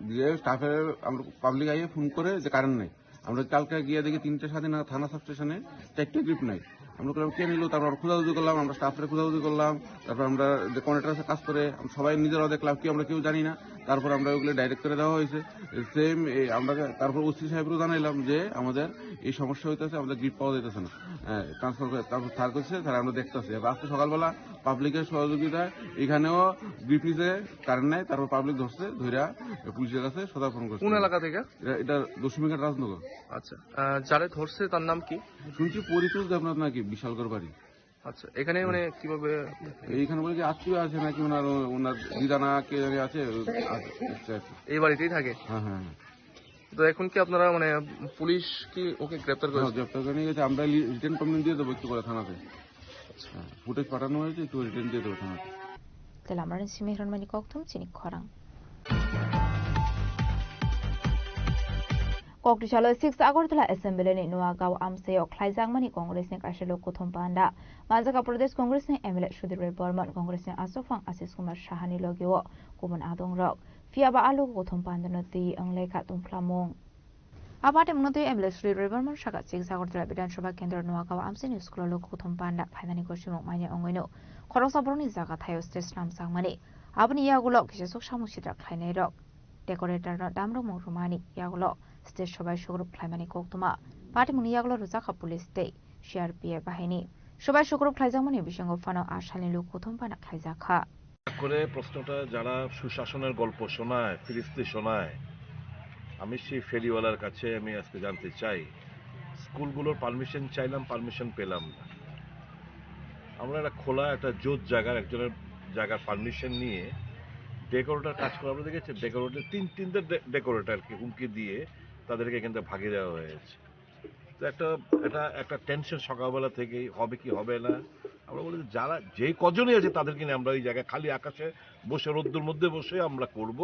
দিয়ে স্টাফের আমরা পাবলিক আইয়ে ফোন করে যে কারেন্ট নেই আমরা কালকে গিয়ে দেখি 3টে স্বাধীন থানা সাব স্টেশনে 4টে গ্রিপ নাই আমরা করলাম কে নিল তারপর খোঁজাখুঁজি করলাম আমরা স্টাফের খোঁজাখুঁজি করলাম তারপর আমরা যে কন্ট্রাক্টরের কাজ করে সবাই নিজেরাও দেখলাম কি আমরা কেউ জানি না তারপর আমরা ওগুলো ডাইরেক্ট করে দেওয়া হয়েছে সেম আমরা তারপর ওসি সাহেবরও জানাইলাম যে আমাদের এই সমস্যা হইতেছে আমাদের গ্রিপ পাওয়া যাইতেছে না ট্রান্সফার করে তারপর স্যার করছে স্যার আমরা দেখতেছি আজকে সকালবেলা পাবলিকের সহযোগিতায় এখানেও গ্রিপ নিতে কারেন্ট নাই তারপর পাবলিক ধরছে ধইরা পুলিশের কাছে সদার্পণ করছে কোন এলাকা থেকে এটা দশমিঘাট রাজনগর আচ্ছা যারা ধরছে তার নাম কি শুনছি পরিতুল দেবনাথ নাকি বিশালগড় বাড়ি আচ্ছা এখানে মানে কিভাবে এইখানে বলে যে আত্মীয় আছে নাকি ওনার দিদানা কে জানি আছে এই বাড়িতেই থাকে হ্যাঁ হ্যাঁ তো এখন কি আপনারা মানে পুলিশ কি ওকে গ্রেপ্তার করেছে গ্রেপ্তার করে নিয়ে গেছে আমরা রিটার্ন কমপ্লেন দিয়ে দেবো একটু করে থানাতে ফুটেজ পাঠানো হয়েছে একটু রিটার্ন দিয়ে দেবো থানাতে তাহলে আমরা সিমেহরান মানি কক্তম চিনি খরাং Koktishala 6 Agartala Assembly ni Nuagaw Amsayo Klaijangmani Congress ni Kashalo Kothom Panda Manjaka Pradesh Congress ni MLA Sudhir Burman Congress ni Asofang Asis Kumar Shahani Logyo Kuman Adong Rock Fiaba Alu Kothom Panda Noti Angleka Tumplamong Abate Mnoti MLA Sudhir Burman Shaka 6 Agartala Bidan Sabha Kendra Nuagaw Amsini Skulolo Kothom Panda Phainani Koshimok Mani Ongoino Khorosa Boroni Zaga Thayo State Nam Sangmani Abni Yagulo Kisesok Samushitra Khlainai Rock Decorator Damro Murumani Yagulo State সবাই সুগ্রুপ ক্লাইমানি কোকতুমা party মুনিয়াগুলো রুজাকা police দে CRPF বাহিনী সবাই সুগ্রুপ ক্লাইজামনি বিসঙ্গ Fanon আশালি লোক প্রথম পানা ক্লাইজাখা করে প্রশ্নটা যারা সুশাসনের গল্প শোনায় ফিরিস্তি শোনায় আমি সেই ফেরিওয়ালার কাছে আমি আজকে জানতে চাই স্কুলগুলোর পারমিশন চাইলাম পারমিশন পেলাম না আমরা একটা খোলা একটা জোত জায়গার একজনের জায়গার পারমিশন নিয়ে ডেকোরেটর কাজ করে আমরা দেখেছি ডেকোরেটর তিনটে ডেকোরেটরকে হুমকি দিয়ে তাদেরকে এখান থেকে ভাগিয়ে দেওয়া হয়েছে তো একটা টেনশন সকালবেলা থেকেই হবে কি হবে না আমরা বলি যারা যে কজনই আছে তাদেরকে নিয়ে আমরা এই জায়গায় খালি আকাশে বসে রোদ্দুর মধ্যে বসে আমরা করব,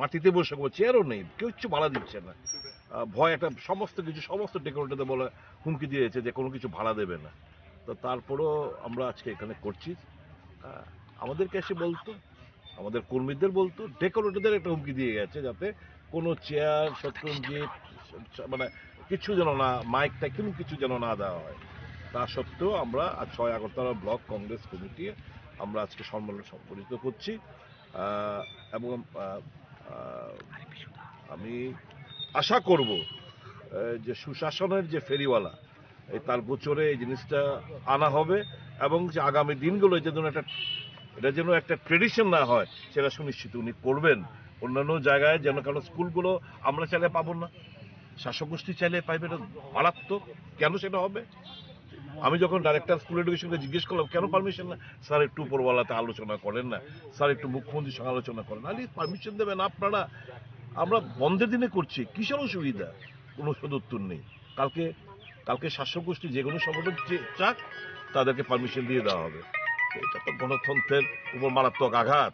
মাটিতে বসে করবো, চেয়ারও নেই, কেউ কিছু ভাড়া দিচ্ছে না। ভয় একটা সমস্ত ডেকোরেটরদের বলে হুমকি দিয়েছে যে কোনো কিছু ভাড়া দেবে না। তো তারপরও আমরা আজকে এখানে করছি। আমাদেরকে এসে বলতো, আমাদের কর্মীদের বলতো, ডেকোরেটরদের একটা হুমকি দিয়ে গেছে যাতে কোনো চেয়ার শতরঞ্জিত মানে কিছু যেন না, মাইকটা কোনো কিছু যেন না দেওয়া হয়। তা সত্ত্বেও আমরা আজ 6 আগরতলা ব্লক কংগ্রেস কমিটি আমরা আজকে সম্মেলন সংগঠিত করছি এবং আমি আশা করব যে সুশাসনের যে ফেরিওয়ালা তার গোচরে এই জিনিসটা আনা হবে এবং যে আগামী দিনগুলো এটা যেন একটা ট্রেডিশন না হয় সেটা সুনিশ্চিত উনি করবেন। অন্যান্য জায়গায় যেন, কারণ স্কুলগুলো আমরা চাইলে পাবো না, শাসক গোষ্ঠী চাইলে পাইবে, এটা মারাত্মক। কেন সেটা হবে? আমি যখন ডাইরেক্টর স্কুল এডুকেশনকে জিজ্ঞেস করলাম কেন পারমিশন না, স্যার একটু উপরওয়ালাতে আলোচনা করেন না, স্যার একটু মুখ্যমন্ত্রীর সঙ্গে আলোচনা করেন, আরে পারমিশন দেবেন আপনারা, আমরা বন্ধের দিনে করছি, কিসের অসুবিধা? কোনো সদুত্তর নেই। কালকে শাসক গোষ্ঠী যে কোনো সংগঠন চাক তাদেরকে পারমিশন দিয়ে দেওয়া হবে। এটা তো গণতন্ত্রের উপর মারাত্মক আঘাত।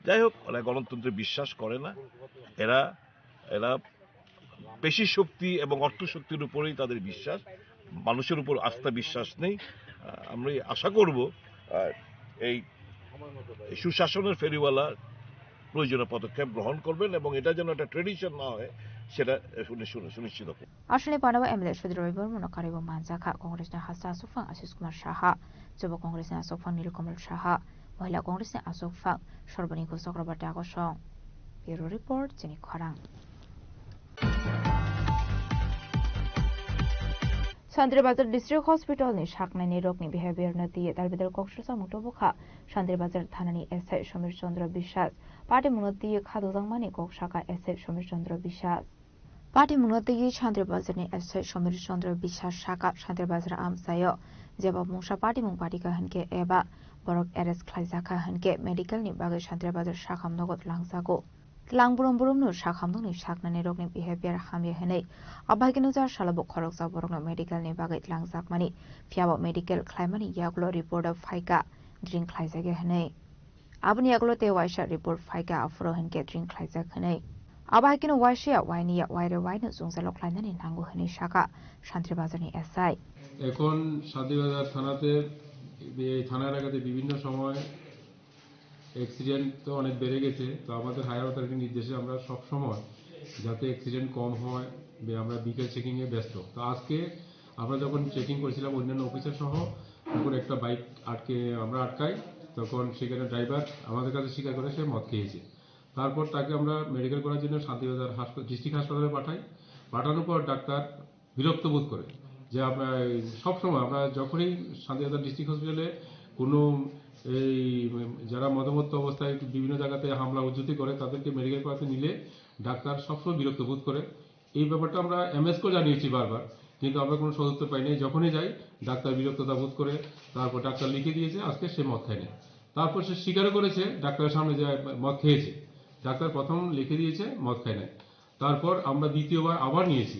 যাই হোক, ওরা গণতন্ত্রে বিশ্বাস করে না, এরা পেশি শক্তি এবং অর্থ শক্তির উপরেই তাদের বিশ্বাস, মানুষের উপর আস্থা বিশ্বাস নেই। আমরা আশা করব এই সুশাসনের ফেরিওয়ালা প্রয়োজনীয় পদক্ষেপ গ্রহণ করবেন এবং এটা যেন একটা ট্রেডিশন না হয় সেটা সুনিশ্চিত করবেন। আসলে পানাবা এমএলএ সুধীর রবিবর্মন কারিব মানজাখা কংগ্রেসनि हास्ता आसुफां आशिष कुमार साहा, যুব কংগ্রেসनि आसुफां नीलकमल साहा, महिला কংগ্রেসनि आसुफां सर्बनी घोष चक्रवर्ती आगसं। ब्यूरो रिपोर्ट जिनि खरां। सान्द्रिबाजार डिस्ट्रिक्ट हस्पिटालनि साकनायनि रोगनि बिहेभियारनो दिए दालबेदार कक्ससा मुक्तबखा सान्द्रिबाजार थानानि एसआई समीर चंद्र বিশ্বাস पार्टी मुनोदिए खादोजांमानि कक्साका एसआई समीर चंद्र বিশ্বাস पार्टी मुनोदिए सान्द्रिबाजारनि एसआई समीर चंद्र বিশ্বাস साका सान्द्रिबाजार आमसायो जेबा मुंसा पार्टी मुं पार्टीका हनके एबा बरक एरेस्ट खालायजाखा हनके मेडिकेलनि बागै सान्द्रिबाजार साखाम नगद लांजागो Langburum burumnu sakhamdungni saknani rokni behavior hamye henei abhaginu jar salabo khoroksa borokno medical ni bagai langjakmani phiabo medical khlaimani yaglo report of faika drink khlaijage henei abuni yaglo te waisa report faika afro henke drink khlaijak henei abhaginu waisia wainiya waire wainu jungzalo khlainani nangu henei saka শান্তির বাজারনি SI এখন শান্তিবাজার থানাতে এই থানা এলাকাতে বিভিন্ন সময় accident তো অনেক বেড়ে গেছে। তো আমাদের হায়ার অথরিটির নির্দেশে আমরা সব সময় যাতে অ্যাক্সিডেন্ট কম হয় আমরা বিকেল চেকিংয়ে ব্যস্ত। তো আজকে আমরা যখন চেকিং করেছিলাম অন্যান্য অফিসার সহ, তখন একটা বাইক আমরা আটকাই, তখন সেখানে ড্রাইভার আমাদের কাছে স্বীকার করে সে মদ খেয়েছে। তারপর তাকে আমরা মেডিকেল করার জন্য শান্তিবাজার ডিস্ট্রিক্ট হাসপাতালে পাঠানোর পর ডাক্তার বিরক্ত বোধ করে যে আমরা সবসময় আমরা যখনই শান্তিবাজার ডিস্ট্রিক্ট হসপিটালে কোনো এই যারা মদমত্ত অবস্থায় বিভিন্ন জায়গাতে হামলা উজ্জুতি করে তাদেরকে মেডিকেল করাতে নিলে ডাক্তার সবসময় বিরক্ত বোধ করে। এই ব্যাপারটা আমরা এমএসকেও জানিয়েছি বারবার, কিন্তু আমরা কোনো সদুত্তর পাইনি। যখনই যাই ডাক্তার বিরক্ততা বোধ করে, তারপর ডাক্তার লিখে দিয়েছে আজকে সে মদ খায়নি। তারপর সে স্বীকারও করেছে ডাক্তারের সামনে যে মদ খেয়েছে। ডাক্তার প্রথম লিখে দিয়েছে মদ খায় না, তারপর আমরা দ্বিতীয়বার আবার নিয়েছি,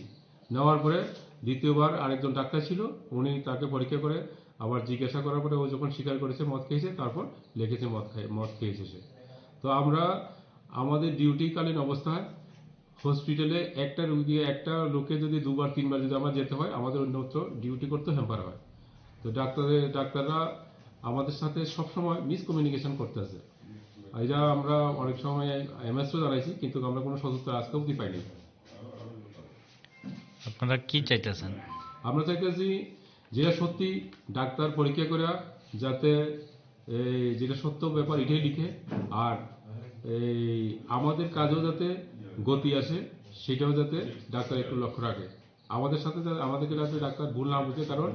নেওয়ার পরে দ্বিতীয়বার আরেকজন ডাক্তার ছিল, উনি তাকে পরীক্ষা করে আবার জিজ্ঞাসা করার পরে ও যখন স্বীকার করেছে মদ খেয়েছে, তারপর লিখেছে মদ খেয়েছে সে। তো আমরা আমাদের ডিউটিকালীন অবস্থায় হসপিটালে একটা লোকে যদি 2বার 3বার যদি আমার যেতে হয়, আমাদের অন্যত্র ডিউটি করতে হ্যাম্পার হয়। তো ডাক্তাররা আমাদের সাথে সবসময় মিসকমিউনিকেশন করতেছে। এটা আমরা অনেক সময় এমএসও জানাইছি, কিন্তু আমরা কোনো সদুত্তর আজকে অবধি পাইনি। আপনারা কি চাইতেছেন? আমরা চাইতেছি যেটা সত্যি ডাক্তার পরীক্ষা করে যাতে যেটা সত্য ব্যাপার এটাই লিখে, আর আমাদের কাজেও যাতে গতি আসে সেটাও যাতে ডাক্তার একটু লক্ষ্য রাখে। আমাদেরকে যাতে ডাক্তার ভুল না বুঝে, কারণ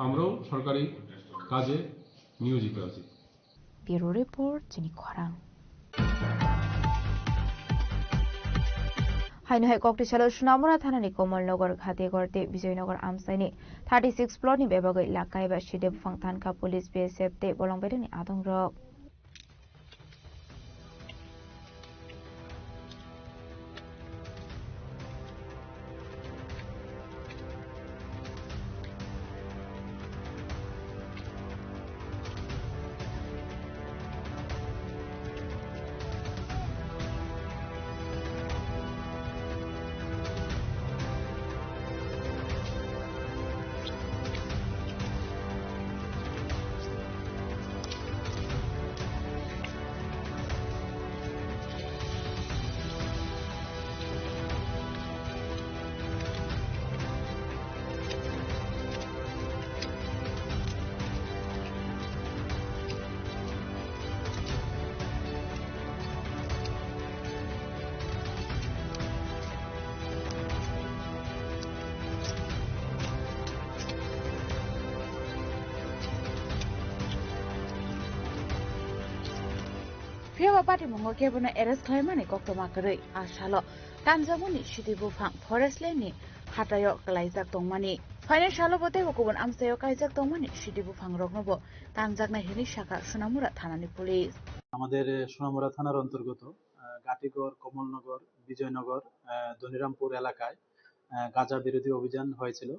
আমরাও সরকারি কাজে নিয়োজিত আছি। ব্যুরো রিপোর্ট যিনি খরাং। हाइनहाय कक्टिसालो सुनामुरा थानानि कमलनगर घाटेगरते विजयनगर आमसाइनि 36 फ्लोरनि बेबागै लाकायबा सिदेब फांथानका पुलिस बीएसएफ ते बलंबेदनि आदंरक Fiaba party mungo kebuna eres claimani koktoma kare asalo tanjamuni shiti bufang forest lane hatayo klaijak tongmani financial bote hukubun amsayo kaijak tongmani shiti bufang rognobo tanjakna hini shaka sunamura thanani police আমাদের সোনামুড়া থানার অন্তর্গত গাটিগড়, কমলনগর, বিজয়নগর, ধনিরামপুর এলাকায় গাঁজা বিরোধী অভিযান হয়েছিল,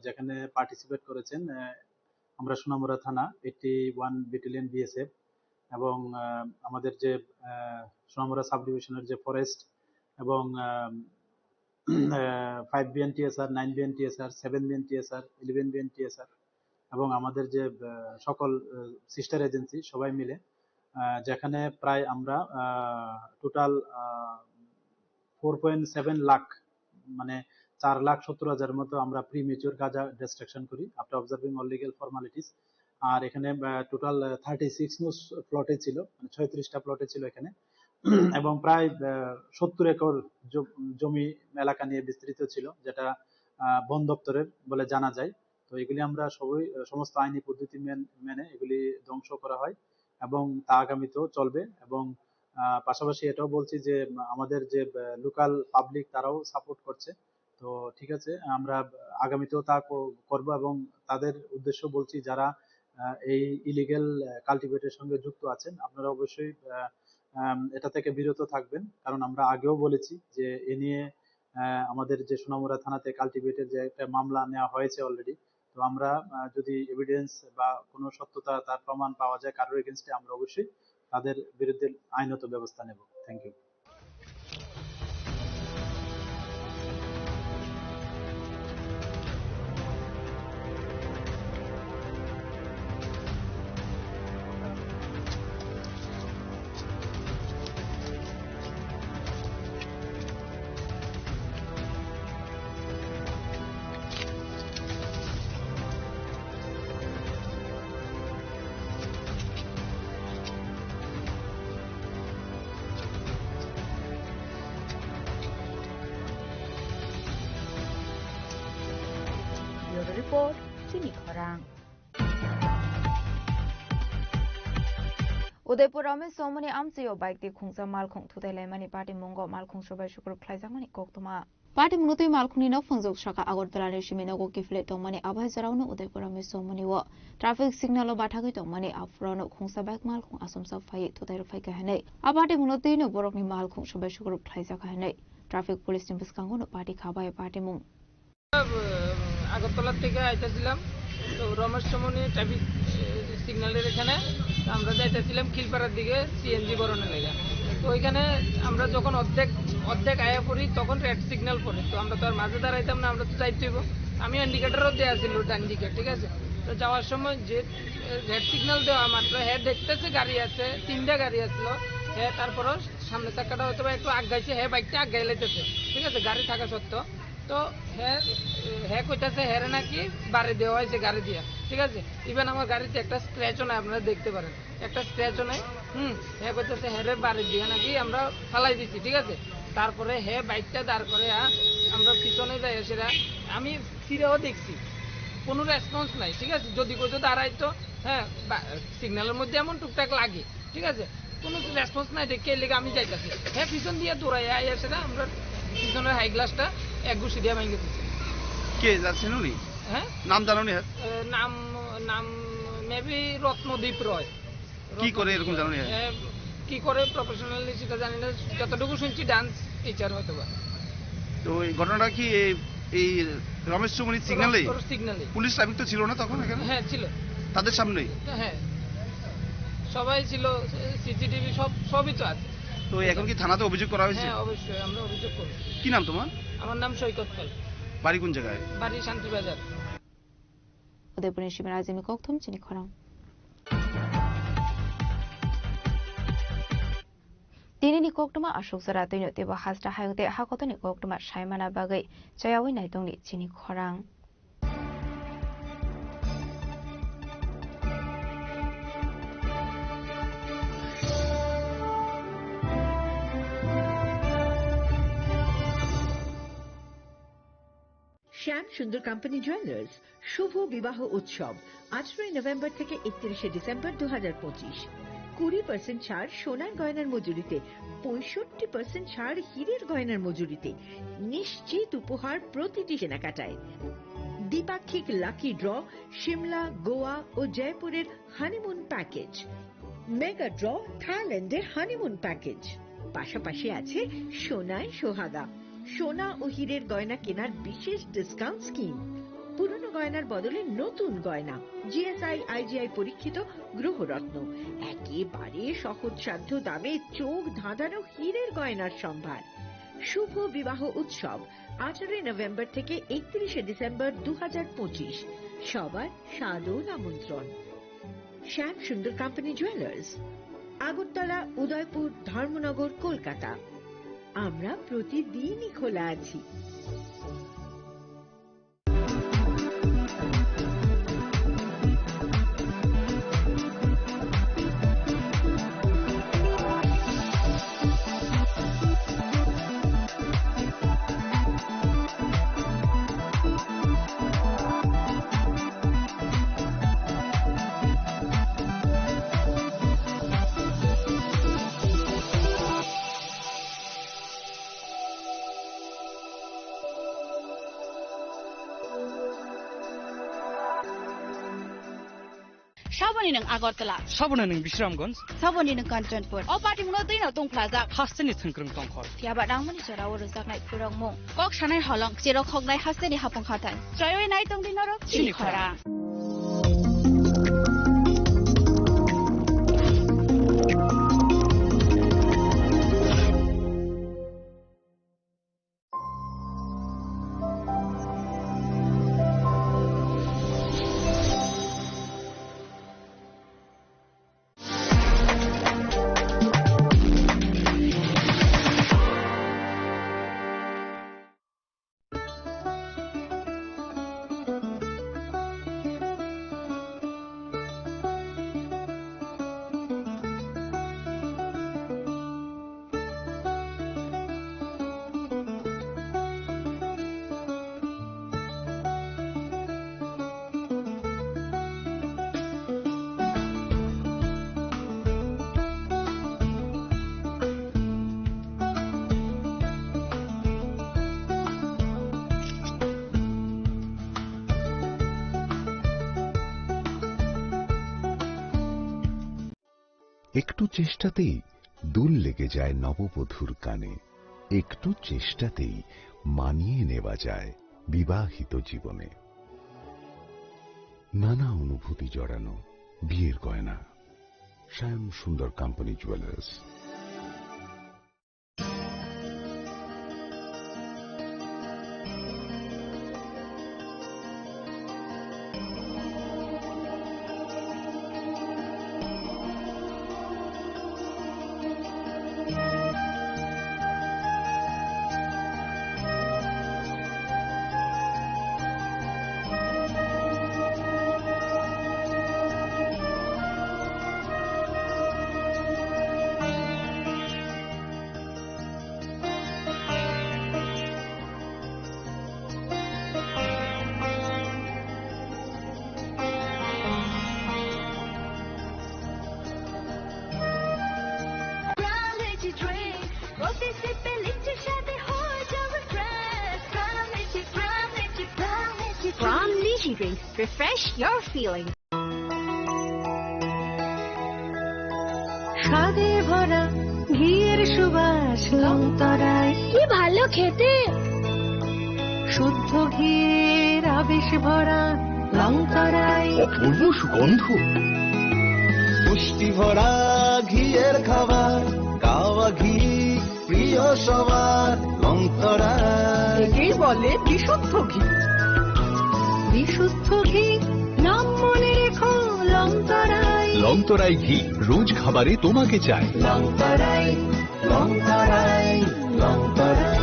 যেখানে participate করেছেন আমরা সোনামুড়া থানা 81 ব্যাটালিয়ন বিএসএফ এবং আমাদের যে সোনামুড়া সাব ডিভিশনের যে ফরেস্ট এবং 5 বিএনটিএসআর, 9 বিএনটিএসআর, 7 বিএনটিএসআর, 11 বিএনটিএসআর এবং আমাদের যে সকল সিস্টার এজেন্সি সবাই মিলে যেখানে প্রায় আমরা টোটাল 4.7 লাখ মানে 4,70,000 মতো আমরা প্রিমেচিউর গাঁজা ডিস্ট্রাকশন করি after observing all legal formalities. আর এখানে টোটাল 36 প্লটে ছিল, মানে 36টা প্লটে ছিল এখানে এবং প্রায় 70 একর জমি এলাকা নিয়ে বিস্তৃত ছিল, যেটা বন দপ্তরের বলে জানা যায়। তো এগুলি আমরা সমস্ত আইনি পদ্ধতি মেনে এগুলি ধ্বংস করা হয় এবং তা আগামীতেও চলবে। এবং পাশাপাশি এটাও বলছি যে আমাদের যে লোকাল পাবলিক তারাও সাপোর্ট করছে, তো ঠিক আছে আমরা আগামীতেও তা করব এবং তাদের উদ্দেশ্য বলছি যারা এই ইলিগেল কালটিভেটের সঙ্গে যুক্ত আছেন আপনারা অবশ্যই এটা থেকে বিরত থাকবেন, কারণ আমরা আগেও বলেছি যে এ নিয়ে আমাদের যে সোনামুড়া থানাতে কালটিভেটের যে একটা মামলা নেওয়া হয়েছে অলরেডি। তো আমরা যদি এভিডেন্স বা কোনো সত্যতা তার প্রমাণ পাওয়া যায় কারোর এগেইনস্টে আমরা অবশ্যই তাদের বিরুদ্ধে আইনত ব্যবস্থা নেব। Thank you. report Chini Khorang. Udaipur में सोमनी आमसियो बाइक दे खुंसा मालखुं थुदाइलाय मानि पार्टी मंगो मालखुं सबाय शुक्र ख्लाइजामानि कोक्तमा पार्टी मुनुतै मालखुंनि न फंजोक शाखा आगरतलानि सिमिनागो किफले तंमानि आबाय जरावनो उदयपुर में सोमनी व ट्राफिक सिग्नल बाथागै तंमानि आफुरानो खुंसा बाइक मालखुं आसमसा फाय थुदाइर फाय गाहनै आ पार्टी मुनुतै न बरकनि मालखुं सबाय शुक्र ख्लाइजा गाहनै ट्राफिक पुलिस टिम बिसकांगनो पार्टी खाबाय पार्टी मुं আগরতলা থেকে আইতাছিলাম, তো রমেশ সমনি ট্রাফিক সিগন্যালের এখানে আমরা যাইতেছিলাম খিলপাড়ার দিকে সিএনজি বরণে লেগে। তো ওইখানে আমরা যখন অর্ধেক আয়া পড়ি তখন রেড সিগন্যাল পড়ে, তো আমরা তো আর মাঝে দাঁড়াইতাম না, আমরা তো যাইতে হইব। আমি ইন্ডিকেটারও দেওয়া ছিল ডান দিকে, ঠিক আছে। তো যাওয়ার সময় যে রেড সিগন্যাল দেওয়া মাত্র হ্যাঁ দেখতেছে গাড়ি আছে, 3টা গাড়ি আসলো, হ্যাঁ তারপরও সামনে চাকাটা হয়তো একটু আগাইছে, হ্যাঁ বাইকটা আগাই লাইতেছে, ঠিক আছে, গাড়ি থাকা সত্ত্বেও। তো হ্যাঁ কইতাছে হ্যাঁ নাকি বাড়ি দেওয়া হয়েছে গাড়ি দিয়া, ঠিক আছে। ইভেন আমার গাড়িতে একটা স্ক্র্যাচও নাই, আপনারা দেখতে পারেন একটা স্ক্র্যাচও নাই। হ্যাঁ কইতাছে হ্যাঁ বাড়ি দিয়ে নাকি আমরা ফালাই দিছি, ঠিক আছে। তারপরে হ্যাঁ বাইকটা দাঁড় করে আমরা পিছনে যাই, সেটা আমি ফিরেও দেখছি, কোনো রেসপন্স নাই, ঠিক আছে। যদি কইতো দাঁড়াইতো, হ্যাঁ সিগন্যালের মধ্যে এমন টুকটাক লাগে, ঠিক আছে, কোনো রেসপন্স নাই, দেখে লেগে আমি যাইতাছি, হ্যাঁ পিছন দিয়ে দৌড়াই সেটা আমরা পিছনের হাই গ্লাসটা এক ঘুষি দিয়ে ভেঙে দিচ্ছি। কে যাচ্ছেন উনি? হ্যাঁ নাম জানো নি? নাম মেবি রত্নদীপ রয়। কি করে এরকম জানো নি? কি করে প্রফেশনালি সেটা জানি না, যতটুকু শুনছি ডান্স টিচার হয়তো বা। তো এই ঘটনাটা কি এই রমেশ চৌমনি সিগন্যালে পুলিশ ট্রাফিক তো ছিল না তখন এখানে? হ্যাঁ ছিল, তাদের সামনেই। হ্যাঁ সবাই ছিল, সিসিটিভি সবই তো আছে। তো এখন কি থানাতে অভিযোগ করা হয়েছে? হ্যাঁ অবশ্যই আমরা অভিযোগ করব। কি নাম তোমার? আমার নাম সৈকত পাল। বাড়ি কোন জায়গায়? বাড়ি শান্তিবাজার। উদয়পুরের সীমার আজিমি কক্থম চিনি খরাং। दिनैनि कोक्टमा अशोक जरा दैनो तेबो हाजरा हायते हाकतनि कोक्टमा सायमाना बागै जयावै नायदंनि चिनि खरां। শ্যাম সুন্দর কোম্পানি জুয়েলার্স শুভ বিবাহ উৎসব 18 নভেম্বর থেকে 31 ডিসেম্বর 2025। 20% ছাড় সোনার গয়নার মজুরিতে, 65% ছাড় হীরের গয়নার মজুরিতে, নিশ্চিত উপহার প্রতিটি কেনাকাটায়। দ্বিপাক্ষিক লাকি ড্র, শিমলা, গোয়া ও জয়পুরের হানিমুন প্যাকেজ, মেগা ড্র থাইল্যান্ডের হানিমুন প্যাকেজ, পাশাপাশি আছে সোনায় সোহাগা, সোনা ও হীরের গয়না কেনার বিশেষ ডিসকাউন্ট স্কিম, পুরনো গয়নার বদলে নতুন গয়না, জিএসআই আইজিআই পরীক্ষিত গ্রহরত্ন, একেবারে সহজসাধ্য দামে চোখ ধাঁধানো হীরের গয়নার সম্ভার। শুভ বিবাহ উৎসব 18 নভেম্বর থেকে 31 ডিসেম্বর 2025, সবার সাদর আমন্ত্রণ। শ্যাম সুন্দর কোম্পানি জুয়েলার্স, আগরতলা, উদয়পুর, ধর্মনগর, কলকাতা। আমরা প্রতিদিনই খোলা আছি। साबोनी नों आगरतला, साबोना नों बिश्रामगंज, साबोनी नों काञ्चनपुर, अ पार्टी मुनो दैनो दंफ्लाजा, हास्टेनि थंख्रों दंखर, फियाबा दांमोनि सराव रोजाकनाय फोरंमु, कक सानाय हलं, जेराव खगनाय हास्टेनि हाफंखाथाय, त्रयवे नाय दंदिनरो सिलिखरा। একটু চেষ্টাতেই দুল লেগে যায় নববধূর কানে, একটু চেষ্টাতেই মানিয়ে নেওয়া যায় বিবাহিত জীবনে। নানা অনুভূতি জড়ানো বিয়ের গয়না। শ্যাম সুন্দর company jewellers. Refresh your feeling. স্বাদে ভরা ঘিয়ের সুবাস লংতরায়, কি ভালো খেতে। শুদ্ধ ঘিয়ের আবেশ ভরা লংতরায়, অপূর্ব সুগন্ধ। পুষ্টি ভরা ঘিয়ের খাবার, গাওয়া ঘি প্রিয় সবার লংতরায়। একেই বলে বিশুদ্ধ ঘি। বিশুদ্ধ ঘি নাম মনে রেখো লংতরাই। লংতরাই ঘি রোজ খাবারে তোমাকে চাই। লংতরাই, লংতরাই, লংতরাই।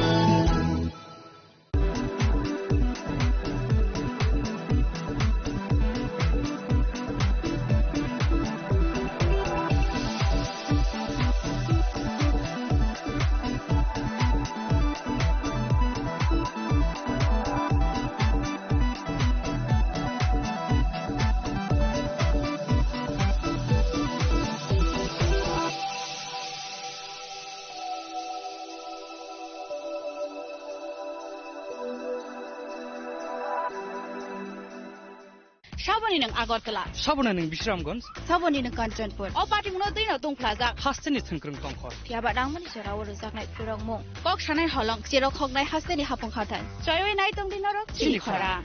Saboni nang Agartala. Sabona ning Bishramganj. Saboni nang Kanchanpur. O party muno dino tong plaza. Hasteni Thankrung Tongkhor. Piaba dangmani sorawo rozaknai phirongmo. Kok shanai holong chero khognai hasteni hapung khatan. Choyoi nai tong dinoro chili khara.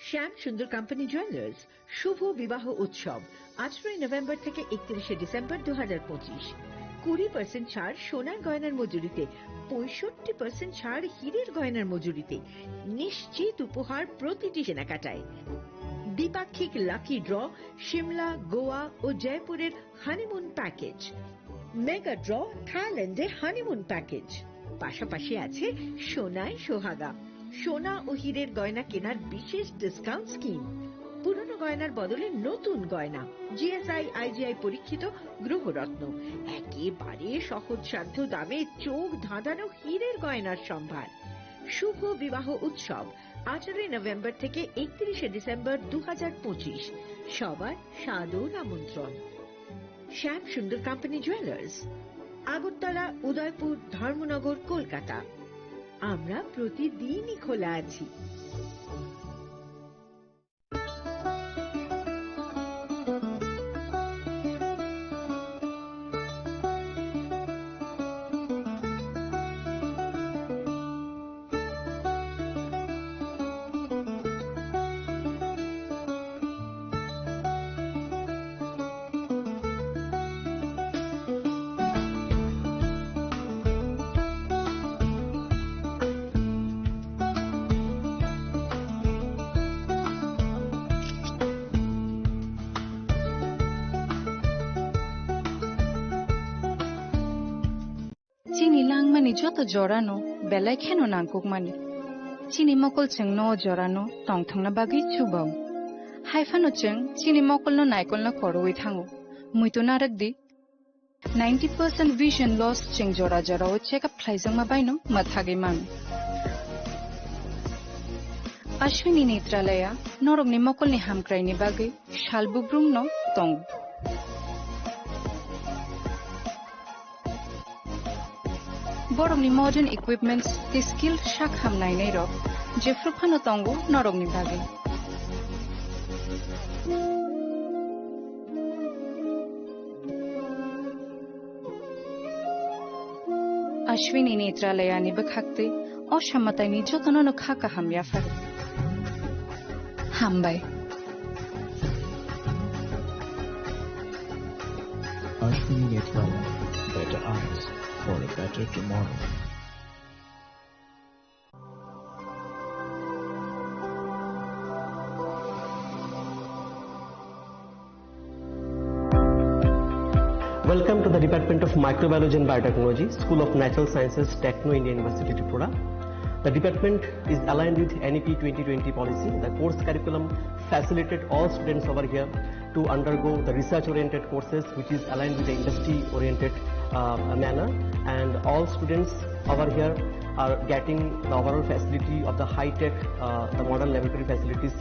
শ্যাম সুন্দর company jewellers শুভ বিবাহ উৎসব 18 November থেকে 31 December 2025 20% ছাড় সোনার গয়নার মজুরিতে 65% ছাড় হীরের গয়নার মজুরিতে নিশ্চিত উপহার প্রতিটি কেনাকাটায় দ্বিপাক্ষিক লাকি ড্র শিমলা গোয়া ও জয়পুরের হানিমুন প্যাকেজ মেগা ড্র থাইল্যান্ডে হানিমুন প্যাকেজ পাশাপাশি আছে সোনায় সোহাগা সোনা ও হীরের গয়না কেনার বিশেষ ডিসকাউন্ট স্কিম পুরনো গয়নার বদলে নতুন গয়না জিএসআই আইজিআই পরীক্ষিত গ্রহরত্ন একেবারে সহজসাধ্য দামে চোখ ধাঁধানো হীরের গয়নার সম্ভার শুভ বিবাহ উৎসব 18 নভেম্বর থেকে 31 ডিসেম্বর 2025 সবার সাদর আমন্ত্রণ শ্যাম সুন্দর কোম্পানি জুয়েলার্স আগরতলা উদয়পুর ধর্মনগর কলকাতা আমরা প্রতিদিনই খোলা আছি Chini langmani joto jorano belai kheno nangkukmani. Chini mokol cheng no jorano tongthangna bagi chubau. Haifano cheng chini mokol no naikol na koroi thango. Muito narakdi 90% vision loss cheng jora jora o check up thlaijang ma baino mathage man. Ashwini Netralaya norogni mokol ni hamkraini bagi shalbubrum no tong. Borogni modern equipments the skill shak hamnai nei ro jefru phano tongo norogni bage Ashwini Netralaya ni bakhakte oshammatai ni jotono no khaka hamya far hambai Ashwini Netralaya better eyes for a better tomorrow. Welcome to the Department of Microbiology and Biotechnology, School of Natural Sciences, Techno India University, Tripura. The department is aligned with NEP 2020 policy. The course curriculum facilitated all students over here to undergo the research-oriented courses, which is aligned with the industry-oriented manner, and all students over here are getting the overall facility of the high-tech, the modern laboratory facilities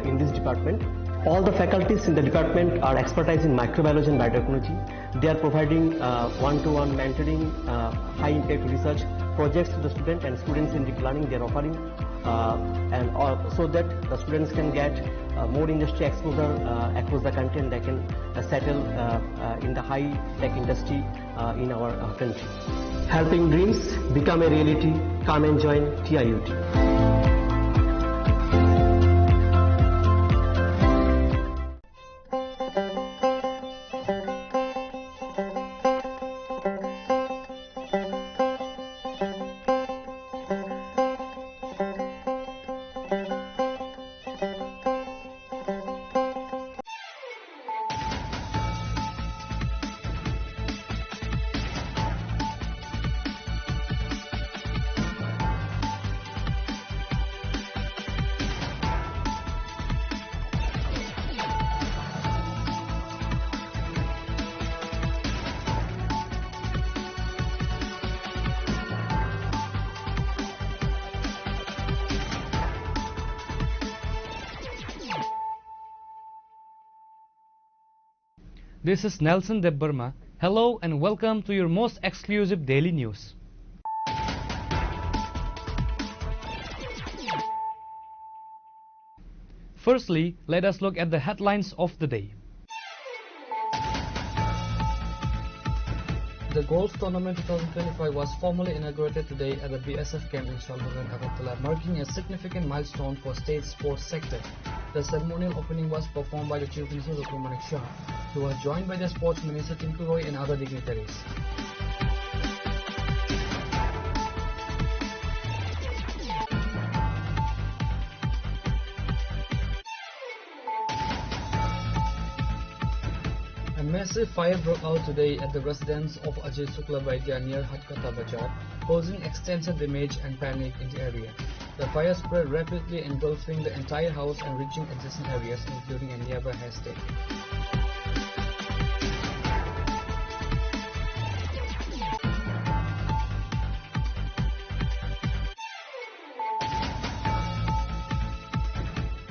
in this department. All the faculties in the department are expertise in microbiology and biotechnology. They are providing one-to-one mentoring, high-impact research projects to the student, and students in deep learning they are offering, so that the students can get more industry exposure across the country, and they can settle in the high-tech industry in our country. Helping dreams become a reality. Come and join TIUT. This is Nelson Debbarma. Hello and welcome to your most exclusive daily news. Firstly, let us look at the headlines of the day. The Golf Tournament 2025 was formally inaugurated today at the BSF camp in Shalbagan, Agartala, marking a significant milestone for state sports sector. The ceremonial opening was performed by the Chief Minister Dr. Manik Shah, who was joined by the Sports Minister Tinku Roy and other dignitaries. A massive fire broke out today at the residence of Ajay Shukla Vaidya near Hatkata Bazaar, causing extensive damage and panic in the area. The fire spread rapidly, engulfing the entire house and reaching adjacent areas, including a nearby estate.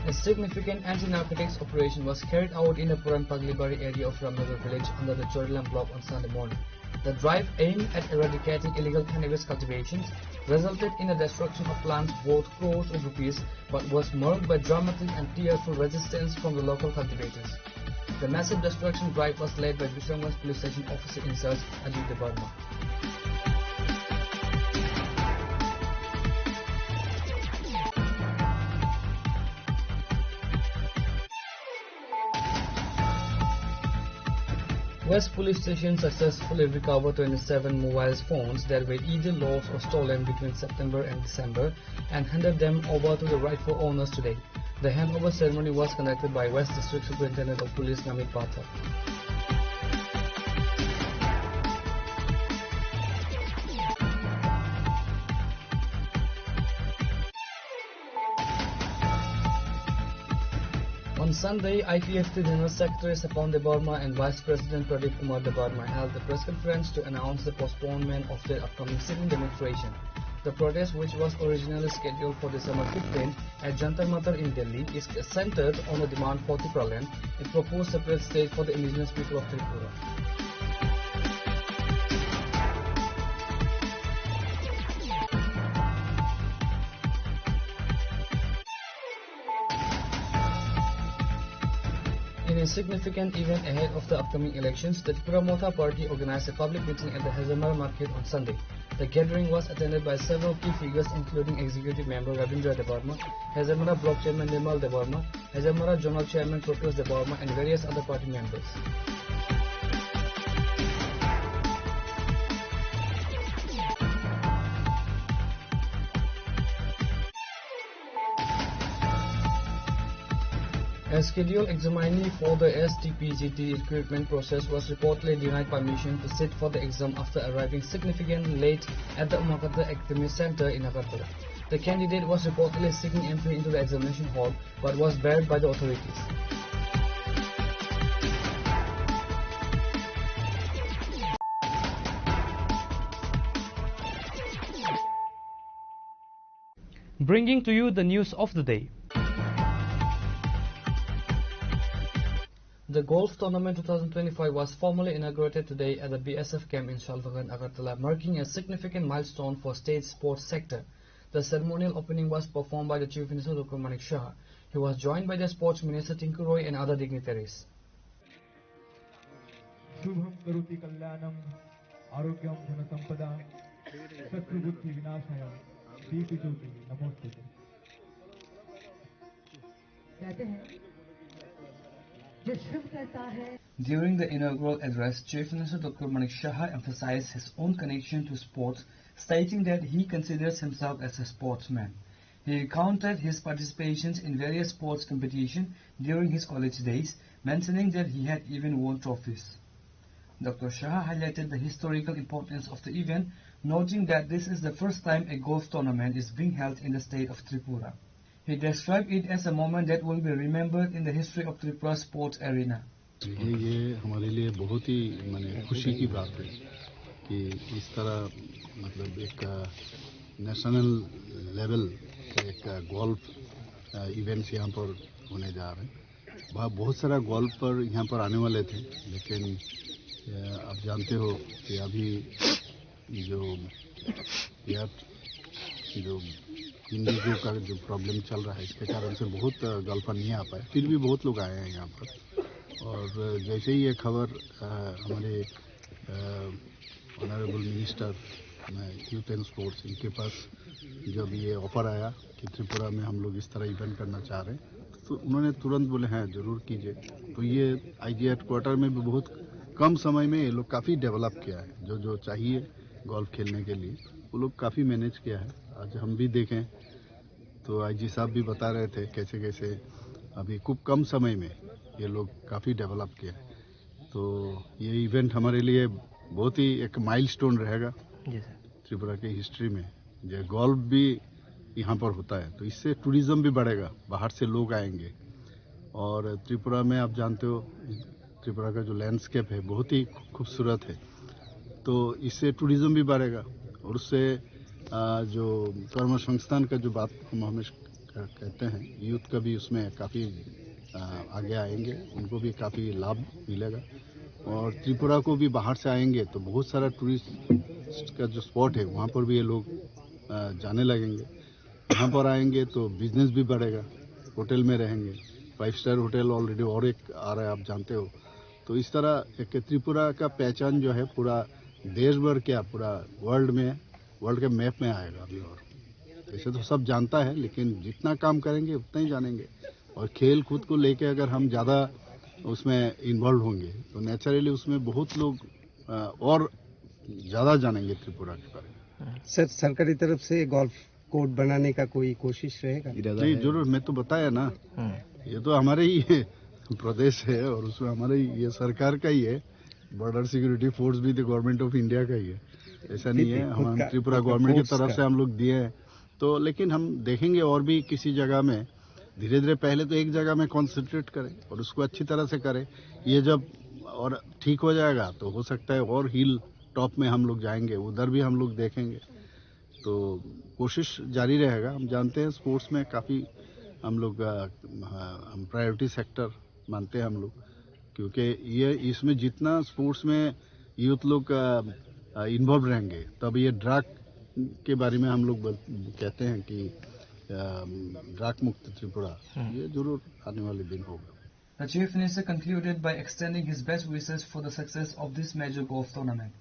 A significant anti-narcotics operation was carried out in the Puran Paglibari area of Ramnagar village under the Chorilam block on Sunday morning. The drive aimed at eradicating illegal cannabis cultivations resulted in the destruction of plants worth crores of rupees, but was marked by dramatic and tearful resistance from the local cultivators. The massive destruction drive was led by Visramganj Police Station Officer in Charge Ajit Debbarma. West Police Station successfully recovered 27 mobile phones that were either lost or stolen between September and December and handed them over to the rightful owners today. The handover ceremony was conducted by West District Superintendent of Police Namit Pathak. On Sunday, IPFT General Secretary Sapon Debbarma and Vice President Pradeep Kumar Debbarma held a press conference to announce the postponement of their upcoming sitting demonstration. The protest, which was originally scheduled for December 15 at Jantar Mantar in Delhi, is centered on the demand for Tripuran, a proposed separate state for the indigenous people of Tripura. In a significant event ahead of the upcoming elections, the Tripura Motha Party organized a public meeting at the Hazamara market on Sunday. The gathering was attended by several key figures including Executive Member Ravindra Debbarma, Hazamara Block Chairman Nirmal Debbarma, Hazamara Zonal Chairman Proteus Debbarma and various other party members. A scheduled examinee for the STPGT recruitment process was reportedly denied permission to sit for the exam after arriving significantly late at the Umakata Academy Center in Agartala. The candidate was reportedly seeking entry into the examination hall but was barred by the authorities. Bringing to you the news of the day. The Golf Tournament 2025 was formally inaugurated today at the BSF camp in Shalbagan, Agartala, marking a significant milestone for state sports sector. The ceremonial opening was performed by the Chief Minister Dr. Manik Shah, who was joined by the Sports Minister Tinku Roy and other dignitaries. Shubham Karoti Kalyanam Arogyam Dhanasampada Satrubuddhi Vinashaya Deepi Jyoti Namostute. During the inaugural address, Chief Minister Dr. Manik Shah emphasized his own connection to sports, stating that he considers himself as a sportsman. He recounted his participations in various sports competitions during his college days, mentioning that he had even won trophies. Dr. Shah highlighted the historical importance of the event, noting that this is the first time a golf tournament is being held in the state of Tripura. He described it as a moment that will be remembered in the history of Tripura sports arena. ये हमारे लिए बहुत ही माने खुशी की बात है कि इस तरह मतलब एक नेशनल लेवल का एक गोल्फ इवेंट्स यहाँ पर होने जा रहे हैं बहुत सारा गोल्फ पर यहाँ पर आने वाले थे, लेकिन आप जानते हो कि अभी जो इंडिगो का जो प्रॉब्लम चल रहा है, इसके कारण से बहुत गोल्फर नहीं आ पाए। फिर भी बहुत लोग आए हैं यहाँ पर। और जैसे ही ये खबर हमारे honourable minister youth and sports, इनके पास जब ये ऑफर आया कि त्रिपुरा में हम लोग इस तरह इवेंट करना चाह रहे हैं, तो उन्होंने तुरंत बोले हैं ज़रूर कीजिए। तो ये आईजी हेडक्वार्टर में भी बहुत कम समय में ये लोग काफ़ी डेवलप किया है। जो जो चाहिए गोल्फ खेलने के लिए वो लोग काफ़ी मैनेज किया है। आज हम भी देखें तो आईजी साहब भी बता रहे थे कैसे कैसे अभी खूब कम समय में ये लोग काफ़ी डेवलप किया है। तो ये इवेंट हमारे लिए बहुत ही एक माइलस्टोन रहेगा त्रिपुरा की हिस्ट्री में। जो गोल्फ भी यहाँ पर होता है तो इससे टूरिज्म भी बढ़ेगा, बाहर से लोग आएंगे। और त्रिपुरा में आप जानते हो त्रिपुरा का जो लैंडस्केप है बहुत ही खूबसूरत है, तो इससे टूरिज्म भी बढ़ेगा। और उससे जो कर्म संस्थान का जो बात हम हमेशा कहते हैं, यूथ का भी उसमें काफ़ी आगे आएंगे, उनको भी काफ़ी लाभ मिलेगा। और त्रिपुरा को भी बाहर से आएंगे तो बहुत सारा टूरिस्ट का जो स्पॉट है वहाँ पर भी ये लोग जाने लगेंगे। यहाँ पर आएंगे तो बिजनेस भी बढ़ेगा, होटल में रहेंगे। 5 स्टार होटल ऑलरेडी और एक आ रहा है, आप जानते हो। तो इस तरह एक त्रिपुरा का पहचान जो है पूरा देश भर क्या पूरा वर्ल्ड के मैप में आएगा अभी। और वैसे तो सब जानता है, लेकिन जितना काम करेंगे उतना ही जानेंगे। और खेल कूद को लेके अगर हम ज़्यादा उसमें इन्वॉल्व होंगे तो नेचुरली उसमें बहुत लोग और ज़्यादा जानेंगे त्रिपुरा के बारे में। सर, सरकारी तरफ से गोल्फ कोर्ट बनाने का कोई कोशिश रहेगा? नहीं, जरूर। मैं तो बताया ना, ये तो हमारे ही प्रदेश है और उसमें हमारे ये सरकार का ही है। बॉर्डर सिक्योरिटी फोर्स भी तो गवर्नमेंट ऑफ इंडिया का ही है, ऐसा नहीं है हम त्रिपुरा गवर्नमेंट की तरफ से हम लोग दिए हैं। तो लेकिन हम देखेंगे और भी किसी जगह में धीरे धीरे, पहले तो एक जगह में कॉन्सेंट्रेट करें और उसको अच्छी तरह से करें। ये जब और ठीक हो जाएगा तो हो सकता है और हिल टॉप में हम लोग जाएंगे, उधर भी हम लोग देखेंगे। तो कोशिश जारी रहेगा। हम जानते हैं स्पोर्ट्स में काफ़ी हम लोग प्रायोरिटी सेक्टर मानते हैं हम लोग, क्योंकि ये इसमें जितना स्पोर्ट्स में यूथ लोग इन्वॉल्व रहेंगे तब ये ड्रग के बारे में हम लोग कहते हैं कि ड्रग मुक्त त्रिपुरा, ये जरूर आने वाले दिन होगा। The Chief Minister concluded by extending his best wishes for the success of this major golf tournament.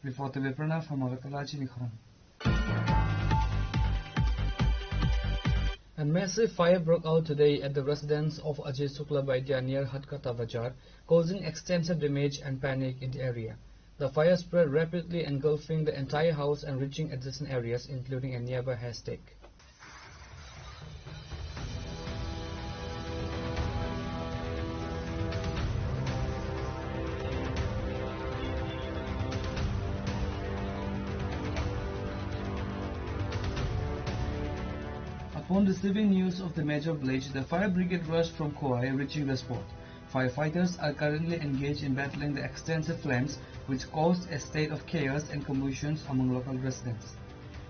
Reporter Viprana from Agartala, Chinikhara. A massive fire broke out today at the residence of Ajay Sukla Vaidya near Hadkata Bajar, causing extensive damage and panic in the area. The fire spread rapidly, engulfing the entire house and reaching adjacent areas, including a nearby haystack. Upon receiving news of the major blaze, the fire brigade rushed from Kauai, reaching the spot. Firefighters are currently engaged in battling the extensive flames, which caused a state of chaos and commotions among local residents.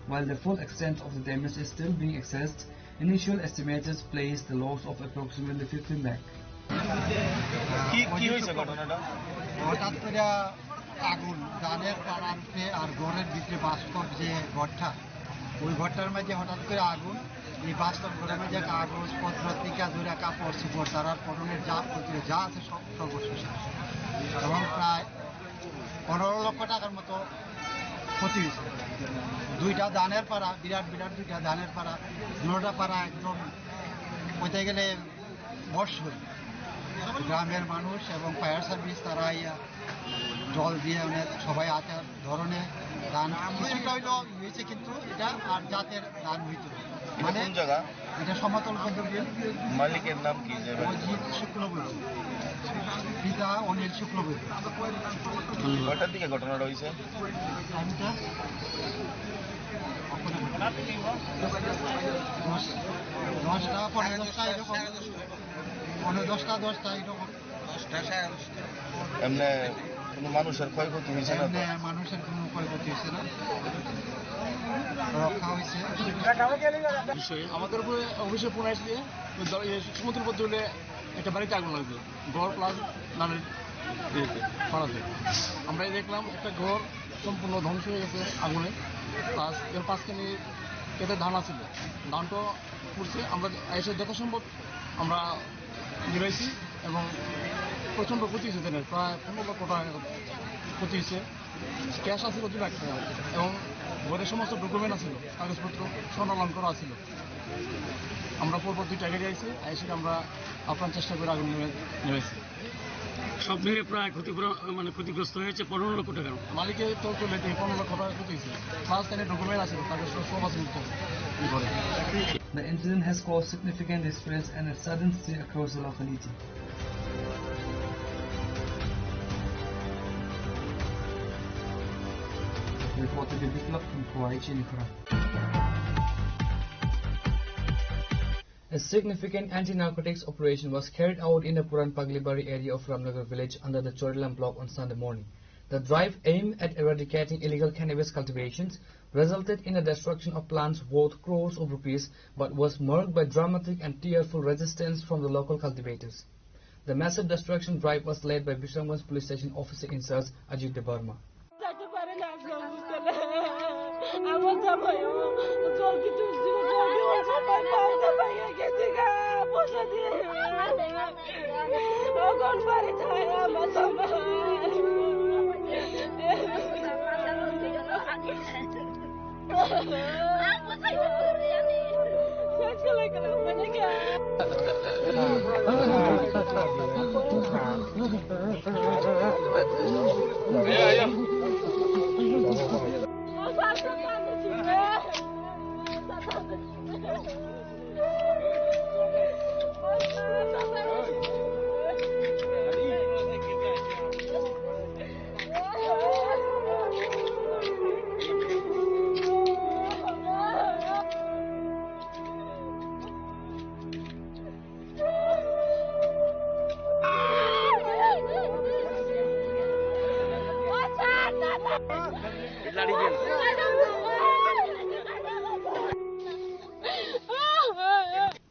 While the full extent of the damage is still being assessed, initial estimators place the loss of approximately 15 lakh. হঠাৎ করে আগুন ধানের পাড়াতে আর ঘরের ভিতরে বাস্তব যে ঘরটা, ওই ঘরটার মাঝে হঠাৎ করে আগুন। এই বাস্তব ঘরের মাঝে কাগজপত্র টিকা ধরে কাপড় চোপড় তারার পরনের যা আছে সব সর্বশেষ, এবং প্রায় 15 লক্ষ টাকার মতো ক্ষতি হয়েছে। দুইটা ধানের পাড়া, বিরাট বিরাট দুইটা ধানের পাড়া, দুটা পাড়া একদম বলতে গেলে বর্ষ। গ্রামের মানুষ এবং ফায়ার সার্ভিস তারা জল দিয়ে অনেক সবাই আছে ধরনের ধান কিছুটা হইলেও হয়েছে, কিন্তু এটা আর জাতের ধান হইত মানে এটা সমতল পদ্ধতির। মালিকের নাম কি? অজিত শুক্লবৈদ্য, পিতা অনিল শুক্লবৈদ্য। কটার দিকে ঘটনাটা হয়েছে? টাইমটা 10টা 10:15 এরকম, 10:10 এরকম। এমনি কোনো মানুষের ক্ষয়ক্ষতি হয়েছে না? মানুষের কোনো ক্ষয়ক্ষতি হয়েছে না, রক্ষা হয়েছে। আমাদের উপরে অবশ্যই ফোন আসলে সমুদ্র পথে হলে একটা বাড়িতে আগুন লাগবে, ঘর প্লাস নামের পাড়াতে। আমরা দেখলাম একটা ঘর সম্পূর্ণ ধ্বংস হয়ে গেছে আগুনে, প্লাস এর পাঁচখানি কেটে ধান আছিল, ধানটা পড়ছে। আমরা এসে দেখা সম্ভব আমরা নিবাইছি এবং প্রচণ্ড ক্ষতি হয়েছে ধানের, প্রায় 15 লক্ষ টাকা ক্ষতি হয়েছে। ক্যাশ আছিল 2 লাখ টাকা এবং ঘরের সমস্ত ডকুমেন্ট আছিল, কাগজপত্র স্বর্ণালঙ্কর করা আছিল। আমরা পরপর 2টা গাড়ি আইছি, এসে আমরা আপ্রাণ চেষ্টা করে আগুন নেমেছি। সব মিলে প্রায় ক্ষতিগ্রস্ত হয়েছে 15 লক্ষ টাকা। মালিকের তো চলে 15 লক্ষ টাকা ক্ষতি হয়েছে, প্লাস এখানে ডকুমেন্ট আছে, কাগজ সব আছে। The incident has caused significant distress and a sudden stir across the locality. Reported the Biplab from Kauai, Chinikura. A significant anti-narcotics operation was carried out in the Puran Paglibari area of Ramnagar village under the Chorilam block on Sunday morning. The drive aimed at eradicating illegal cannabis cultivations resulted in the destruction of plants worth crores of rupees, but was marked by dramatic and tearful resistance from the local cultivators. The massive destruction drive was led by Bishamganj Police Station Officer in Charge Ajit Debarma.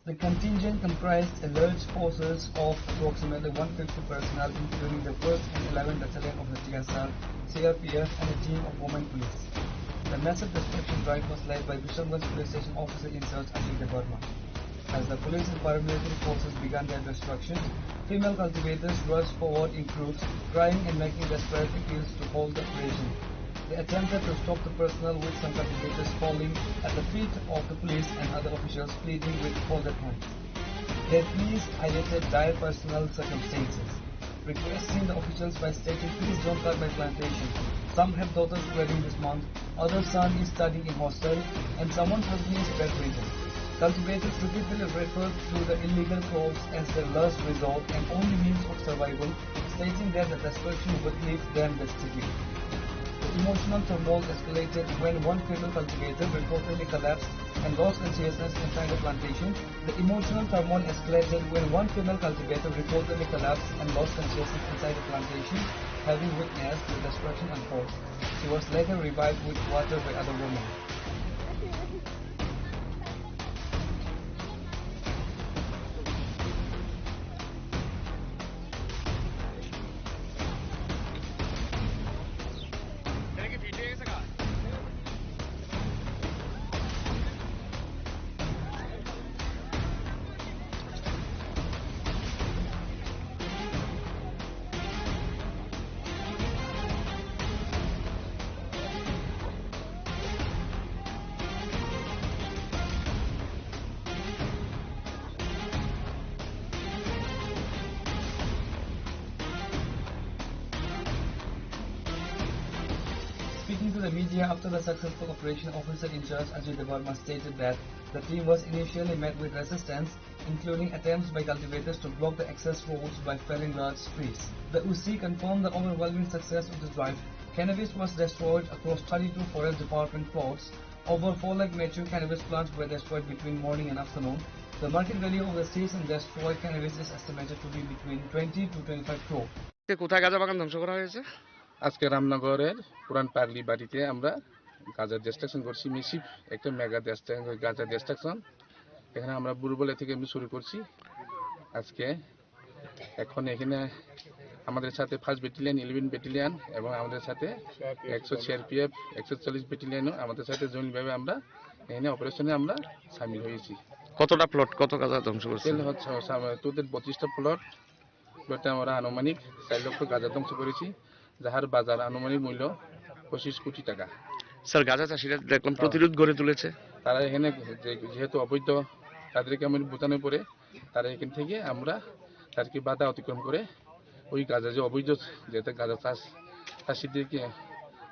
The contingent comprised alert forces of approximately 150 personnel, including the 1st and 11th Battalion of the TSR, CRPF, and a team of women police. The massive destruction drive was led by Bishamganj Police Station Officer in Charge Ajit Debarma. As the police and paramilitary forces began their destruction, female cultivators rushed forward in groups, crying and making desperate appeals to halt the operation. They attempted to stop the personnel, with some cultivators falling at the feet of the police and other officials pleading with folded hands. Their pleas highlighted dire personal circumstances, requesting the officials by stating, "Please don't cut my plantation. Some have daughters wedding this month, other son is studying in hostel, and someone's husband is bedridden." Cultivators repeatedly referred to the illegal crops as their last resort and only means of survival, stating that the destruction would leave them destitute. The emotional turmoil escalated when one female cultivator reportedly collapsed and lost consciousness inside the plantation. The emotional turmoil escalated when one female cultivator reportedly collapsed and lost consciousness inside the plantation, having witnessed the destruction unfold. She was later revived with water by other women. Speaking to the media after the successful operation, Officer in Charge Ajit Debarma stated that the team was initially met with resistance, including attempts by cultivators to block the access roads by felling large trees. The UC confirmed the overwhelming success of the drive. Cannabis was destroyed across 32 forest department plots. Over 4 lakh mature cannabis plants were destroyed between morning and afternoon. The market value of the seized and destroyed cannabis is estimated to be between 20 to 25 crore. কোথায় গাঁজা বাগান ধ্বংস করা হয়েছে? আজকে রামনগরের পুরান পার্লি বাড়িতে আমরা গাঁজা ডিস্ট্রাকশন করছি, মিসিভ একটা মেগা গাঁজা ডিস্ট্রাকশন। এখানে আমরা বুড়বলে থেকে আমি শুরু করছি আজকে। এখন এখানে আমাদের সাথে 1st ব্যাটালিয়ন, 11 ব্যাটালিয়ন এবং আমাদের সাথে 100 সিআরপিএফ, 140 ব্যাটালিয়নও আমাদের সাথে জয়েন্টভাবে আমরা এখানে অপারেশনে আমরা সামিল হয়েছি। কতটা প্লট, কত গাঁজা ধ্বংস করছে? তোদের 25টা প্লটে আমরা আনুমানিক 4 লক্ষ গাঁজা ধ্বংস করেছি, যাহার বাজার আনুমানিক মূল্য 25 কোটি টাকা। স্যার, গাঁজা চাষিরা দেখলাম প্রতিরোধ গড়ে তুলেছে। তারা এখানে যেহেতু অবৈধ, তাদেরকে আমি বোঝানোর পরে তারা এখান থেকে আমরা তাদেরকে বাধা অতিক্রম করে ওই গাঁজা যে অবৈধ, যেটা গাঁজা চাষিদেরকে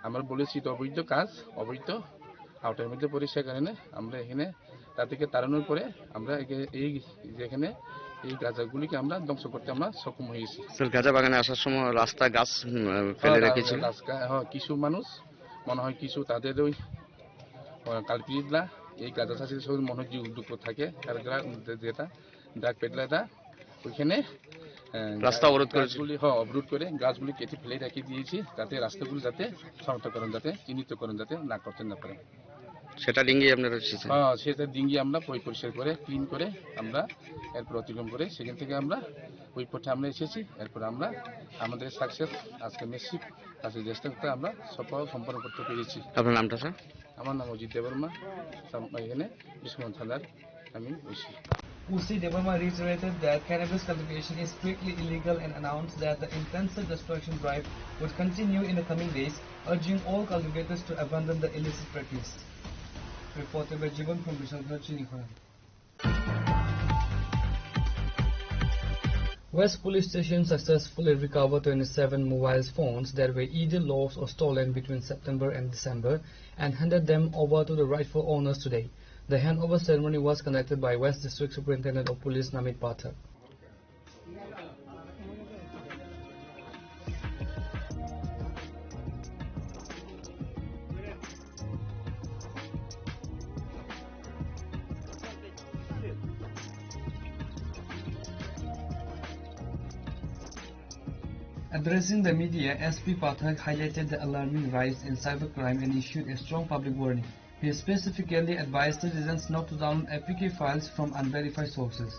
আমরা বলেছি তো অবৈধ কাজ, অবৈধ আওতার মধ্যে পড়ে, সে কারণে আমরা এখানে তাদেরকে তাড়ানোর পরে আমরা এই যেখানে এই গাঁজাগুলিকে আমরা ধ্বংস করতে আমরা সক্ষম হয়েছি। স্যার, গাঁজা বাগানে আসার সময় রাস্তা গাছ ফেলে রেখেছিল কিছু মানুষ, মনে হয় কিছু তাদের ওই কালপিটরা এই গাঁজা চাষিদের সঙ্গে মনে হয় যে উদ্যোগ থাকে, যেটা ড্রাগ পেডলাররা ওইখানে রাস্তা অবরোধ করে গাছগুলি কেটে ফেলে রেখে দিয়েছি, যাতে রাস্তাগুলি যাতে শনাক্তকরণ, যাতে চিহ্নিতকরণ যাতে না করতে না পারে। সেটা ডিঙ্গি আপনারা সেটা ডিঙ্গি আমরা পরিষ্কার করে ক্লিন করে আমরা এরপর অতিক্রম করে সেখান থেকে আমরা ওই পথে আমরা এসেছি। এরপর আমরা আমাদের সাকসেস আজকে মেসিভ কাছে চেষ্টা আমরা সফল সম্পন্ন করতে পেরেছি। আপনার নামটা স্যার? আমার নাম অজিত দেববর্মা, এখানে বিশ্বনাথ থানার আমি বসি। Usi Devarma reiterated that cannabis cultivation is strictly illegal and announced that the intensive destruction drive would continue in the coming days, urging all cultivators to abandon the illicit practice. Reported by Jivan from Bishanpur, Chinikhara. West Police Station successfully recovered 27 mobile phones that were either lost or stolen between September and December and handed them over to the rightful owners today. The handover ceremony was conducted by West District Superintendent of Police Namit Pathak. Addressing the media, SP Pathak highlighted the alarming rise in cybercrime and issued a strong public warning. He specifically advised citizens not to download APK files from unverified sources.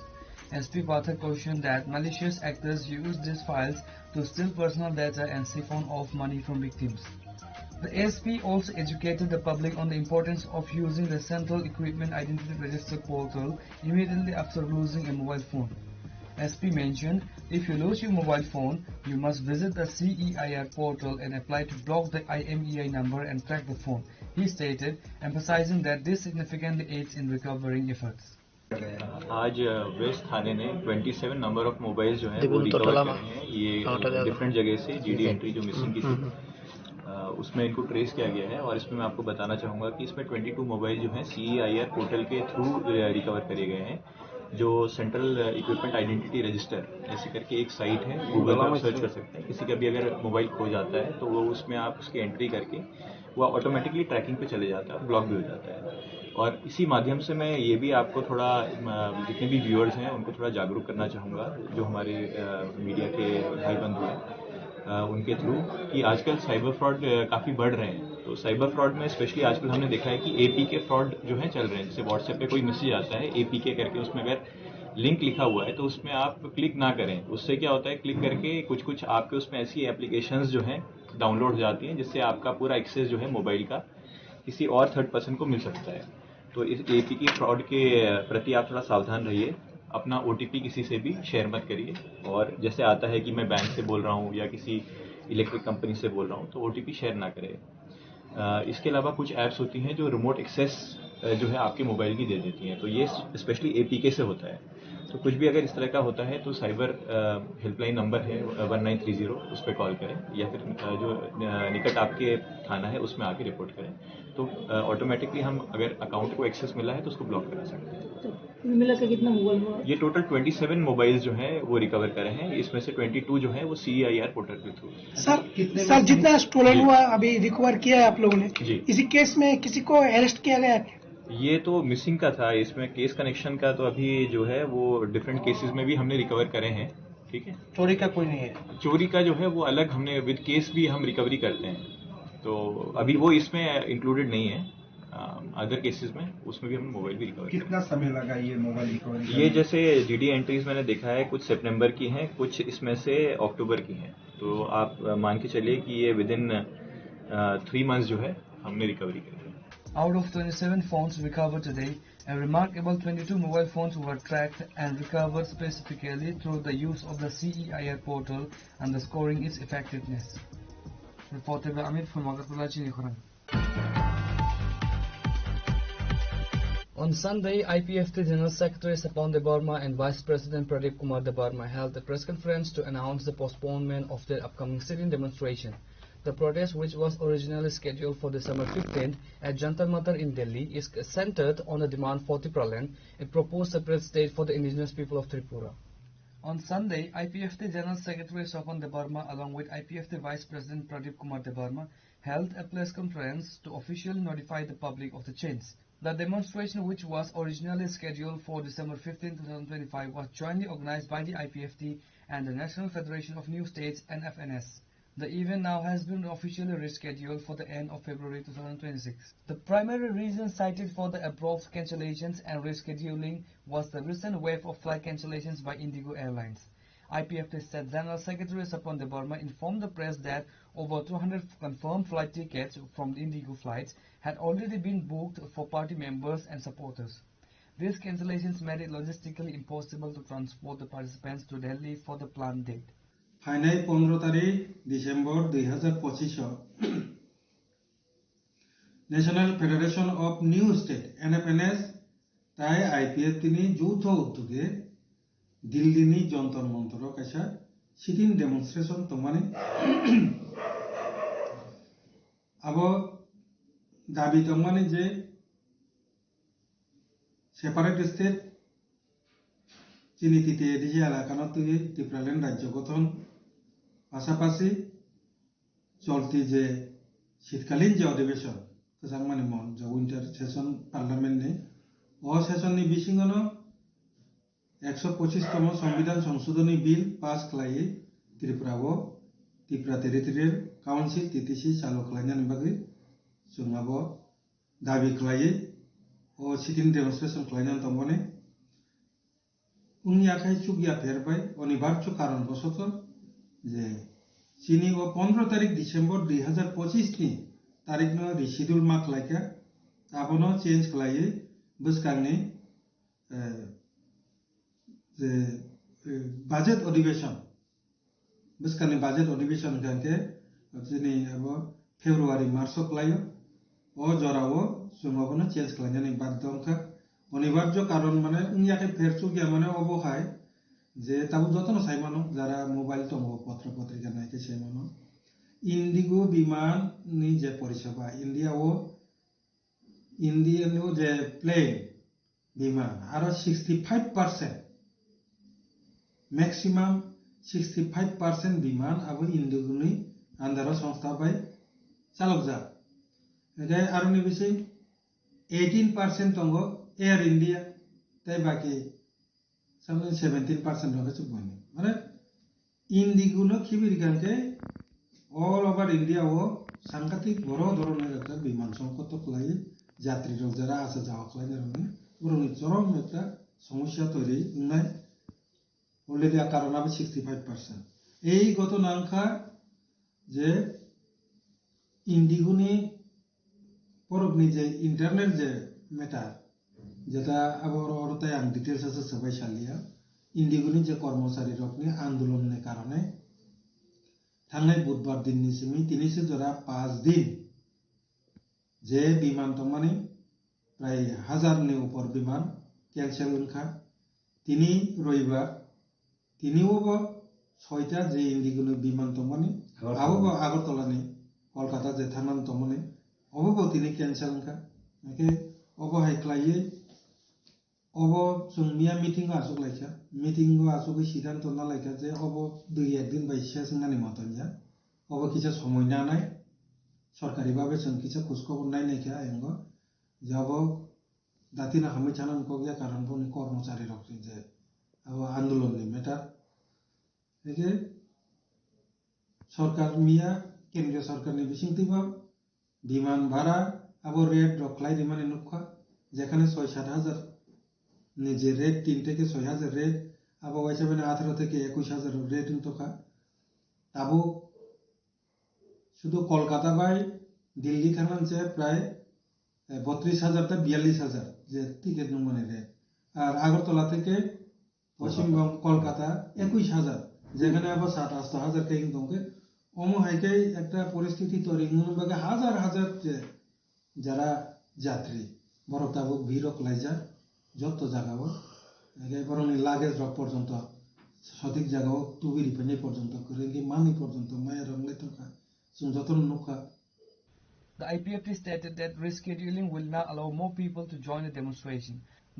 SP Pathak cautioned that malicious actors use these files to steal personal data and siphon off money from victims. The SP also educated the public on the importance of using the Central Equipment Identity Register portal immediately after losing a mobile phone. SP mentioned, if you lose your mobile phone, you must visit the CEIR portal and apply to block the IMEI number and track the phone. He stated, emphasizing that this significantly aids in recovering efforts. आज waste थाने ने 27 number of mobile जो है वो recover करे हैं। ये different जगह से जीडी एंट्री जो मिसिंग की थी उसमें इनको ट्रेस किया गया है और इसमें मैं आपको बताना चाहूँगा कि इसमें 22 मोबाइल जो हैं CEIR पोर्टल के थ्रू रिकवर करे गए हैं। जो सेंट्रल इक्विपमेंट आइडेंटिटी रजिस्टर ऐसे करके एक साइट है, गूगल पर सर्च कर सकते हैं। किसी का भी अगर मोबाइल खो जाता है तो वो उसमें आप उसकी एंट्री करके वो ऑटोमेटिकली ट्रैकिंग पे चले जाता है, ब्लॉक भी हो जाता है। और इसी माध्यम से मैं ये भी आपको थोड़ा जितने भी व्यूअर्स हैं उनको थोड़ा जागरूक करना चाहूँगा, जो हमारे मीडिया के भाई बंधु हैं उनके थ्रू, कि आजकल साइबर फ्रॉड काफ़ी बढ़ रहे हैं। तो साइबर फ्रॉड में स्पेशली आजकल हमने देखा है कि APK फ्रॉड जो है चल रहे हैं। जैसे व्हाट्सएप पे कोई मैसेज आता है APK करके, उसमें अगर लिंक लिखा हुआ है तो उसमें आप क्लिक ना करें। उससे क्या होता है, क्लिक करके कुछ आपके उसमें ऐसी एप्लीकेशंस जो हैं डाउनलोड हो जाती हैं जिससे आपका पूरा एक्सेस जो है मोबाइल का किसी और थर्ड पर्सन को मिल सकता है। तो इस APK फ्रॉड के प्रति आप थोड़ा सावधान रहिए, अपना OTP किसी से भी शेयर मत करिए। और जैसे आता है कि मैं बैंक से बोल रहा हूँ या किसी इलेक्ट्रिक कंपनी से बोल रहा हूँ तो OTP शेयर ना करें। इसके अलावा कुछ ऐप्स होती हैं जो रिमोट एक्सेस जो है आपके मोबाइल की दे देती हैं, तो ये स्पेशली APK से होता है। तो कुछ भी अगर इस तरह का होता है तो साइबर हेल्पलाइन नंबर है 1930, उस पर कॉल करें या फिर जो निकट आपके थाना है उसमें आके रिपोर्ट करें। तो ऑटोमेटिकली हम अगर अकाउंट को एक्सेस मिला है तो उसको ब्लॉक करा सकते हैं। तो मिला के कितना मोबाइल हुआ? ये टोटल 27 मोबाइल जो हैं वो रिकवर करे हैं। इसमें से 22 जो है वो CEIR पोर्टल के थ्रू। सर जितना स्टोलन हुआ अभी रिकवर किया है आप लोगों ने, इसी केस में किसी को अरेस्ट किया गया है? ये तो मिसिंग का था, इसमें केस कनेक्शन का तो अभी जो है वो डिफरेंट केसेस में भी हमने रिकवर करे हैं, ठीक है। चोरी का कोई नहीं है? चोरी का जो है वो अलग, हमने विद केस भी हम रिकवरी करते हैं, तो अभी वो इसमें इंक्लूडेड नहीं है। अदर केसेस में उसमें भी हमने मोबाइल भी रिकवर किया। कितना समय लगा ये मोबाइल रिकवरी? ये जैसे डीडी एंट्रीज मैंने देखा है, कुछ सितंबर की हैं, कुछ इसमें से अक्टूबर की हैं, तो आप मान के चलिए कि ये विद इन 3 months जो है हमने रिकवरी करी है। Out of 27 phones recovered today, a remarkable 22 mobile phones were tracked and recovered specifically through the use of the CEIR portal, underscoring its effectiveness. Reported by Amit from Agartala, Chinikhara. On Sunday, IPFT General Secretary Sapon Debarma and Vice President Pradeep Kumar Debarma held a press conference to announce the postponement of their upcoming sit-in demonstration. The protest, which was originally scheduled for December 15th at Jantar Mantar in Delhi, is centered on the demand for Tripraland, a proposed separate state for the indigenous people of Tripura. On Sunday, IPFT General Secretary Sapon Debarma along with IPFT Vice President Pradeep Kumar Debarma held a press conference to officially notify the public of the change. The demonstration, which was originally scheduled for December 15, 2025, was jointly organized by the IPFT and the National Federation of New States, NFNS. The event now has been officially rescheduled for the end of February 2026. The primary reason cited for the abrupt cancellations and rescheduling was the recent wave of flight cancellations by Indigo Airlines. IPFT State General Secretary Sapon Debarma informed the press that over 200 confirmed flight tickets from the Indigo flights had already been booked for party members and supporters. These cancellations made it logistically impossible to transport the participants to Delhi for the planned date. Final 15 তারিখ December 2025 national federation of new state NFNS তাই IPF তিনি যৌথ উদ্যোগে দিল্লিনি যন্তর মন্তর কাছা sitting demonstration তমানে আবো দাবি তমানে যে separate state চিনিতিতে এদিকে এলাকানো তুই ত্রিপুরাল্যান্ড রাজ্য গঠন পাশাপাশি চলতি যে শীতকালীন যে অধিবেশন মানে মন যে উইন্টার সেশন পার্লামেন্টে ও সেশননি বিসিঙ্গনো 125তম সংবিধান সংশোধনী বিল পাস খালাयै ত্রিপুরাও ত্রিপুরা টেরিটরিয়াল কাউন্সিল TTC চালু খালাयनायनि बागै जों आबो दाबि खालायै ও সিটিং ডেমনস্ট্রেশন খালাयनानै दंमोन उननि आखाइ चुगिया फेरबाय अनिबार्य कारण बसत जे चीनी 15 तारिख डिसेम्बर 2025 नि तारिखनो रिशिड्यूल मा खालायखा आबोनो चेंज खालायै बसकांनि जे बाजेट अधिवेशन बसकांनि बाजेट अधिवेशन गांके दिनै आबो फेब्रुवारि मार्च खालायो ओ जरावो जों आबोनो चेंज खालायनानै बाध्य दंखा অনিবার্য কারণ মানে উনিয়াকে ফেরছু গিয়া মানে অবহায় যে তাবু যতন সাইমানো যারা মোবাইল তম পত্র পত্রিকা নাইকে সাইমানো ইন্ডিগো বিমান নি যে পরিষেবা ইন্ডিয়ান যে প্লেন বিমান আরো 65% ম্যাক্সিমাম 65% বিমান আবো ইন্ডিগো নি আন্ডার সংস্থা বাই চালক যা এগে আরো নি বিষয় 18% তঙ্গ Air India, তাই বাকি 17% রয়েছে বনি মানে ইন্ডিগো নো খিবির গানকে অল ওভার ইন্ডিয়া ও সাংঘাতিক বড় ধরনের একটা বিমান সংকট খলাই যাত্রীরা যারা আসা যাওয়া খলাই রনি বড় চরম একটা সমস্যা তৈরি নাই অলরেডি কারণ হবে 65% এই গত নাংখা যে ইন্ডিগো নি পরবনি যে ইন্টারনেট যে মেটার যেটা আবার অরতায় আং ডিটেলস আছে সবাই শালিয়া ইন্ডিগোনি যে কর্মচারী রকনি আন্দোলনের কারণে থাঙ্গাই বুধবার দিন নিসিমি তিনিসে জরা 5 দিন যে বিমান তমানে প্রায় 1000 নি উপর বিমান ক্যান্সেল উনখা তিনি রবিবার তিনিও 6টা যে ইন্ডিগোনি বিমান তমানে আগরতলানি কলকাতা যে থানান তমানে অবো তিনি ক্যান্সেল উনখা একে অবহাই খালাयै অব जों मिया मीटिंग आसुक लाइका मीटिंग आसुक सिद्धांत ना लाइका जे अब 2-1 दिन बाय शेष नानि मतन जा अब किछा समय नानाय सरकारी भाबे जों किछा खबर नायनायखा एंगो जाबो दातिना हामी छानम कोग्या कारण पनि कर्मचारी रक्ति जे अब आन्दोलन नि मेटा एके सरकार मिया केन्द्रीय सरकार नि बिसिंतिबा বিমান ভাড়া আবার রেট রকলাই রিমানে নুখা যেখানে ৬-৭ হাজার নিজে রেট ৩ থেকে ৬ হাজার রেট আবার ওই হিসাবে ১৮ থেকে ২১ হাজার রেট নুখা তাবো শুধু কলকাতা বাই দিল্লি খানানছে প্রায় ৩২,০০০ থেকে ৪২,০০০ যে টিকিট নুমানে রেট আর আগরতলা থেকে পশ্চিমবঙ্গ কলকাতা ২১,০০০ যেখানে আবার ৭-৮ হাজার কে ইনকামকে অমহাইকেই একটা পরিস্থিতি তৈরি মনোভাগে হাজার হাজার যারা যাত্রী বড় তাবো ভিড়ক লাইজা যত জায়গাও বরং লাগেজ রক পর্যন্ত সঠিক জায়গাও টুবিরি পেনে পর্যন্ত করে মানি পর্যন্ত মায়ের রংলে থাকা যত নৌকা The IPFT stated that rescheduling will not allow more people to join the demonstration.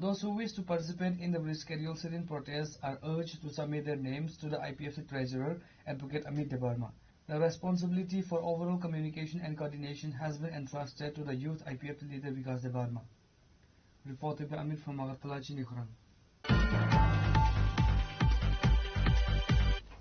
Those who wish to participate in the rescheduled sit-in protests are urged to submit their names to the IPFT Treasurer, Advocate Amit Debarma. The responsibility for overall communication and coordination has been entrusted to the youth IPFT leader Vikas Debarma. Reported by Amit from Agartala, Chinikhurang.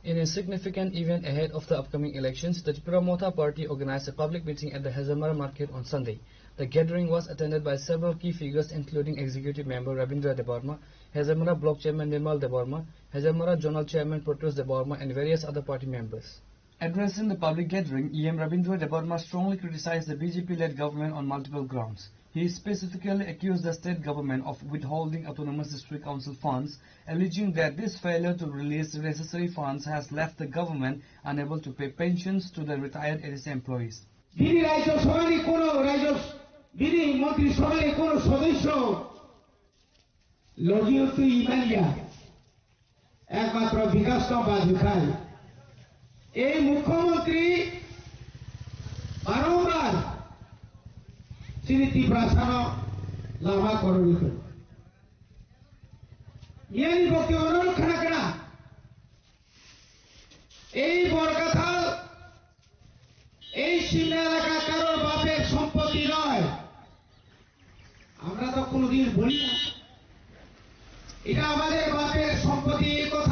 In a significant event ahead of the upcoming elections, the Tripura Motha Party organized a public meeting at the Hazamara market on Sunday. The gathering was attended by several key figures including Executive Member Rabindra Debarma, Hazamara Block Chairman Nirmal Debarma, Hazamara Zonal Chairman Proteus Debarma and various other party members. Addressing the public gathering, EM Rabindra Debarma strongly criticized the BJP-led government on multiple grounds. He specifically accused the state government of withholding autonomous district council funds, alleging that this failure to release the necessary funds has left the government unable to pay pensions to the retired ADC employees. বিধি রাজ্য সভারই কোন রাজ্য বিধি মন্ত্রী সভারই কোন সদস্য লজিয়ত ইমানিয়া একমাত্র বিকাশ বা দেখায় এই মুখ্যমন্ত্রী বারংবার শ্রী ত্রিপ্রাসান লাভা করি ইয়ানি ভক্তি অনুরোধ খানা এই বরকাথাল এই সিমলা এলাকা কারোর বাপের সম্পত্তি নয় আমরা তো কোনদিন বলি না এটা আমাদের বাপের সম্পত্তি কথা